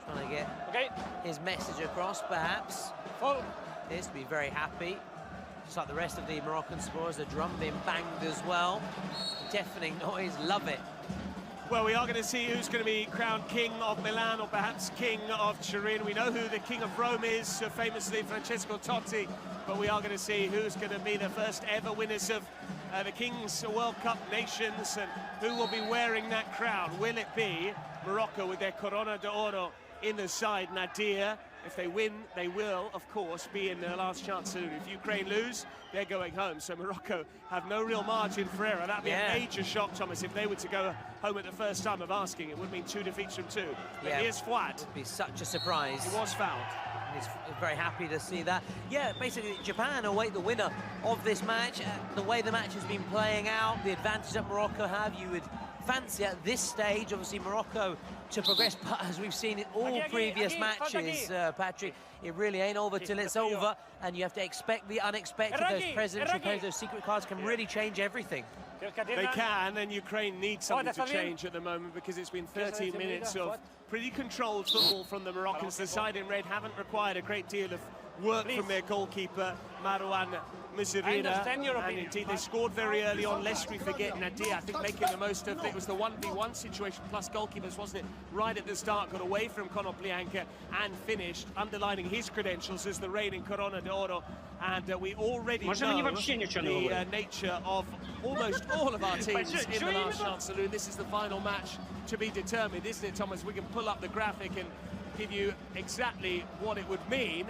trying to get his message across, perhaps. Appears to be very happy. Just like the rest of the Moroccan supporters, the drum being banged as well. Deafening noise, love it. Well, we are going to see who's going to be crowned King of Milan, or perhaps King of Turin. We know who the King of Rome is, famously Francesco Totti, but we are going to see who's going to be the first ever winners of the Kings World Cup nations, and who will be wearing that crown. Will it be Morocco with their Corona d'Oro in the side, Nadir? If they win, they will, of course, be in their last chance soon. If Ukraine lose, they're going home. So Morocco have no real margin for error. That'd be a major shock, Thomas, if they were to go home at the first time of asking. It would mean 2 defeats from 2. But here's Fouad. It would be such a surprise. He was fouled. He's very happy to see that. Yeah, basically, Japan await the winner of this match. The way the match has been playing out, the advantage that Morocco have, you would fancy at this stage, obviously, Morocco to progress, but as we've seen in all previous matches, Patrick, it really ain't over till it's over, and you have to expect the unexpected. Those presidential players, those secret cards can really change everything. They can, and Ukraine needs something to change at the moment, because it's been 13 minutes of pretty controlled football from the Moroccans. The side in red haven't required a great deal of work from their goalkeeper, Marouane Nظire, and indeed they scored very early on, lest we forget Nadia, I think making the most of it was the 1v1 situation, plus goalkeepers, wasn't it, right at the start, got away from Konoplyanka and finished, underlining his credentials as the reigning Corona d'Oro, and we already know the nature of almost all of our teams in the last chance saloon. This is the final match to be determined, isn't it, Thomas? We can pull up the graphic and give you exactly what it would mean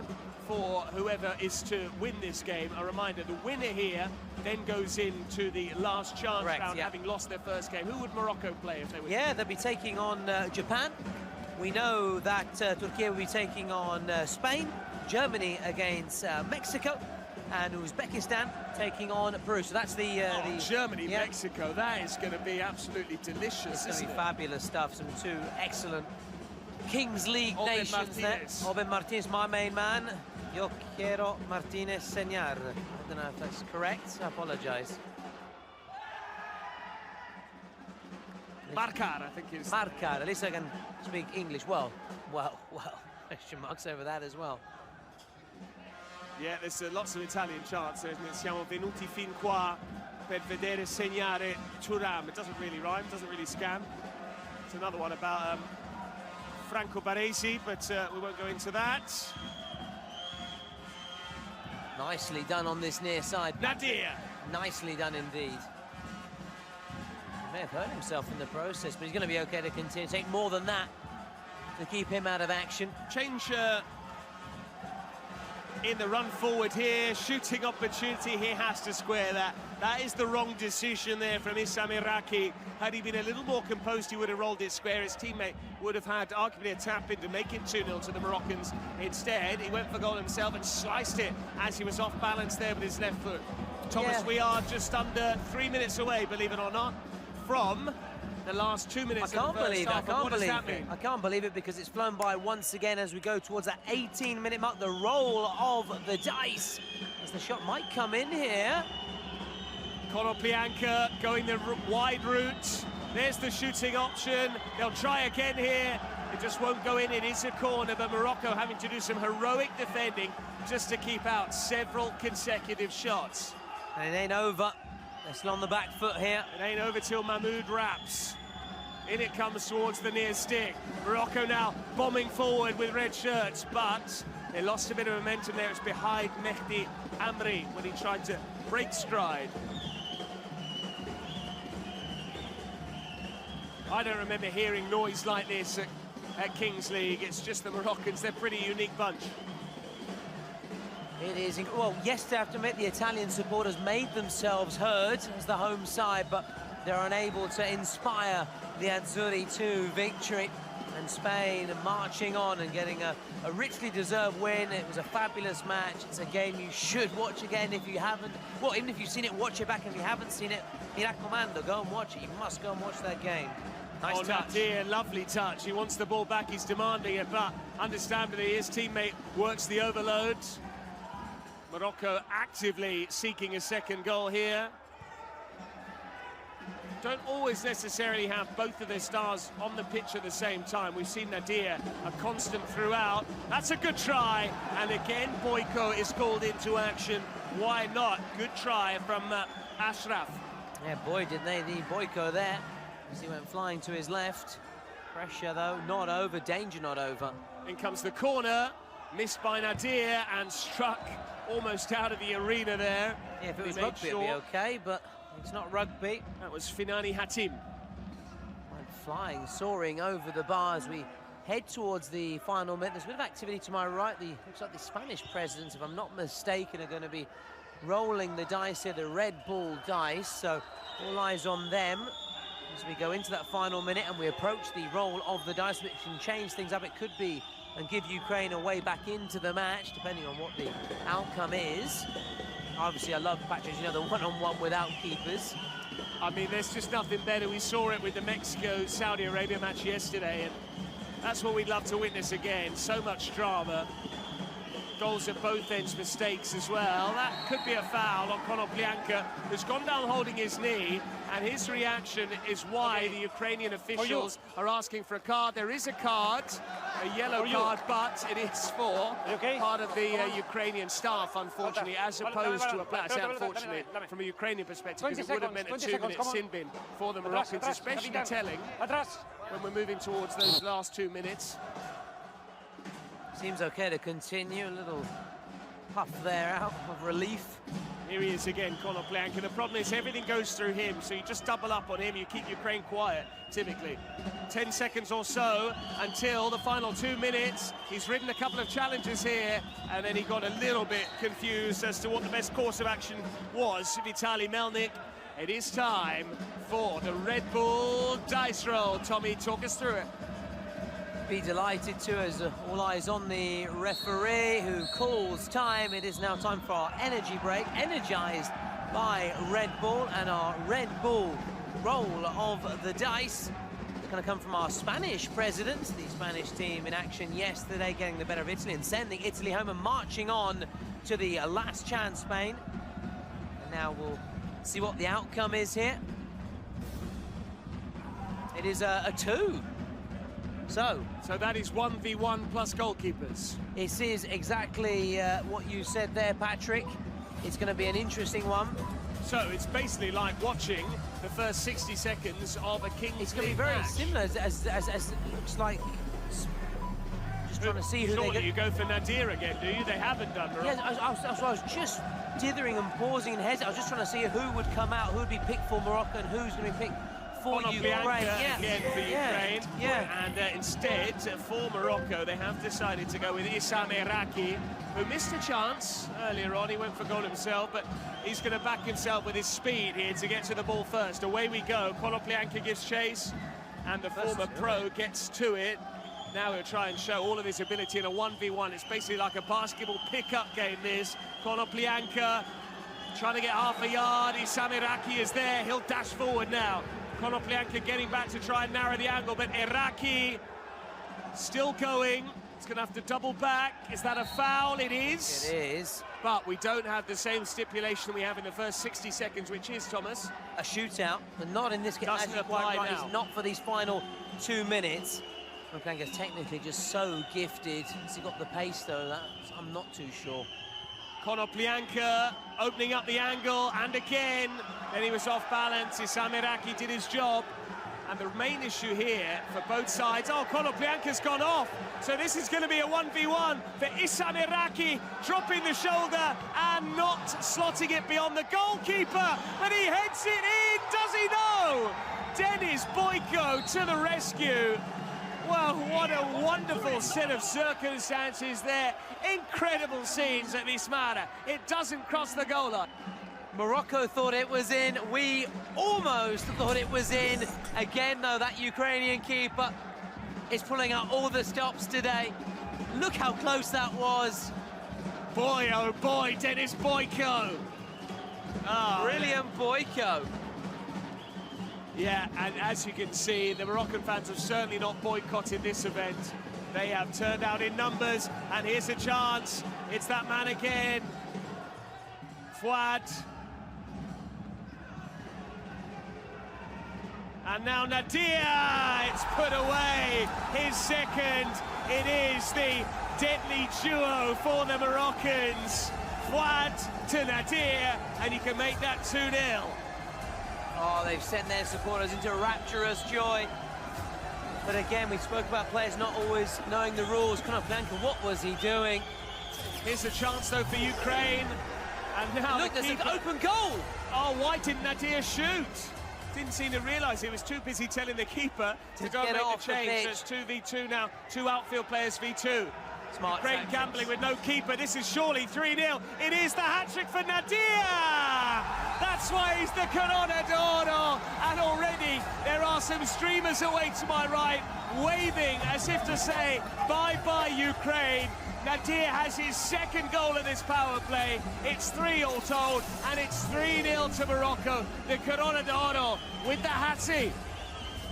for whoever is to win this game. A reminder, the winner here then goes into the last chance round, having lost their first game. Who would Morocco play if they were? Yeah, they'll be taking on Japan. We know that Turkey will be taking on Spain, Germany against Mexico, and Uzbekistan taking on Peru. So that's the Germany, Mexico. That is going to be absolutely delicious. It's going to be fabulous stuff. Some two excellent Kings League nations there. Oben Martinez, my main man. Yo quiero Martinez Señor. I don't know if that's correct. I apologise. Marcar, I think is. Marcar. At least I can speak English. Well. Question marks over that as well. Yeah, there's lots of Italian chants, isn't it? Siamo venuti fin qua per vedere segnare Thuram. It doesn't really rhyme, doesn't really scan. It's another one about Franco Baresi, but we won't go into that. Nicely done on this near side. Nadia. Nicely done indeed. He may have hurt himself in the process, but he's going to be okay to continue. Take more than that to keep him out of action. Change in the run forward here, shooting opportunity, he has to square that. That is the wrong decision there from Issam Iraqi. Had he been a little more composed, he would have rolled it square. His teammate would have had arguably a tap in to make it 2-0 to the Moroccans. Instead, he went for goal himself and sliced it as he was off balance there with his left foot. Thomas, we are just under 3 minutes away, believe it or not, from the last 2 minutes. I can't believe it. I can't believe it because it's flown by once again as we go towards that 18-minute mark. The roll of the dice as the shot might come in here. Konoplyanka going the wide route. There's the shooting option. They'll try again here. It just won't go in. It is a corner, but Morocco having to do some heroic defending just to keep out several consecutive shots. And it ain't over. They're still on the back foot here. It ain't over till Mahmoud wraps. In it comes towards the near stick. Morocco now bombing forward with red shirts, but they lost a bit of momentum there. It's behind Mehdi Amri when he tried to break stride. I don't remember hearing noise like this at Kings League. It's just the Moroccans. They're a pretty unique bunch. It is, well, yes, I have to admit, the Italian supporters made themselves heard as the home side, but they're unable to inspire the Azzurri to victory. And Spain marching on and getting a richly deserved win. It was a fabulous match. It's a game you should watch again if you haven't. Well, even if you've seen it, watch it back. If you haven't seen it, mi raccomando, go and watch it. You must go and watch that game. Nice touch. Nadia, lovely touch. He wants the ball back. He's demanding it, but understandably, his teammate works the overload. Morocco actively seeking a second goal here. Don't always necessarily have both of their stars on the pitch at the same time. We've seen Nadia a constant throughout. That's a good try. And again, Boyko is called into action. Why not? Good try from Ashraf. Yeah, boy, did they need Boyko there as he went flying to his left. Pressure, though, not over. Danger not over. In comes the corner. Missed by Nadia and struck almost out of the arena there. Yeah, if it was rugby, it'd be okay, but it's not rugby. That was Finani Hatim. Went flying, soaring over the bar as we head towards the final minute. There's a bit of activity to my right. Looks like the Spanish presidents, if I'm not mistaken, are going to be rolling the dice here, the Red Bull dice. So all eyes on them as we go into that final minute and we approach the roll of the dice, which can change things up. It could be and give Ukraine a way back into the match, depending on what the outcome is. Obviously, I love matches, you know, the one-on-one without keepers. I mean, there's just nothing better. We saw it with the Mexico-Saudi Arabia match yesterday, and that's what we'd love to witness again. So much drama. Goals at both ends, mistakes as well. That could be a foul on Konoplyanka, who's gone down holding his knee, and his reaction is why the Ukrainian officials are asking for a card. There is a card, a yellow card, but it is for part of the Ukrainian staff, unfortunately, as opposed to a player. I say unfortunately from a Ukrainian perspective, because it would have meant a 2-minute sin bin for the Moroccans, especially telling when we're moving towards those last 2 minutes. Seems okay to continue. A little puff there out of relief. Here he is again, Konoplyanka. The problem is everything goes through him, so you just double up on him. You keep Ukraine quiet, typically. 10 seconds or so until the final 2 minutes. He's ridden a couple of challenges here, and then he got a little bit confused as to what the best course of action was. Vitaly Melnik. It is time for the Red Bull dice roll. Tommy, talk us through it. Be delighted to, as all eyes on the referee who calls time. It is now time for our energy break, energized by Red Bull, and our Red Bull roll of the dice. It's going to come from our Spanish president, the Spanish team in action yesterday, getting the better of Italy and sending Italy home and marching on to the last chance, Spain. And now we'll see what the outcome is here. It is a 2. So that is 1v1 plus goalkeepers. This is exactly what you said there, Patrick. It's going to be an interesting one. So it's basically like watching the first 60 seconds of a Kings League. It's going to be very match. similar as it looks like. Just trying to see who Surely they you go for Nadir again, do you? They haven't done. Yes, I was just dithering and pausing and hesitating. I was just trying to see who would come out, who would be picked for Morocco, and who's going to be picked for Ukraine. Again for Ukraine. And instead, for Morocco, they have decided to go with Issam Erraki, who missed a chance earlier on. He went for goal himself, but he's going to back himself with his speed here to get to the ball first. Away we go. Konoplyanka gives chase, and the former pro gets to it. Now he'll try and show all of his ability in a 1v1. It's basically like a basketball pickup game, this. Konoplyanka trying to get half a yard. Issam Erraki is there. He'll dash forward now. Konoplyanka getting back to try and narrow the angle, but Erraki still going. It's going to have to double back. Is that a foul? It is. It is. But we don't have the same stipulation we have in the first 60 seconds, which is, Thomas? A shootout, but not in this case. Doesn't apply now. It's not for these final 2 minutes. Konoplyanka's technically just so gifted. Has he got the pace, though? I'm not too sure. Konoplyanka opening up the angle, and again, then he was off balance. Issam Erraki did his job. And the main issue here for both sides, Konoplyanka's gone off. So this is going to be a 1v1 for Issam Erraki, dropping the shoulder and not slotting it beyond the goalkeeper. But he heads it in, does he know? Denis Boyko to the rescue. Well, what a wonderful set of circumstances there. Incredible scenes at Ismara. It doesn't cross the goal line. Morocco thought it was in. We almost thought it was in. Again, though, that Ukrainian keeper is pulling out all the stops today. Look how close that was. Boy, oh boy, Denis Boyko. Brilliant Boyko. Yeah, and as you can see, the Moroccan fans have certainly not boycotted this event. They have turned out in numbers, and here's a chance. It's that man again. Fouad. And now Nadir, it's put away, his second. It is the deadly duo for the Moroccans. Fouad to Nadir, and you can make that 2-0. Oh, they've sent their supporters into rapturous joy. But again, we spoke about players not always knowing the rules. Konoplyanka, what was he doing? Here's a chance, though, for Ukraine. And now look, there's an open goal. Oh, why didn't Nadir shoot? Didn't seem to realise he was too busy telling the keeper to go and make the change. So it's 2v2 now. Two outfield players v2. Smart Great tactics. gambling with no keeper. This is surely 3-0. It is the hat-trick for Nadir! That's why he's the Corona d'Oro. And already there are some streamers away to my right, waving as if to say, bye-bye, Ukraine. Nadir has his second goal of this power play. It's 3 all told, and it's 3-0 to Morocco. The Corona d'Oro with the hattie.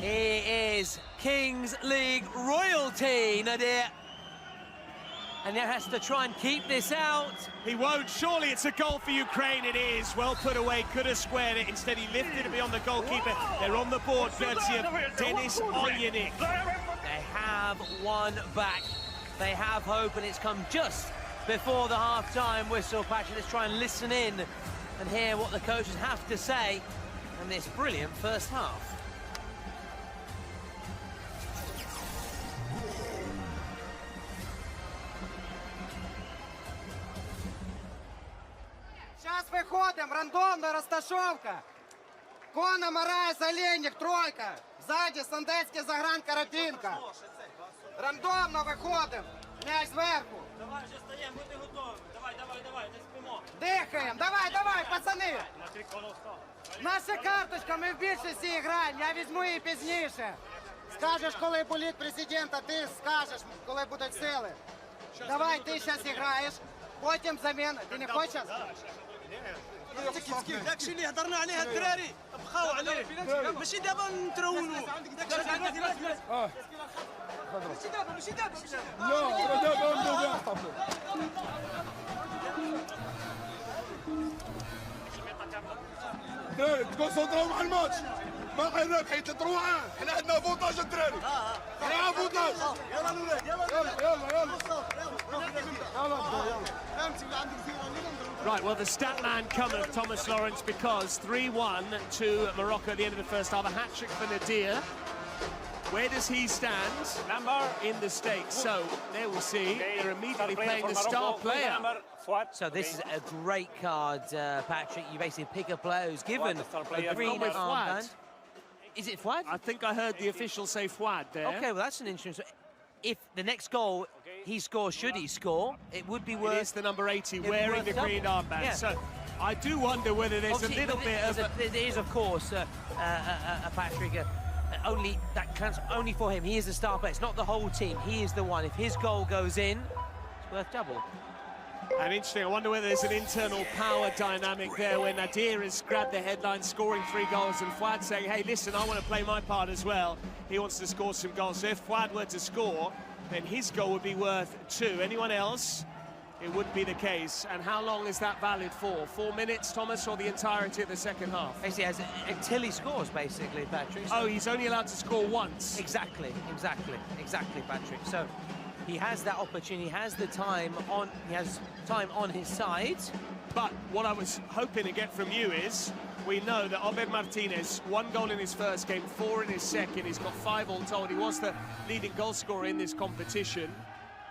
He is Kings League royalty, Nadir. And he has to try and keep this out. He won't. Surely it's a goal for Ukraine. It is. Well put away. Could have squared it. Instead, he lifted it beyond the goalkeeper. They're on the board, courtesy of Denis Olyenik. They have one back. They have hope, and it's come just before the half-time whistle. Patrick, let's try and listen in and hear what the coaches have to say in this brilliant first half. Сейчас выходим, рандомная расташевка. Кона, Морайс, Оленик, тройка. Сзади Сандецький, Загран, Карабинка. Рандомно выходим. Мяч сверху. Давай, вже стаємо, будьте готові. Давай, не спимо. Дихаємо, давай, пацани. Наша карточка, ми в більшості граємо, я візьму її пізніше. Скажеш, коли болить президент, а ти скажеш, коли будуть сили. Давай, ти зараз граєш, потім заміна. Ти не хочеш? داكشي اللي هضرنا عليه الدراري بقاو عليه ماشي دابا نترونوا ماشي دابا دراري تكونسونطراو مع الماتش باقي الربح 3 روعه حنا عندنا فوطاج الدراري حنا فوطاج يلا الاولاد يلا Right, well, the stat man cometh, Thomas Lawrence, because 3-1 to Morocco at the end of the first half. A hat-trick for Nadir. Where does he stand in the stakes? So, there we'll see. They're immediately playing the star player. So this is a great card, Patrick. You basically pick a player who's given a green armband. Is it Fouad? I think I heard the official say Fouad there. Okay, well, that's an interesting... If the next goal he scores, should he score, it would be worth... It is the number 80 wearing the green armband. Yeah. So I do wonder whether there's obviously, a little bit of... There is, of course, a Patrick, only that counts only for him. He is the star player. It's not the whole team. He is the one. If his goal goes in, it's worth double. And interesting, I wonder whether there's an internal power dynamic there where Nadir has grabbed the headline, scoring 3 goals, and Fouad saying, hey, listen, I want to play my part as well. He wants to score some goals. So if Fouad were to score, then his goal would be worth 2. Anyone else, it wouldn't be the case. And how long is that valid for? 4 minutes, Thomas, or the entirety of the second half? Basically, until he scores, basically, Patrick. So oh, he's only allowed to score once. Exactly, Patrick. So he has that opportunity, he has the time on, he has time on his side. But what I was hoping to get from you is, we know that Obed Martinez, 1 goal in his first game, 4 in his second. He's got 5 all told. He was the leading goal scorer in this competition.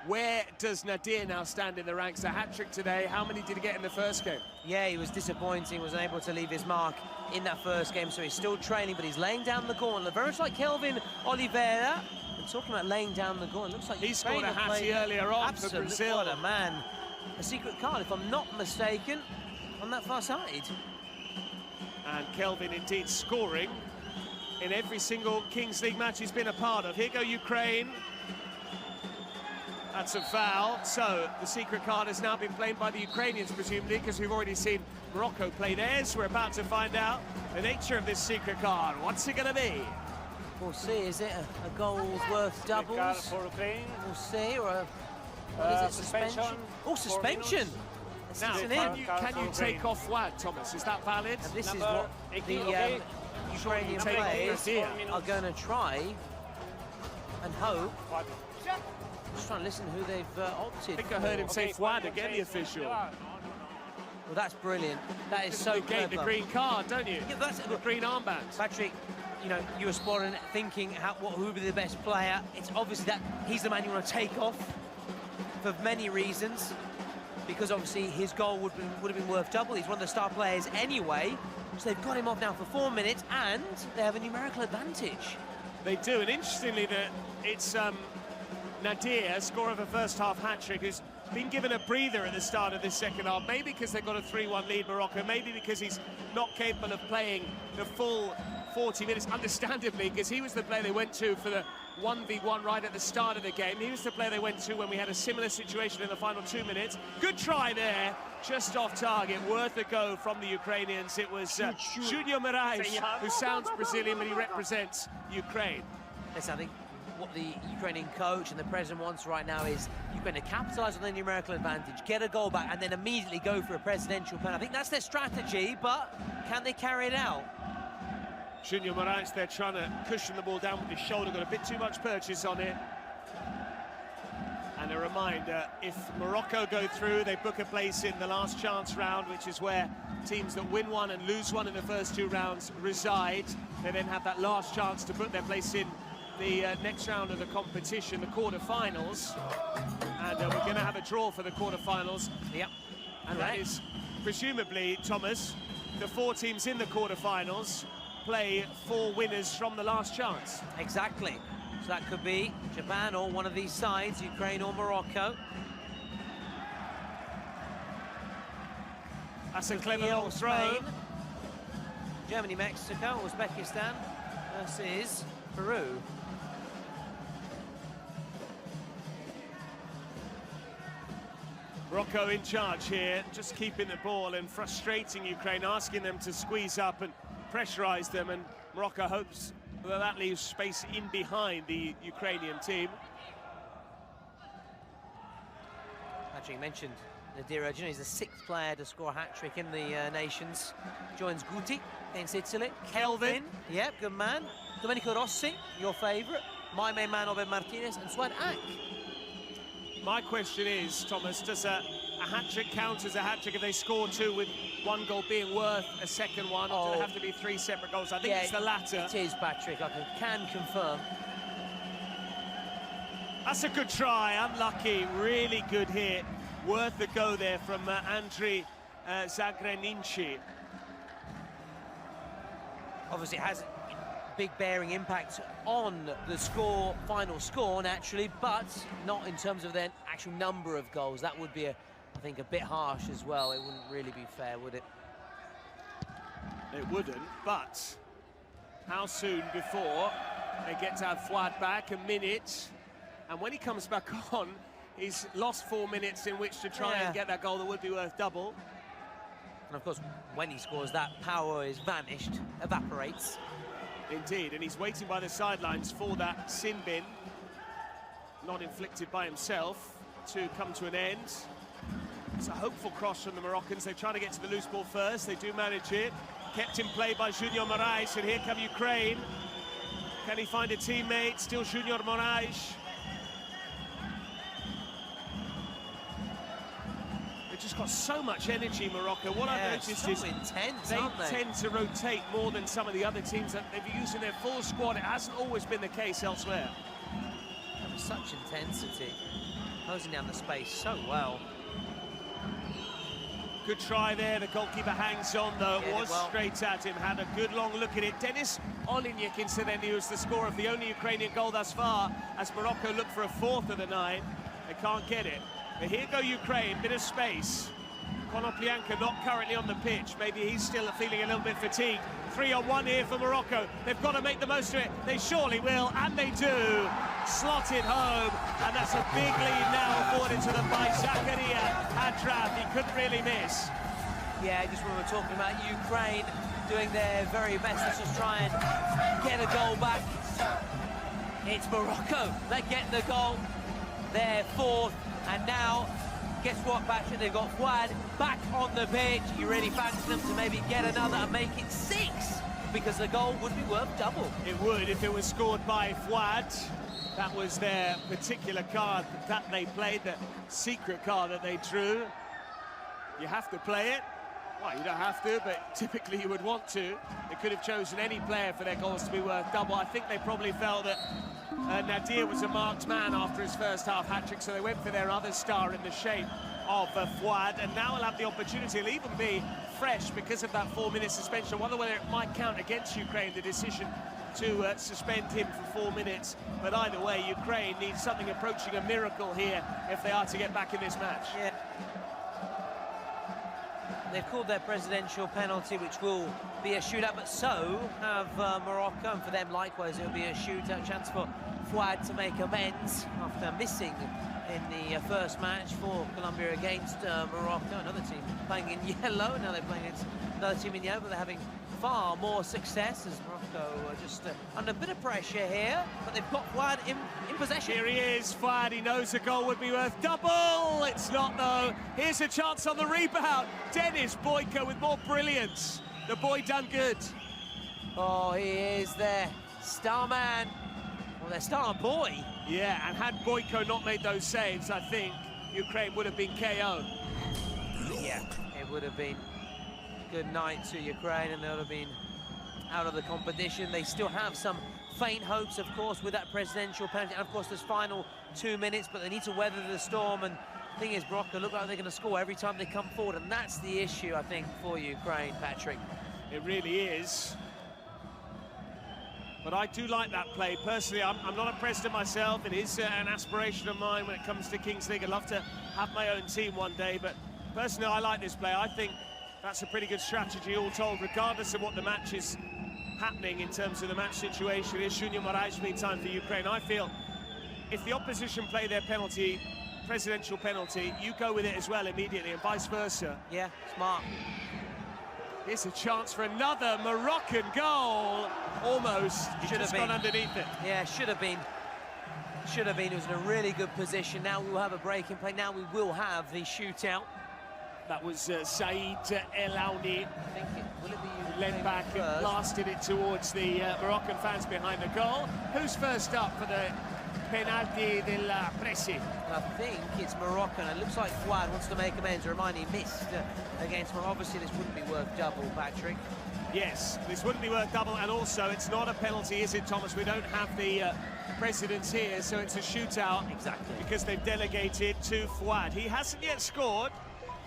Where does Nadir now stand in the ranks? A hat-trick today. How many did he get in the first game? Yeah, he was disappointing, was unable to leave his mark in that first game, so he's still training, but he's laying down the gauntlet, very much like Kelvin Oliveira. And talking about laying down the gauntlet, looks like he scored a hattie earlier on for Brazil. What a man. A secret card, if I'm not mistaken, on that far side. And Kelvin indeed scoring in every single Kings League match he's been a part of. Here go Ukraine. That's a foul. So the secret card has now been played by the Ukrainians, presumably, because we've already seen Morocco play theirs. We're about to find out the nature of this secret card. What's it going to be? We'll see. Is it a goal worth doubles? For Ukraine. We'll see. Or what is it? Suspension? Oh, suspension. Now, can you take off Fouad, Thomas? Is that valid? And this is what the Ukrainian players are going to try and hope. Just trying to listen to who they've opted. I think I heard him say Fouad again, the official. Well, that's brilliant. That is so clever. The green card, don't you? Yeah, that's the green armband. Patrick, you know, you were spotting, thinking who would be the best player. It's obviously that he's the man you want to take off for many reasons. Because obviously his goal would have been worth double. He's one of the star players anyway. So they've got him off now for 4 minutes, and they have a numerical advantage. They do, and interestingly, it's Nadir, scorer of a first-half hat-trick, who's been given a breather at the start of this second half. Maybe because they've got a 3-1 lead, Morocco. Maybe because he's not capable of playing the full 40 minutes, understandably, because he was the player they went to for the 1v1 right at the start of the game. He was the player they went to when we had a similar situation in the final 2 minutes. Good try there, just off target, worth a go from the Ukrainians. It was Junior Moraes, who sounds Brazilian, but he represents Ukraine. Listen, I think what the Ukrainian coach and the president wants right now is Ukraine to capitalise on their numerical advantage, get a goal back, and then immediately go for a presidential pen. I think that's their strategy, but can they carry it out? Junior Moraes, they're trying to cushion the ball down with his shoulder, got a bit too much purchase on it. And a reminder, if Morocco go through, they book a place in the last chance round, which is where teams that win one and lose one in the first 2 rounds reside. They then have that last chance to book their place in the next round of the competition, the quarter-finals. And we're going to have a draw for the quarter-finals. Yep. And that is presumably, Thomas, the 4 teams in the quarter-finals play 4 winners from the last chance. Exactly. So that could be Japan or one of these sides, Ukraine or Morocco. That's a clever long throw. Spain, Germany, Mexico, Uzbekistan versus Peru. Morocco in charge here, just keeping the ball and frustrating Ukraine, asking them to squeeze up and pressurise them, and Morocco hopes that leaves space in behind the Ukrainian team. Actually, you mentioned Nظيره. He's the 6th player to score a hat-trick in the Nations. Joins Guti against Italy. Kelvin. Yep, good man. Domenico Rossi, your favourite. My main man, Obed Martinez, and Swad Ak. My question is, Thomas, does a hat-trick count as a hat-trick if they score 2 with 1 goal being worth a second one, or do there have to be 3 separate goals? I think it's the latter. It is, Patrick, I can confirm. That's a good try, unlucky, really good hit. Worth the go there from Andriy Zagreninci. Obviously, it has big bearing impact on the final score, naturally, but not in terms of their actual number of goals. That would be, I think, a bit harsh as well. It wouldn't really be fair, would it? It wouldn't, but how soon before they get to have Fouad back? A minute. And when he comes back on, he's lost 4 minutes in which to try and get that goal that would be worth double. And of course, when he scores, that power is vanished, evaporates. Indeed, and he's waiting by the sidelines for that sin bin, not inflicted by himself, to come to an end. It's a hopeful cross from the Moroccans. They're trying to get to the loose ball first. They do manage it. Kept in play by Junior Moraes, and here come Ukraine. Can he find a teammate? Still Junior Moraes. They've just got so much energy, Morocco. What I've noticed so is intense, they aren't they? tend to rotate more than some of the other teams that they've used in their full squad. It hasn't always been the case elsewhere. Such intensity, closing down the space so well. Good try there, the goalkeeper hangs on though, was well. Straight at him, had a good long look at it. Denis Olinyk, incidentally, was the scorer of the only Ukrainian goal thus far, as Morocco look for a 4th of the 9. They can't get it. But here go Ukraine, bit of space. Konoplyanka not currently on the pitch. Maybe he's still feeling a little bit fatigued. 3-on-1 here for Morocco. They've got to make the most of it. They surely will, and they do. Slot it home, and that's a big lead now afforded to them by Zakaria Hadrath. He couldn't really miss. Yeah, just when we're talking about Ukraine doing their very best to just try and get a goal back. It's Morocco that get the goal. They're 4th, and now, guess what, Patrick? They've got Fouad back on the pitch. You really fancy them to maybe get another and make it 6, because the goal would be worth double. It would if it was scored by Fouad. That was their particular card that they played, the secret card that they drew. You have to play it. Well, you don't have to, but typically you would want to. They could have chosen any player for their goals to be worth double. I think they probably felt that Nadir was a marked man after his first half hat-trick, so they went for their other star in the shape of Fouad, and now he'll have the opportunity. He'll even be fresh because of that 4-minute suspension. I wonder whether it might count against Ukraine, the decision to suspend him for 4 minutes. But either way, Ukraine needs something approaching a miracle here if they are to get back in this match. Yeah. They've called their presidential penalty, which will be a shootout, but so have Morocco, and for them likewise it'll be a shootout, chance for Fouad to make amends after missing in the first match for Colombia against Morocco. Another team playing in yellow. Now they're playing against another team in yellow, but they're having far more success as Morocco are just under a bit of pressure here. But they've got Fuad in possession. Here he is, Fuad. He knows a goal would be worth double. It's not, though. Here's a chance on the rebound. Dennis Boyko with more brilliance. The boy done good. Oh, he is their star man. Well, their star boy. Yeah, and had Boyko not made those saves, I think Ukraine would have been KO. Yeah, it would have been good night to Ukraine, and they would have been out of the competition. They still have some faint hopes, of course, with that presidential penalty. And, of course, there's final 2 minutes, but they need to weather the storm. And the thing is, Morocco look like they're going to score every time they come forward, and that's the issue, I think, for Ukraine, Patrick. It really is. But I do like that play. Personally, I'm not a president myself. It is an aspiration of mine when it comes to Kings League. I'd love to have my own team one day, but personally, I like this play. I think that's a pretty good strategy, all told, regardless of what the match is happening in terms of the match situation. It's Junior Moraes meantime for Ukraine. I feel if the opposition play their penalty, presidential penalty, you go with it as well immediately, and vice versa. Yeah, smart. Here's a chance for another Moroccan goal. Almost. Should have gone underneath it. Yeah, should have been. Should have been. It was in a really good position. Now we will have a break in play. Now we will have the shootout. That was Said El-Aouni. I think will it be led back and blasted it towards the Moroccan fans behind the goal. Who's first up for the penalty della Presi? I think it's Morocco. It looks like Fuad wants to make amends. Remind he missed against Morocco. Obviously, this wouldn't be worth double, Patrick. Yes, this wouldn't be worth double, and also it's not a penalty, is it, Thomas? We don't have the presidents here, so it's a shootout. Exactly. Because they've delegated to Fuad. He hasn't yet scored.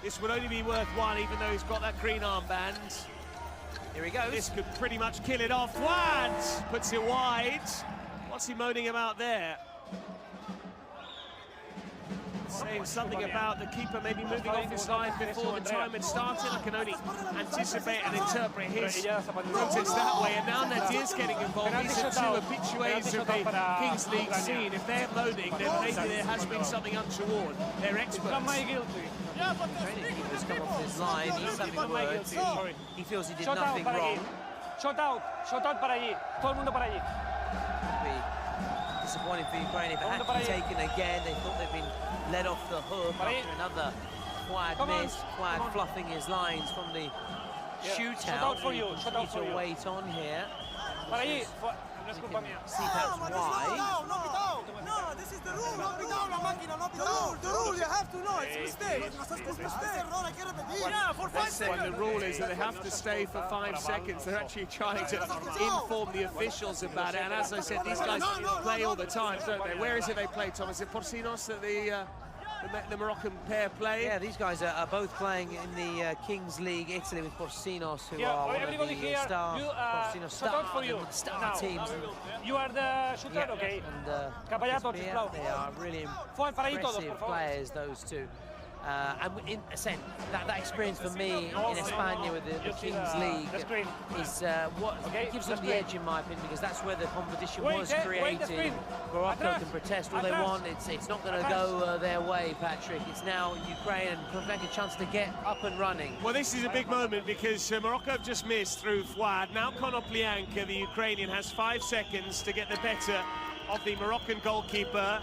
This would only be worth one, even though he's got that green armband. Here he goes. This could pretty much kill it off. Fuad puts it wide. What's he moaning about there? Saying something about the keeper maybe moving off his line before the time had started. I can only anticipate and interpret his protest that way. And now Nadir's getting involved. These are two habitués of the Kings League scene. If they're moaning, then maybe there has been something untoward. They're experts. Keeper's come off his line. He's having words. He feels he did nothing wrong. Shot out para allí. Todo el mundo para allí. Disappointing for Ukraine if it had to be taken again. They thought they'd been let off the hook after another Fuad miss. Fuad fluffing his lines from the shootout. Need to wait on here. See that's why. No, this is the rule. The rule, you have to know. It's a mistake. Yeah, for 5 seconds. The rule is that they have to stay for 5 seconds. They're actually trying to inform the officials about it. And as I said, these guys play all the time, don't they? Where is it they play, Thomas? Is it Porcinos that the Moroccan pair play? Yeah, these guys are both playing in the Kings League Italy with Porcinos, who are one of the star teams. You are the shooter, okay? And they are really impressive players, those two. And in a sense, that experience for me in España with the Kings League is what gives them the edge, in my opinion, because that's where the competition was created. Morocco can protest all they want. It's not going to go their way, Patrick. It's now Ukraine and make a chance to get up and running. Well, this is a big moment because Morocco have just missed through Fuad. Now Konoplyanka, the Ukrainian, has 5 seconds to get the better of the Moroccan goalkeeper.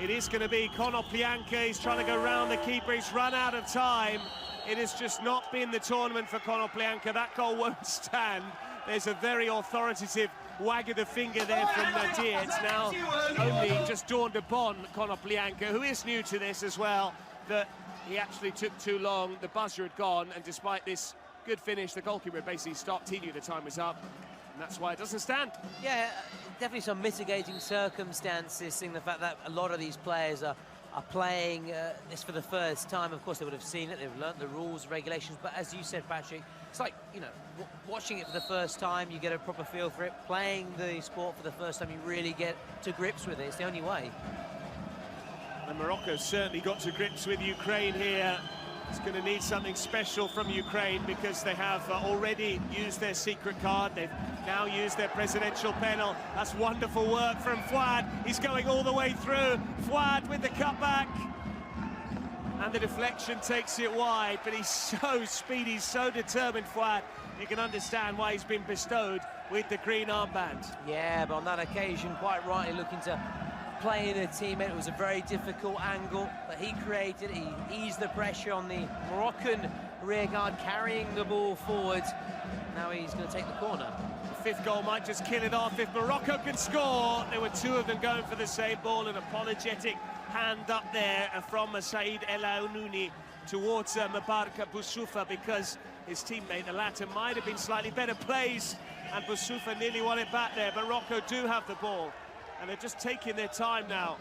It is going to be Konoplyanka. He's trying to go round the keeper. He's run out of time. It has just not been the tournament for Konoplyanka. That goal won't stand. There's a very authoritative wag of the finger there from Nadir. It's now only just dawned upon Konoplyanka, who is new to this as well, that he actually took too long. The buzzer had gone, and despite this good finish, the goalkeeper had basically stopped. He knew the time was up, and that's why it doesn't stand. Yeah, definitely some mitigating circumstances, seeing the fact that a lot of these players are playing this for the first time. Of course, they would have seen it, they've learnt the rules, regulations, but as you said, Patrick, it's like, you know, watching it for the first time, you get a proper feel for it. Playing the sport for the first time, you really get to grips with it. It's the only way. And Morocco certainly got to grips with Ukraine here It's going to need something special from Ukraine because they have already used their secret card. They've now used their presidential panel. That's wonderful work from Fuad. He's going all the way through. Fuad with the cutback. And the deflection takes it wide, but he's so speedy, so determined, Fuad. You can understand why he's been bestowed with the green armband. Yeah, but on that occasion, quite rightly looking to play in a teammate. It was a very difficult angle that he created. He eased the pressure on the Moroccan rearguard, carrying the ball forward. Now he's going to take the corner. The fifth goal might just kill it off if Morocco can score. There were two of them going for the same ball. An apologetic hand up there from Said El Aoununi towards Mubarak Boussoufa because his teammate, the latter, might have been slightly better placed, and Boussoufa nearly won it back there. But Morocco do have the ball, and they're just taking their time now.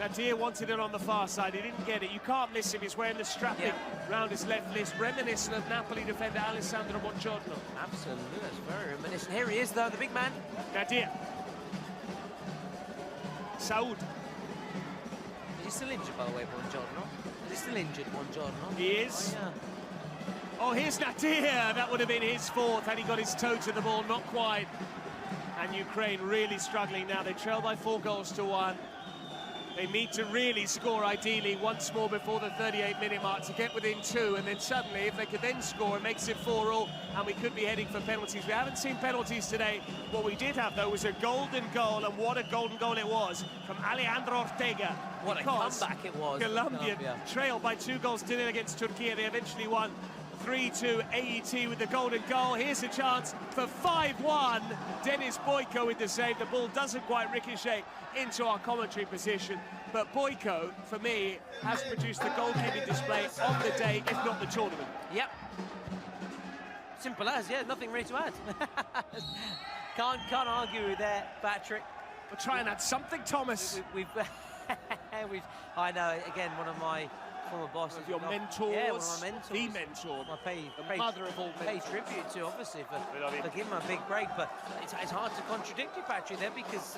Nadir wanted it on the far side, he didn't get it. You can't miss him, he's wearing the strapping round his left wrist, reminiscent of Napoli defender Alessandro Bongiorno. Absolutely, that's very reminiscent. Here he is though, the big man. Nadir. Saud. Is he still injured, by the way, Bongiorno? Is he still injured, Bongiorno? He is. Oh, yeah. Oh, here's Nadir. That would have been his fourth had he got his toe to the ball, not quite. And Ukraine really struggling now. They trail by 4 goals to 1. They need to really score, ideally, once more before the 38-minute mark to get within 2, and then suddenly, if they could then score, it makes it 4-4, and we could be heading for penalties. We haven't seen penalties today. What we did have, though, was a golden goal, and what a golden goal it was from Alejandro Ortega. What a comeback it was. Colombia trailed by 2 goals to 0 against Turkey. They eventually won 3-2 AET with the golden goal. Here's a chance for 5-1. Denis Boyko with the save. The ball doesn't quite ricochet into our commentary position, but Boyko, for me, has produced the goalkeeping display on the day, if not the tournament. Yep. Simple as, yeah, nothing really to add. Can't argue with that, Patrick. We're trying to add something, Thomas. I know, again, one of my former bosses. One of your mentors. Yeah, one of my mentors. The mentor. The mother of all mentors. Pay tribute to, obviously, for giving him a big break. But it's hard to contradict you, Patrick, there, because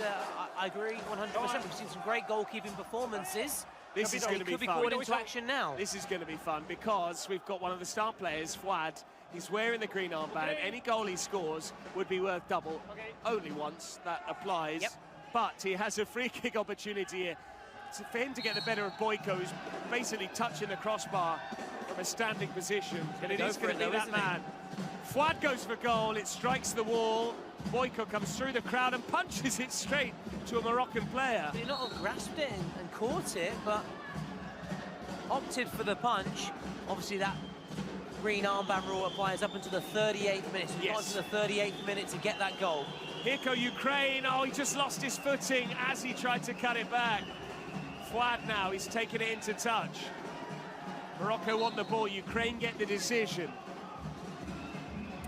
I agree 100%. We've seen some great goalkeeping performances. This is going to be fun. Could be called into action now. This is going to be fun because we've got one of the star players, Fuad. He's wearing the green armband. Any goal he scores would be worth double. Only once that applies. Yep. But he has a free kick opportunity here. For him to get the better of Boyko, who's basically touching the crossbar from a standing position. And it is going to be that man. Fuad goes for goal, it strikes the wall. Boyko comes through the crowd and punches it straight to a Moroccan player. He not only grasped it and caught it, but opted for the punch. Obviously that green armband rule applies up until the 38th minute. So yes. Got to the 38th minute to get that goal. Here go Ukraine. Oh, he just lost his footing as he tried to cut it back. Fuad now, he's taking it into touch. Morocco want the ball, Ukraine get the decision.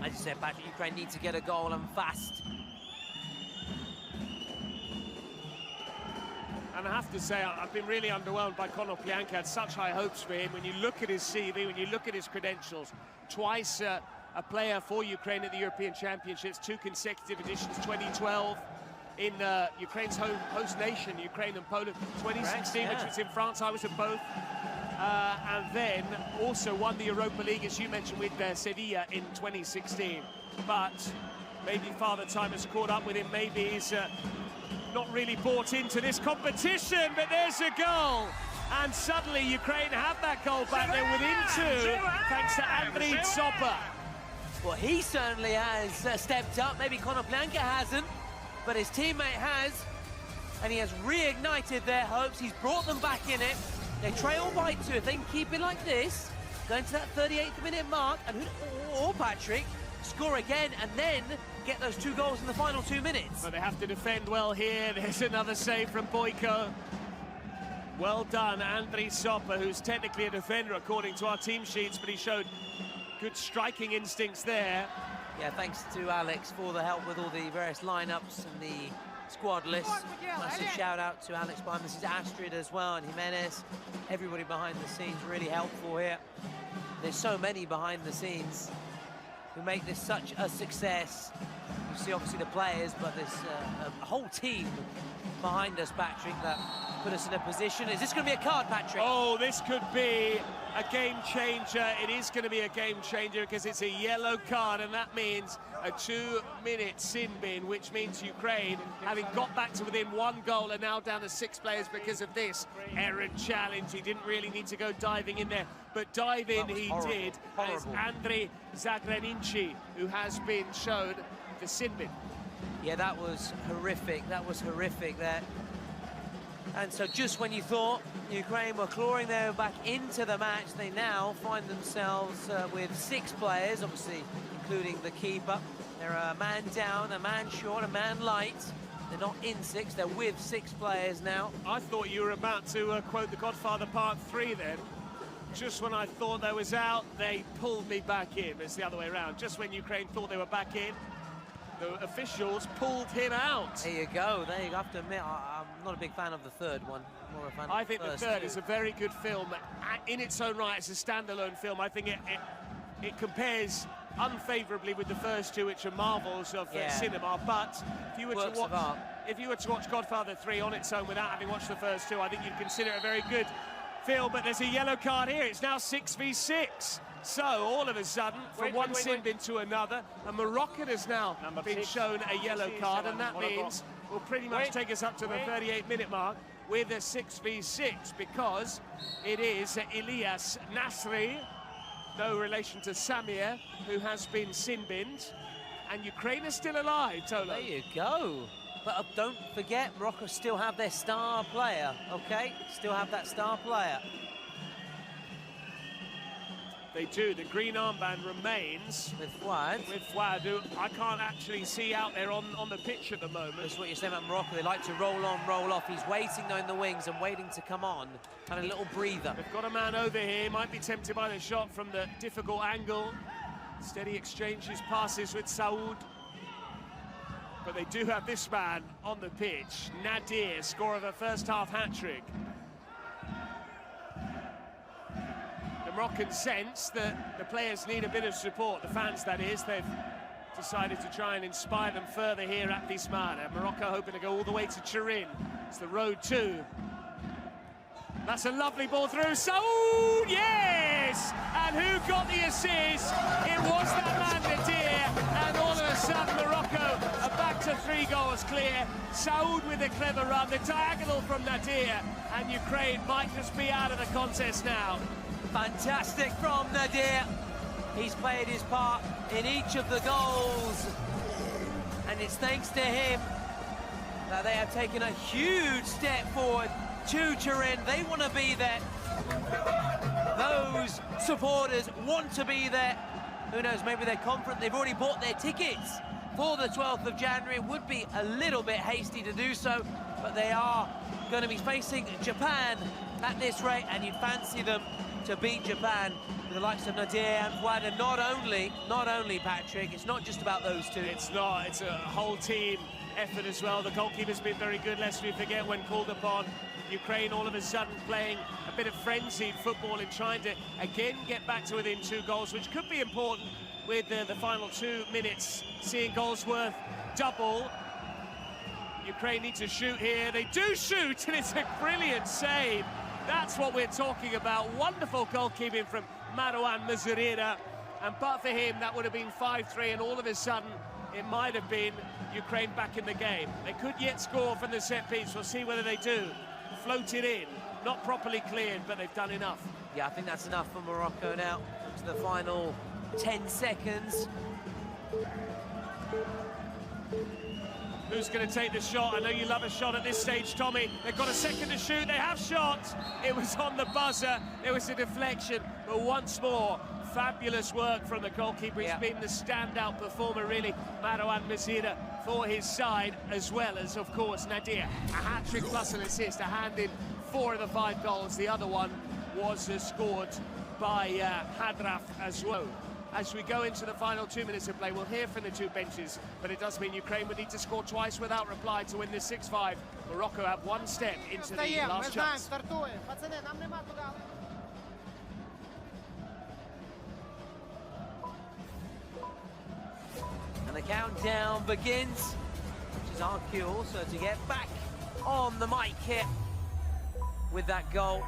As you said, Patrick, Ukraine need to get a goal and fast. And I have to say, I've been really underwhelmed by Konoplyanka. I had such high hopes for him. When you look at his CV, when you look at his credentials, twice a player for Ukraine at the European Championships, 2 consecutive editions, 2012. In Ukraine's host nation, Ukraine and Poland, 2016, which was in France. I was at both. And then also won the Europa League, as you mentioned, with Sevilla in 2016. But maybe Father Time has caught up with him. Maybe he's not really bought into this competition, but there's a goal. And suddenly Ukraine have that goal back there within 2, thanks to Andriy Tsopa. Well, he certainly has stepped up. Maybe Konoplyanka hasn't, but his teammate has, and he has reignited their hopes. He's brought them back in it. They trail by 2. If they can keep it like this, going to that 38th minute mark, and or Patrick, score again, and then get those 2 goals in the final 2 minutes. But they have to defend well here. There's another save from Boyko. Well done, Andriy Tsopa, who's technically a defender according to our team sheets, but he showed good striking instincts there. Yeah, thanks to Alex for the help with all the various lineups and the squad list. Massive shout out to Alex behind this is Astrid as well, and Jimenez. Everybody behind the scenes really helpful here. There's so many behind the scenes who make this such a success. You see obviously the players, but there's a whole team behind us, Patrick, that put us in a position. Is this going to be a card, Patrick? Oh, this could be a game changer. It is going to be a game changer because it's a yellow card, and that means a 2-minute sin bin, which means Ukraine, having got back to within 1 goal, are now down to 6 players because of this errant challenge. He didn't really need to go diving in there, but dive in he did. And it's Andriy Zagraninci who has been shown the sin bin. Yeah, that was horrific. That was horrific there. And so just when you thought Ukraine were clawing their way back into the match, they now find themselves with 6 players, obviously including the keeper. They're a man down, a man short, a man light. They're not in 6, they're with 6 players now. I thought you were about to quote The Godfather Part 3 then. Just when I thought they was out, they pulled me back in. It's the other way around. Just when Ukraine thought they were back in, the officials pulled him out. There you go. There you go. I have to admit, I'm not a big fan of the third one. More a fan I of think the third is a very good film. In its own right, it's a standalone film. I think it compares unfavourably with the first two, which are marvels of cinema. But if you were to watch Godfather 3 on its own without having watched the first two, I think you'd consider it a very good film. But there's a yellow card here. It's now 6v6. So, all of a sudden, from one sin bin to another, a Moroccan has now been shown a yellow card, and that means will pretty much take us up to the 38-minute mark with a 6v6, because it is Elias Nasri, no relation to Samir, who has been sin-binned, and Ukraine is still alive, Tolo. There you go. But don't forget, Morocco still have their star player, okay? Still have that star player. They do. The green armband remains with Fouad. With Fouad, who I can't actually see out there on the pitch at the moment. That's what you're saying about Morocco. They like to roll on, roll off. He's waiting though in the wings and waiting to come on. And a little breather. They've got a man over here. Might be tempted by the shot from the difficult angle. Steady exchanges, passes with Saoud. But they do have this man on the pitch. Nadir, scorer of a first-half hat-trick. Moroccan sense that the players need a bit of support, the fans that is. They've decided to try and inspire them further here at Vismara. Morocco hoping to go all the way to Turin. It's the road to. That's a lovely ball through. Saoud, yes! And who got the assist? It was that man Nadir. And all of a sudden Morocco are back to 3 goals clear. Saoud with a clever run, the diagonal from Nadir. And Ukraine might just be out of the contest now. Fantastic from Nadir. He's played his part in each of the goals. And it's thanks to him that they have taken a huge step forward to Turin. They want to be there. Those supporters want to be there. Who knows, maybe they're confident. They've already bought their tickets for the 12th of January. It would be a little bit hasty to do so, but they are going to be facing Japan at this rate, and you'd fancy them to beat Japan with the likes of Nadir and Fouad. And not only Patrick, it's not just about those two. It's not, it's a whole team effort as well. The goalkeeper's been very good, lest we forget, when called upon. Ukraine all of a sudden playing a bit of frenzied football and trying to again get back to within 2 goals, which could be important with the final 2 minutes, seeing goals worth double. Ukraine need to shoot here. They do shoot, and it's a brilliant save. That's what we're talking about. Wonderful goalkeeping from Marouane Nظيره. And but for him, that would have been 5-3, and all of a sudden, it might have been Ukraine back in the game. They could yet score from the set piece. We'll see whether they do. Floated in, not properly cleared, but they've done enough. Yeah, I think that's enough for Morocco now. To the final 10 seconds. Who's going to take the shot? I know you love a shot at this stage, Tommy. They've got a second to shoot. They have shot. It was on the buzzer. There was a deflection. But once more, fabulous work from the goalkeeper. He's been the standout performer, really, Marouane Nظيره, for his side, as well as, of course, Nadir. A hat-trick plus an assist, a hand in 4 of the 5 goals. The other one was scored by Hadraf as well. As we go into the final 2 minutes of play, we'll hear from the 2 benches, but it does mean Ukraine would need to score twice without reply to win this 6-5. Morocco have 1 step into the last chance. And the countdown begins, which is our cue also to get back on the mic here with that goal.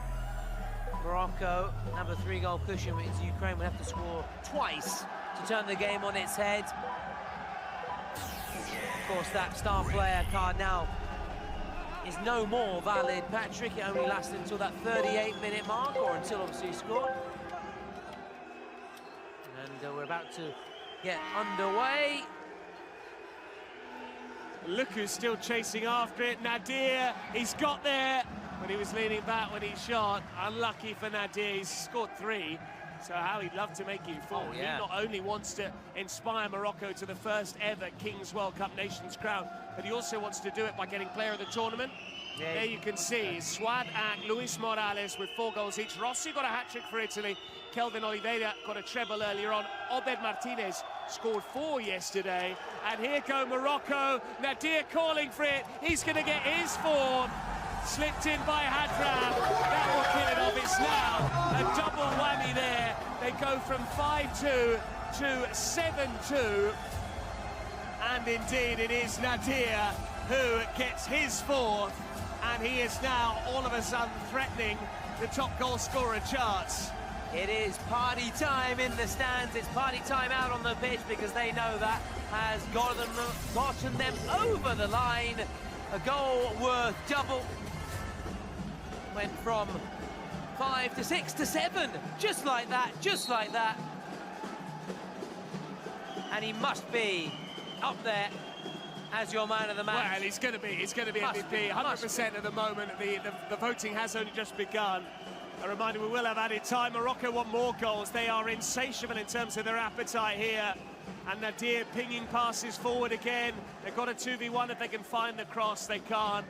Morocco, number 3 goal cushion, means Ukraine would have to score twice to turn the game on its head. Of course, that star player card now is no more valid, Patrick. It only lasted until that 38-minute mark, or until obviously he scored. And we're about to get underway. Look who's still chasing after it. Nadir, he's got there when he was leaning back when he shot. Unlucky for Nadir, he's scored 3. So how he'd love to make it 4. Oh, yeah. He not only wants to inspire Morocco to the first ever Kings World Cup Nations crown, but he also wants to do it by getting player of the tournament. Yeah, there you can see Swad and Luis Morales with 4 goals each. Rossi got a hat-trick for Italy. Kelvin Oliveira got a treble earlier on. Obed Martinez scored 4 yesterday. And here go Morocco. Nadir calling for it. He's going to get his 4th. Slipped in by Hadram. That will kill it off. It's now a double whammy there. They go from 5-2 to 7-2. And indeed, it is Nadir who gets his 4th. And he is now, all of a sudden, threatening the top goal scorer charts. It is party time in the stands. It's party time out on the pitch, because they know that has gotten them over the line. A goal worth double. Went from 5 to 6 to 7. Just like that, just like that. And he must be up there as your man of the match. Well, he's going to be MVP, 100% at the moment. The voting has only just begun. A reminder, we will have added time. Morocco want more goals. They are insatiable in terms of their appetite here. And Nadir pinging passes forward again. They've got a 2v1 if they can find the cross. They can't.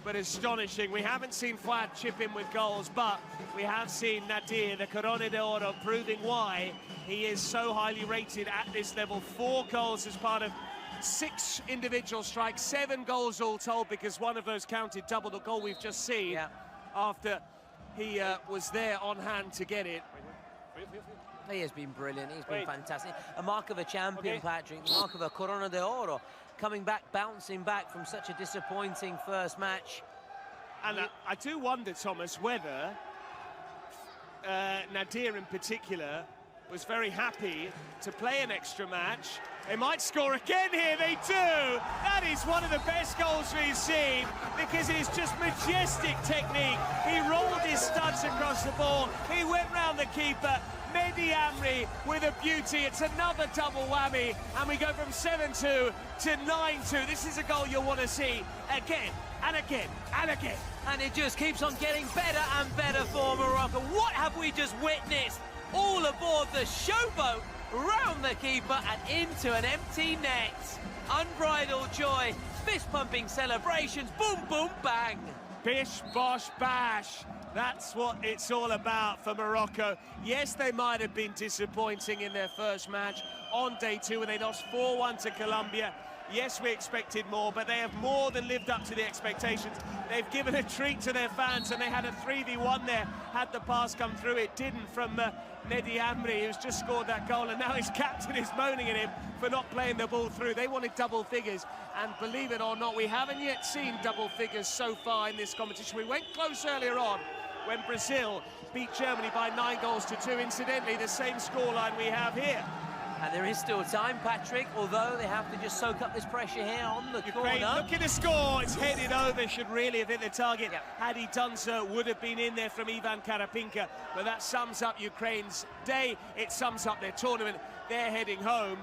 But astonishing. We haven't seen Fouad chip in with goals, but we have seen Nadir, the Corona d'Oro, proving why he is so highly rated at this level. 4 goals as part of 6 individual strikes, 7 goals all told, because one of those counted double the goal we've just seen after he was there on hand to get it. He has been brilliant. He's been fantastic. A mark of a champion, Patrick. The mark of a Corona d'Oro. Coming back, bouncing back from such a disappointing first match. And I do wonder, Thomas, whether Nadir in particular was very happy to play an extra match. They might score again here, they do! That is one of the best goals we've seen, because it is just majestic technique. He rolled his studs across the ball, he went round the keeper. Mehdi Amri with a beauty. It's another double whammy, and we go from 7-2 to 9-2. This is a goal you'll want to see again and again and again. And it just keeps on getting better and better for Morocco. What have we just witnessed? All aboard the showboat, round the keeper and into an empty net. Unbridled joy, fist-pumping celebrations, boom, boom, bang. Bish, bosh, bash. That's what it's all about for Morocco. Yes, they might have been disappointing in their first match on day 2 when they lost 4-1 to Colombia. Yes, we expected more, but they have more than lived up to the expectations. They've given a treat to their fans, and they had a 3v1 there. Had the pass come through, it didn't, from Mehdi Amri, who's just scored that goal, and now his captain is moaning at him for not playing the ball through. They wanted double figures, and believe it or not, we haven't yet seen double figures so far in this competition. We went close earlier on when Brazil beat Germany by 9 goals to 2. Incidentally, the same scoreline we have here. And there is still time, Patrick, although they have to just soak up this pressure here on the Ukraine, corner. look at the score, it's headed over, should really have hit the target. Had he done so, would have been in there from Ivan Karapinka. But that sums up Ukraine's day, it sums up their tournament. They're heading home,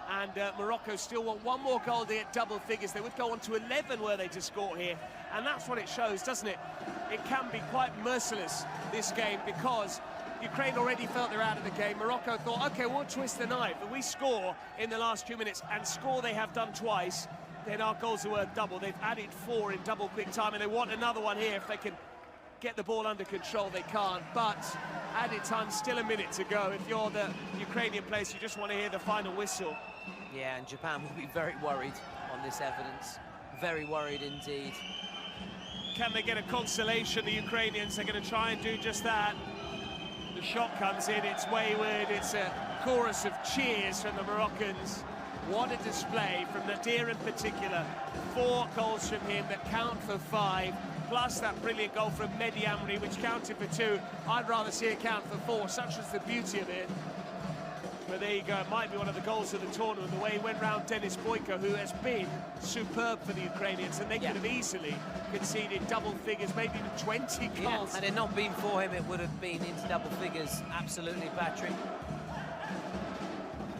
and Morocco still want 1 more goal to get double figures. They would go on to 11 were they to score here. And that's what it shows, doesn't it? It can be quite merciless, this game, because Ukraine already felt they're out of the game. Morocco thought, okay, we'll twist the knife. If we score in the last few minutes, and score they have done twice, then our goals are worth double. They've added 4 in double quick time, and they want another one here if they can get the ball under control. They can't, but added time, still a minute to go. If you're the Ukrainian players, you just want to hear the final whistle. Yeah, and Japan will be very worried on this evidence. Very worried indeed. Can they get a consolation, the Ukrainians? They're going to try and do just that. The shot comes in, it's wayward, it's a chorus of cheers from the Moroccans. What a display from Nadir in particular. 4 goals from him that count for 5, plus that brilliant goal from Mehdi Amri, which counted for 2. I'd rather see it count for 4, such was the beauty of it. But there you go, it might be one of the goals of the tournament, the way he went round Denis Boyko, who has been superb for the Ukrainians, and they could have easily conceded double figures, maybe even 20 goals. Yeah, had it not been for him, it would have been into double figures, absolutely, Patrick.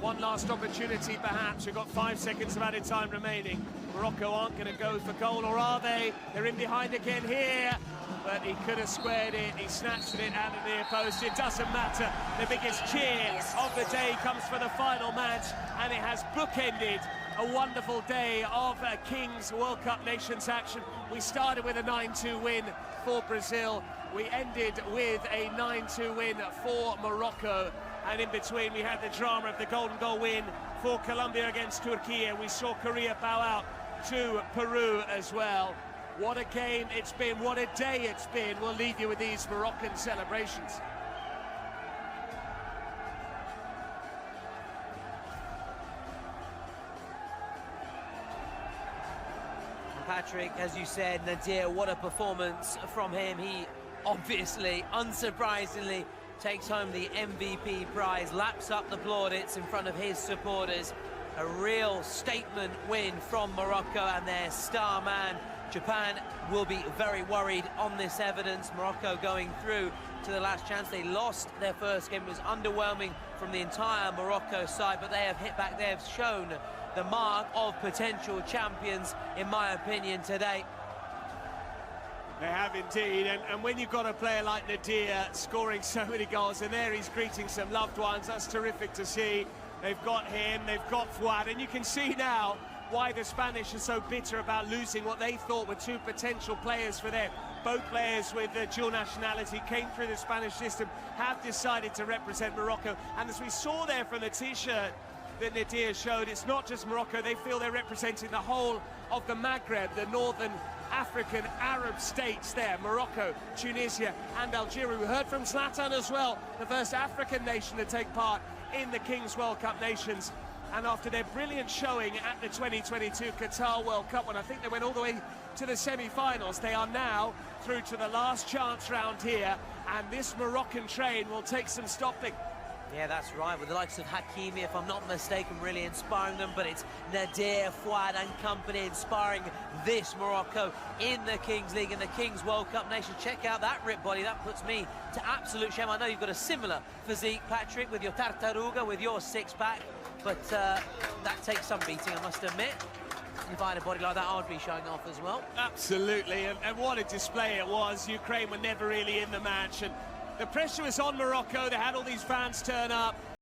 One last opportunity, perhaps. We've got 5 seconds of added time remaining. Morocco aren't going to go for goal, or are they? They're in behind again here, but he could have squared it. He snatched it out of the near post. It doesn't matter. The biggest cheer of the day comes for the final match, and it has bookended a wonderful day of Kings World Cup Nations action. We started with a 9-2 win for Brazil. We ended with a 9-2 win for Morocco. And in between, we had the drama of the golden goal win for Colombia against Turkey. We saw Korea bow out to Peru as well. What a game it's been, what a day it's been. We'll leave you with these Moroccan celebrations. Patrick, as you said, Nadir, what a performance from him. He obviously, unsurprisingly, takes home the MVP prize, laps up the plaudits in front of his supporters. A real statement win from Morocco and their star man. Japan will be very worried on this evidence. Morocco going through to the last chance. They lost their first game. It was underwhelming from the entire Morocco side, but they have hit back. They have shown the mark of potential champions, in my opinion, today. They have indeed, and when you've got a player like Nadir scoring so many goals, and there he's greeting some loved ones, that's terrific to see. They've got him, they've got Fuad, and you can see now why the Spanish are so bitter about losing what they thought were 2 potential players for them. Both players with dual nationality came through the Spanish system, have decided to represent Morocco, and as we saw there from the T-shirt that Nadir showed, it's not just Morocco, they feel they're representing the whole of the Maghreb, the northern African Arab states there, Morocco, Tunisia and Algeria. We heard from Zlatan as well, the first African nation to take part in the Kings World Cup Nations. And after their brilliant showing at the 2022 Qatar World Cup, when I think they went all the way to the semi-finals, they are now through to the last chance round here, and this Moroccan train will take some stopping. Yeah, that's right, with the likes of Hakimi, if I'm not mistaken, really inspiring them, but it's Nadir, Fuad and company inspiring this Morocco in the Kings League, in the Kings World Cup Nation. Check out that rip body, that puts me to absolute shame. I know you've got a similar physique, Patrick, with your tartaruga, with your six-pack, but that takes some beating, I must admit. If I had a body like that, I'd be showing off as well. Absolutely, and what a display it was. Ukraine were never really in the match, and the pressure was on Morocco. They had all these fans turn up.